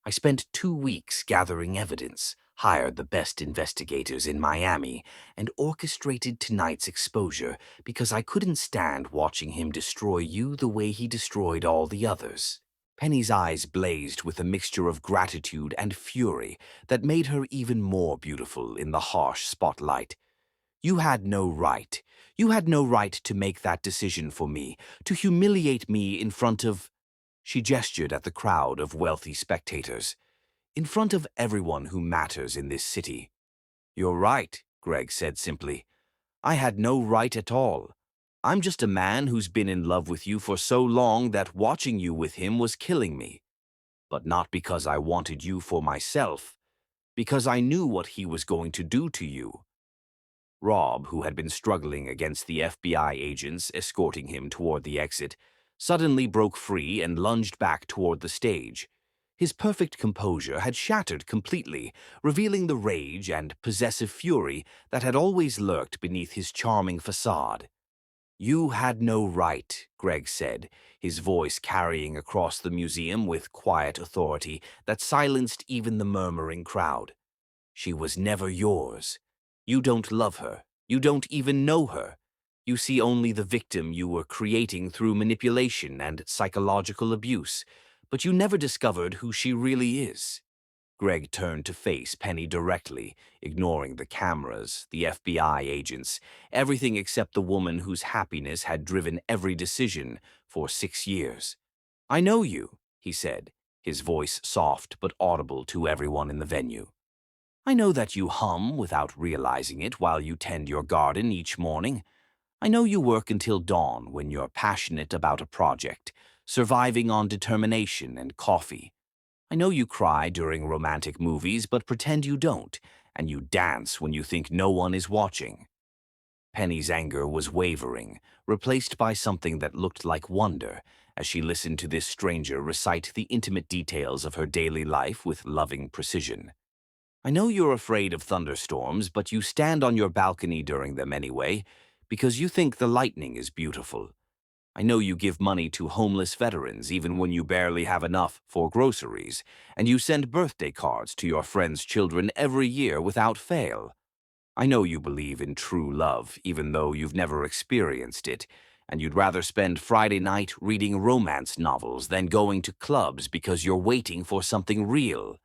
[SPEAKER 2] I spent 2 weeks gathering evidence, hired the best investigators in Miami, and orchestrated tonight's exposure because I couldn't stand watching him destroy you the way he destroyed all the others." Penny's eyes blazed with a mixture of gratitude and fury that made her even more beautiful in the harsh spotlight. "You had no right. You had no right to make that decision for me, to humiliate me in front of—" She gestured at the crowd of wealthy spectators. "In front of everyone who matters in this city." "You're right," Greg said simply. "I had no right at all. I'm just a man who's been in love with you for so long that watching you with him was killing me. But not because I wanted you for myself, because I knew what he was going to do to you." Rob, who had been struggling against the FBI agents escorting him toward the exit, suddenly broke free and lunged back toward the stage. His perfect composure had shattered completely, revealing the rage and possessive fury that had always lurked beneath his charming facade. "You had no right," Greg said, his voice carrying across the museum with quiet authority that silenced even the murmuring crowd. "She was never yours. You don't love her. You don't even know her. You see only the victim you were creating through manipulation and psychological abuse, but you never discovered who she really is." Greg turned to face Penny directly, ignoring the cameras, the FBI agents, everything except the woman whose happiness had driven every decision for 6 years. "I know you," he said, his voice soft but audible to everyone in the venue. "I know that you hum without realizing it while you tend your garden each morning. I know you work until dawn when you're passionate about a project, surviving on determination and coffee. I know you cry during romantic movies but pretend you don't, and you dance when you think no one is watching." Penny's anger was wavering, replaced by something that looked like wonder, as she listened to this stranger recite the intimate details of her daily life with loving precision. "I know you're afraid of thunderstorms, but you stand on your balcony during them anyway, because you think the lightning is beautiful. I know you give money to homeless veterans even when you barely have enough for groceries, and you send birthday cards to your friends' children every year without fail. I know you believe in true love even though you've never experienced it, and you'd rather spend Friday night reading romance novels than going to clubs because you're waiting for something real."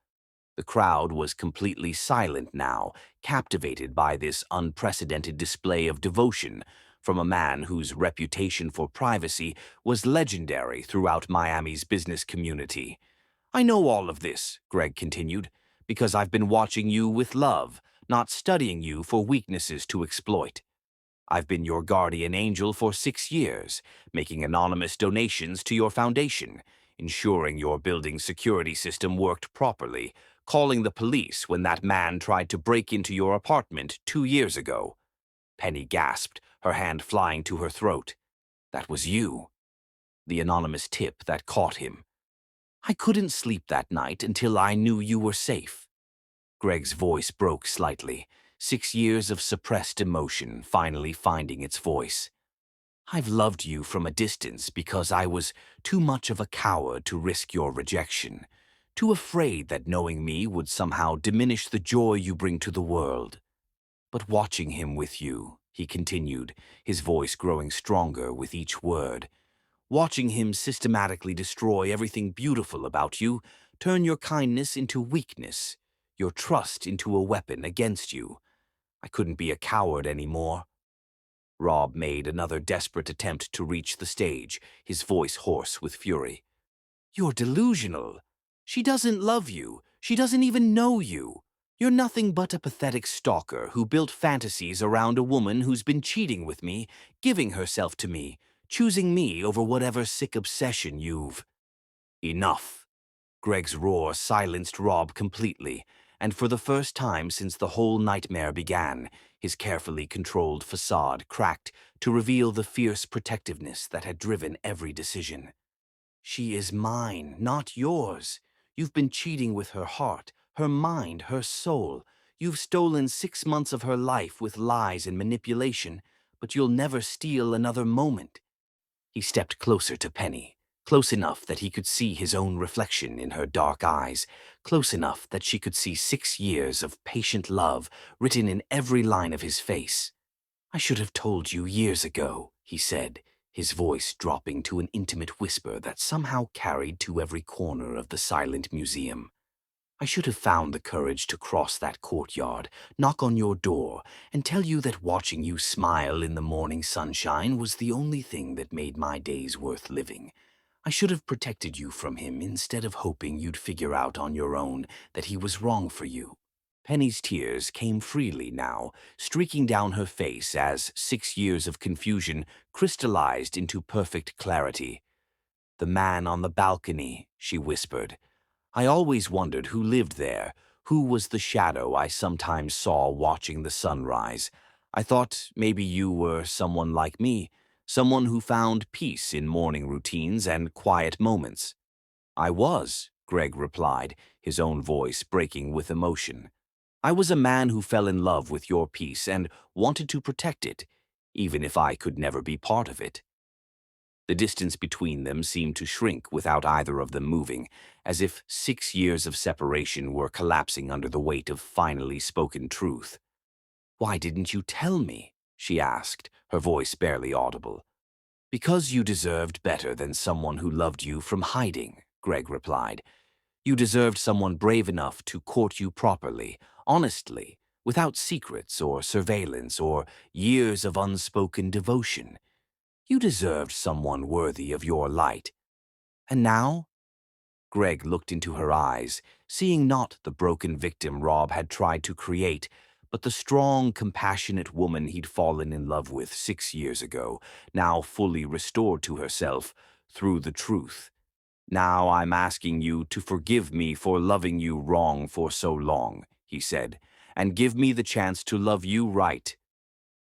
[SPEAKER 2] The crowd was completely silent now, captivated by this unprecedented display of devotion from a man whose reputation for privacy was legendary throughout Miami's business community. "I know all of this," Greg continued, "because I've been watching you with love, not studying you for weaknesses to exploit. I've been your guardian angel for 6 years, making anonymous donations to your foundation, ensuring your building's security system worked properly, calling the police when that man tried to break into your apartment 2 years ago." Penny gasped, her hand flying to her throat. "That was you." The anonymous tip that caught him. "I couldn't sleep that night until I knew you were safe." Greg's voice broke slightly, 6 years of suppressed emotion finally finding its voice. "I've loved you from a distance because I was too much of a coward to risk your rejection, too afraid that knowing me would somehow diminish the joy you bring to the world. But watching him with you," he continued, his voice growing stronger with each word, "watching him systematically destroy everything beautiful about you, turn your kindness into weakness, your trust into a weapon against you. I couldn't be a coward anymore." Rob made another desperate attempt to reach the stage, his voice hoarse with fury. "You're delusional. She doesn't love you. She doesn't even know you. You're nothing but a pathetic stalker who built fantasies around a woman who's been cheating with me, giving herself to me, choosing me over whatever sick obsession you've—" "Enough." Greg's roar silenced Rob completely, and for the first time since the whole nightmare began, his carefully controlled facade cracked to reveal the fierce protectiveness that had driven every decision. "She is mine, not yours. You've been cheating with her heart, her mind, her soul. You've stolen 6 months of her life with lies and manipulation, but you'll never steal another moment." He stepped closer to Penny, close enough that he could see his own reflection in her dark eyes, close enough that she could see 6 years of patient love written in every line of his face. "I should have told you years ago," he said, his voice dropping to an intimate whisper that somehow carried to every corner of the silent museum. "I should have found the courage to cross that courtyard, knock on your door, and tell you that watching you smile in the morning sunshine was the only thing that made my days worth living. I should have protected you from him instead of hoping you'd figure out on your own that he was wrong for you." Penny's tears came freely now, streaking down her face as 6 years of confusion crystallized into perfect clarity. "The man on the balcony," she whispered. "I always wondered who lived there, who was the shadow I sometimes saw watching the sunrise. I thought maybe you were someone like me, someone who found peace in morning routines and quiet moments." "I was," Greg replied, his own voice breaking with emotion. "I was a man who fell in love with your peace and wanted to protect it, even if I could never be part of it." The distance between them seemed to shrink without either of them moving, as if 6 years of separation were collapsing under the weight of finally spoken truth. "Why didn't you tell me?" she asked, her voice barely audible. "Because you deserved better than someone who loved you from hiding," Greg replied. You deserved someone brave enough to court you properly, honestly, without secrets or surveillance or years of unspoken devotion. You deserved someone worthy of your light. And now? Greg looked into her eyes, seeing not the broken victim Rob had tried to create, but the strong, compassionate woman he'd fallen in love with 6 years ago, now fully restored to herself through the truth. Now I'm asking you to forgive me for loving you wrong for so long, he said, and give me the chance to love you right.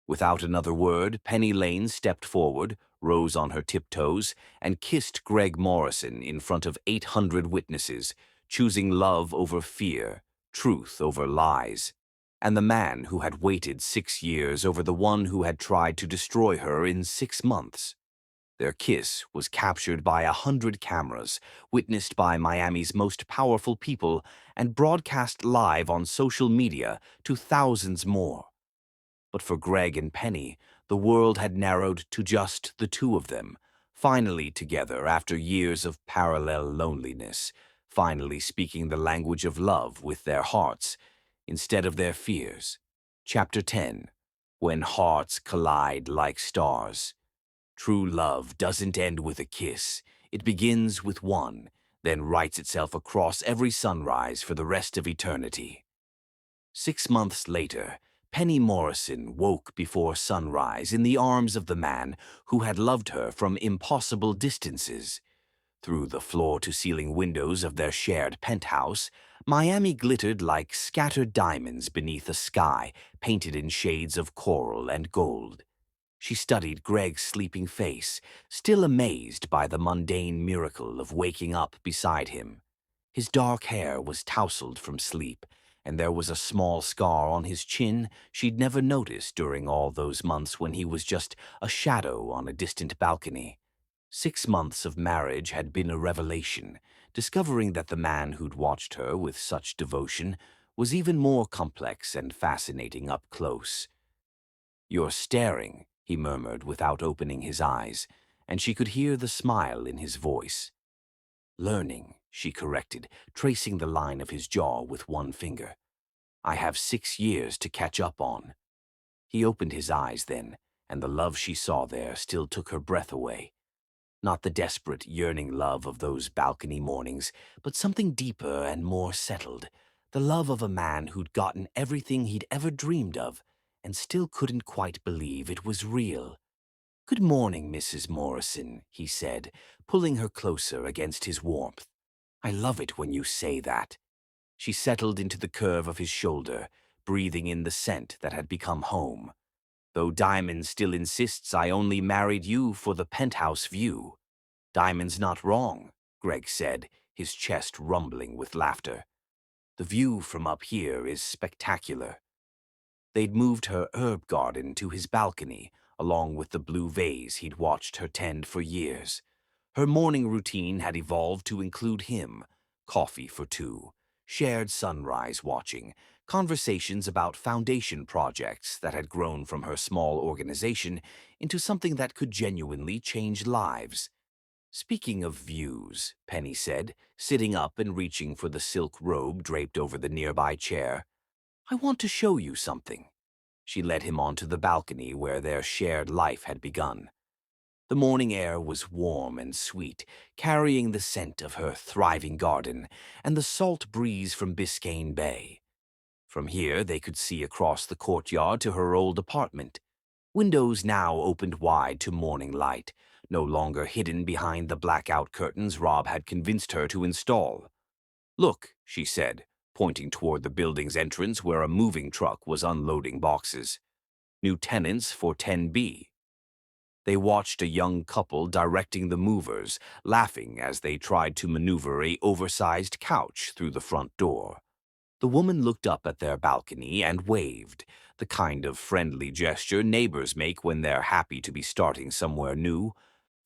[SPEAKER 2] Without another word, Penny Lane stepped forward, rose on her tiptoes, and kissed Greg Morrison in front of 800 witnesses, choosing love over fear, truth over lies. And the man who had waited 6 years over the one who had tried to destroy her in 6 months. Their kiss was captured by 100 cameras, witnessed by Miami's most powerful people, and broadcast live on social media to thousands more. But for Greg and Penny, the world had narrowed to just the two of them, finally together after years of parallel loneliness, finally speaking the language of love with their hearts instead of their fears. Chapter 10. When Hearts Collide Like Stars. True love doesn't end with a kiss. It begins with one, then writes itself across every sunrise for the rest of eternity. 6 months later, Penny Morrison woke before sunrise in the arms of the man who had loved her from impossible distances. Through the floor-to-ceiling windows of their shared penthouse, Miami glittered like scattered diamonds beneath a sky painted in shades of coral and gold. She studied Greg's sleeping face, still amazed by the mundane miracle of waking up beside him. His dark hair was tousled from sleep, and there was a small scar on his chin she'd never noticed during all those months when he was just a shadow on a distant balcony. 6 months of marriage had been a revelation, discovering that the man who'd watched her with such devotion was even more complex and fascinating up close. "You're staring," he murmured without opening his eyes, and she could hear the smile in his voice. "Learning," she corrected, tracing the line of his jaw with one finger. "I have 6 years to catch up on." He opened his eyes then, and the love she saw there still took her breath away. Not the desperate, yearning love of those balcony mornings, but something deeper and more settled. The love of a man who'd gotten everything he'd ever dreamed of, and still couldn't quite believe it was real. "Good morning, Mrs. Morrison," he said, pulling her closer against his warmth. "I love it when you say that." She settled into the curve of his shoulder, breathing in the scent that had become home. "Though Diamond still insists I only married you for the penthouse view." "Diamond's not wrong," Greg said, his chest rumbling with laughter. "The view from up here is spectacular." They'd moved her herb garden to his balcony, along with the blue vase he'd watched her tend for years. Her morning routine had evolved to include him, coffee for two, shared sunrise watching, conversations about foundation projects that had grown from her small organization into something that could genuinely change lives. "Speaking of views," Penny said, sitting up and reaching for the silk robe draped over the nearby chair, "I want to show you something." She led him onto the balcony where their shared life had begun. The morning air was warm and sweet, carrying the scent of her thriving garden and the salt breeze from Biscayne Bay. From here they could see across the courtyard to her old apartment. Windows now opened wide to morning light, no longer hidden behind the blackout curtains Rob had convinced her to install. "Look," she said, pointing toward the building's entrance where a moving truck was unloading boxes. "New tenants for 10B. They watched a young couple directing the movers, laughing as they tried to maneuver a oversized couch through the front door. The woman looked up at their balcony and waved, the kind of friendly gesture neighbors make when they're happy to be starting somewhere new.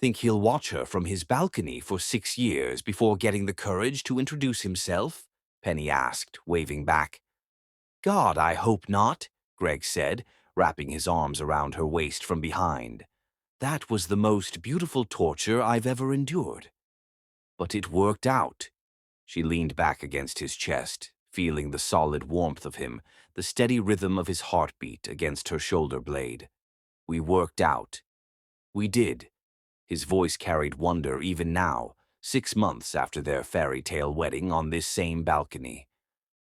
[SPEAKER 2] "Think he'll watch her from his balcony for 6 years before getting the courage to introduce himself?" Penny asked, waving back. "God, I hope not," Greg said, wrapping his arms around her waist from behind. "That was the most beautiful torture I've ever endured." "But it worked out." She leaned back against his chest, feeling the solid warmth of him, the steady rhythm of his heartbeat against her shoulder blade. We worked out. We did. His voice carried wonder even now, 6 months after their fairy tale wedding on this same balcony.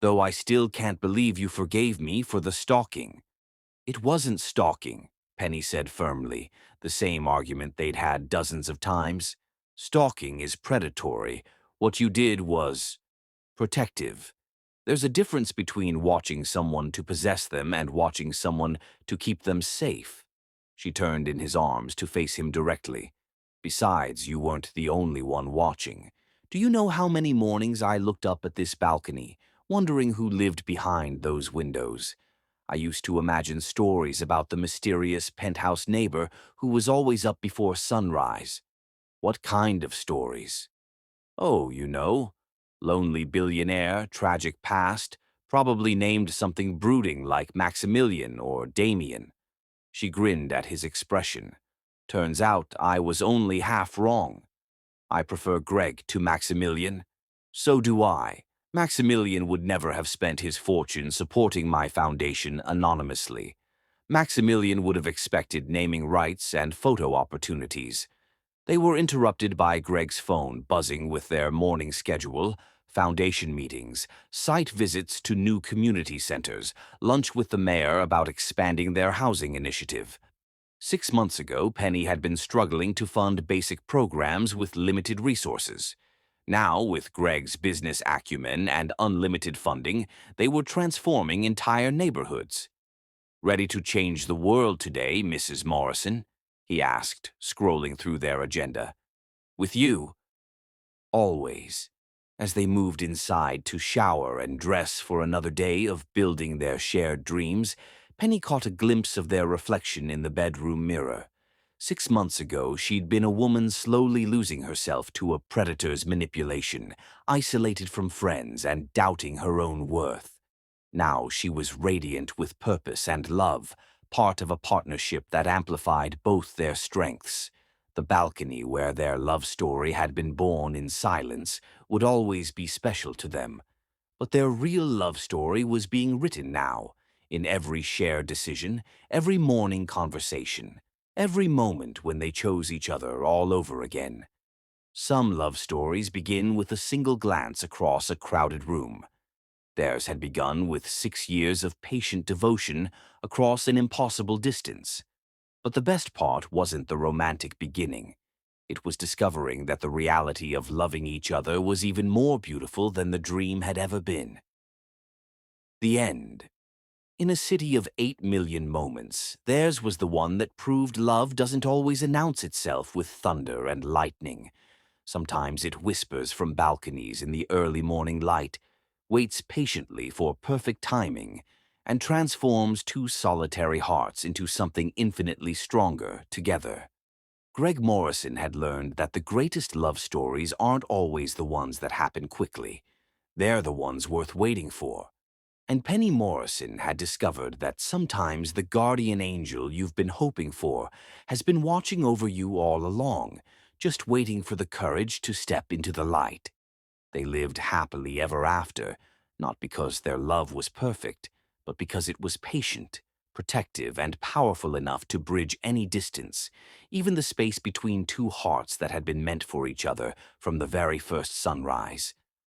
[SPEAKER 2] Though I still can't believe you forgave me for the stalking. It wasn't stalking, Penny said firmly, the same argument they'd had dozens of times. Stalking is predatory. What you did was protective. There's a difference between watching someone to possess them and watching someone to keep them safe. She turned in his arms to face him directly. Besides, you weren't the only one watching. Do you know how many mornings I looked up at this balcony, wondering who lived behind those windows? I used to imagine stories about the mysterious penthouse neighbor who was always up before sunrise. What kind of stories? Oh, you know, lonely billionaire, tragic past, probably named something brooding like Maximilian or Damien. She grinned at his expression. Turns out I was only half wrong. I prefer Greg to Maximilian. So do I. Maximilian would never have spent his fortune supporting my foundation anonymously. Maximilian would have expected naming rights and photo opportunities. They were interrupted by Greg's phone buzzing with their morning schedule, foundation meetings, site visits to new community centers, lunch with the mayor about expanding their housing initiative. 6 months ago, Penny had been struggling to fund basic programs with limited resources. Now, with Greg's business acumen and unlimited funding, they were transforming entire neighborhoods. "Ready to change the world today, Mrs. Morrison?" he asked, scrolling through their agenda. "With you?" "Always." As they moved inside to shower and dress for another day of building their shared dreams, Penny caught a glimpse of their reflection in the bedroom mirror. 6 months ago, she'd been a woman slowly losing herself to a predator's manipulation, isolated from friends and doubting her own worth. Now she was radiant with purpose and love, part of a partnership that amplified both their strengths. The balcony where their love story had been born in silence would always be special to them. But their real love story was being written now, in every shared decision, every morning conversation, every moment when they chose each other all over again. Some love stories begin with a single glance across a crowded room. Theirs had begun with 6 years of patient devotion across an impossible distance. But the best part wasn't the romantic beginning. It was discovering that the reality of loving each other was even more beautiful than the dream had ever been. The end. In a city of 8 million moments, theirs was the one that proved love doesn't always announce itself with thunder and lightning. Sometimes it whispers from balconies in the early morning light, waits patiently for perfect timing, and transforms two solitary hearts into something infinitely stronger together. Greg Morrison had learned that the greatest love stories aren't always the ones that happen quickly. They're the ones worth waiting for. And Penny Morrison had discovered that sometimes the guardian angel you've been hoping for has been watching over you all along, just waiting for the courage to step into the light. They lived happily ever after, not because their love was perfect, but because it was patient, protective, and powerful enough to bridge any distance, even the space between two hearts that had been meant for each other from the very first sunrise.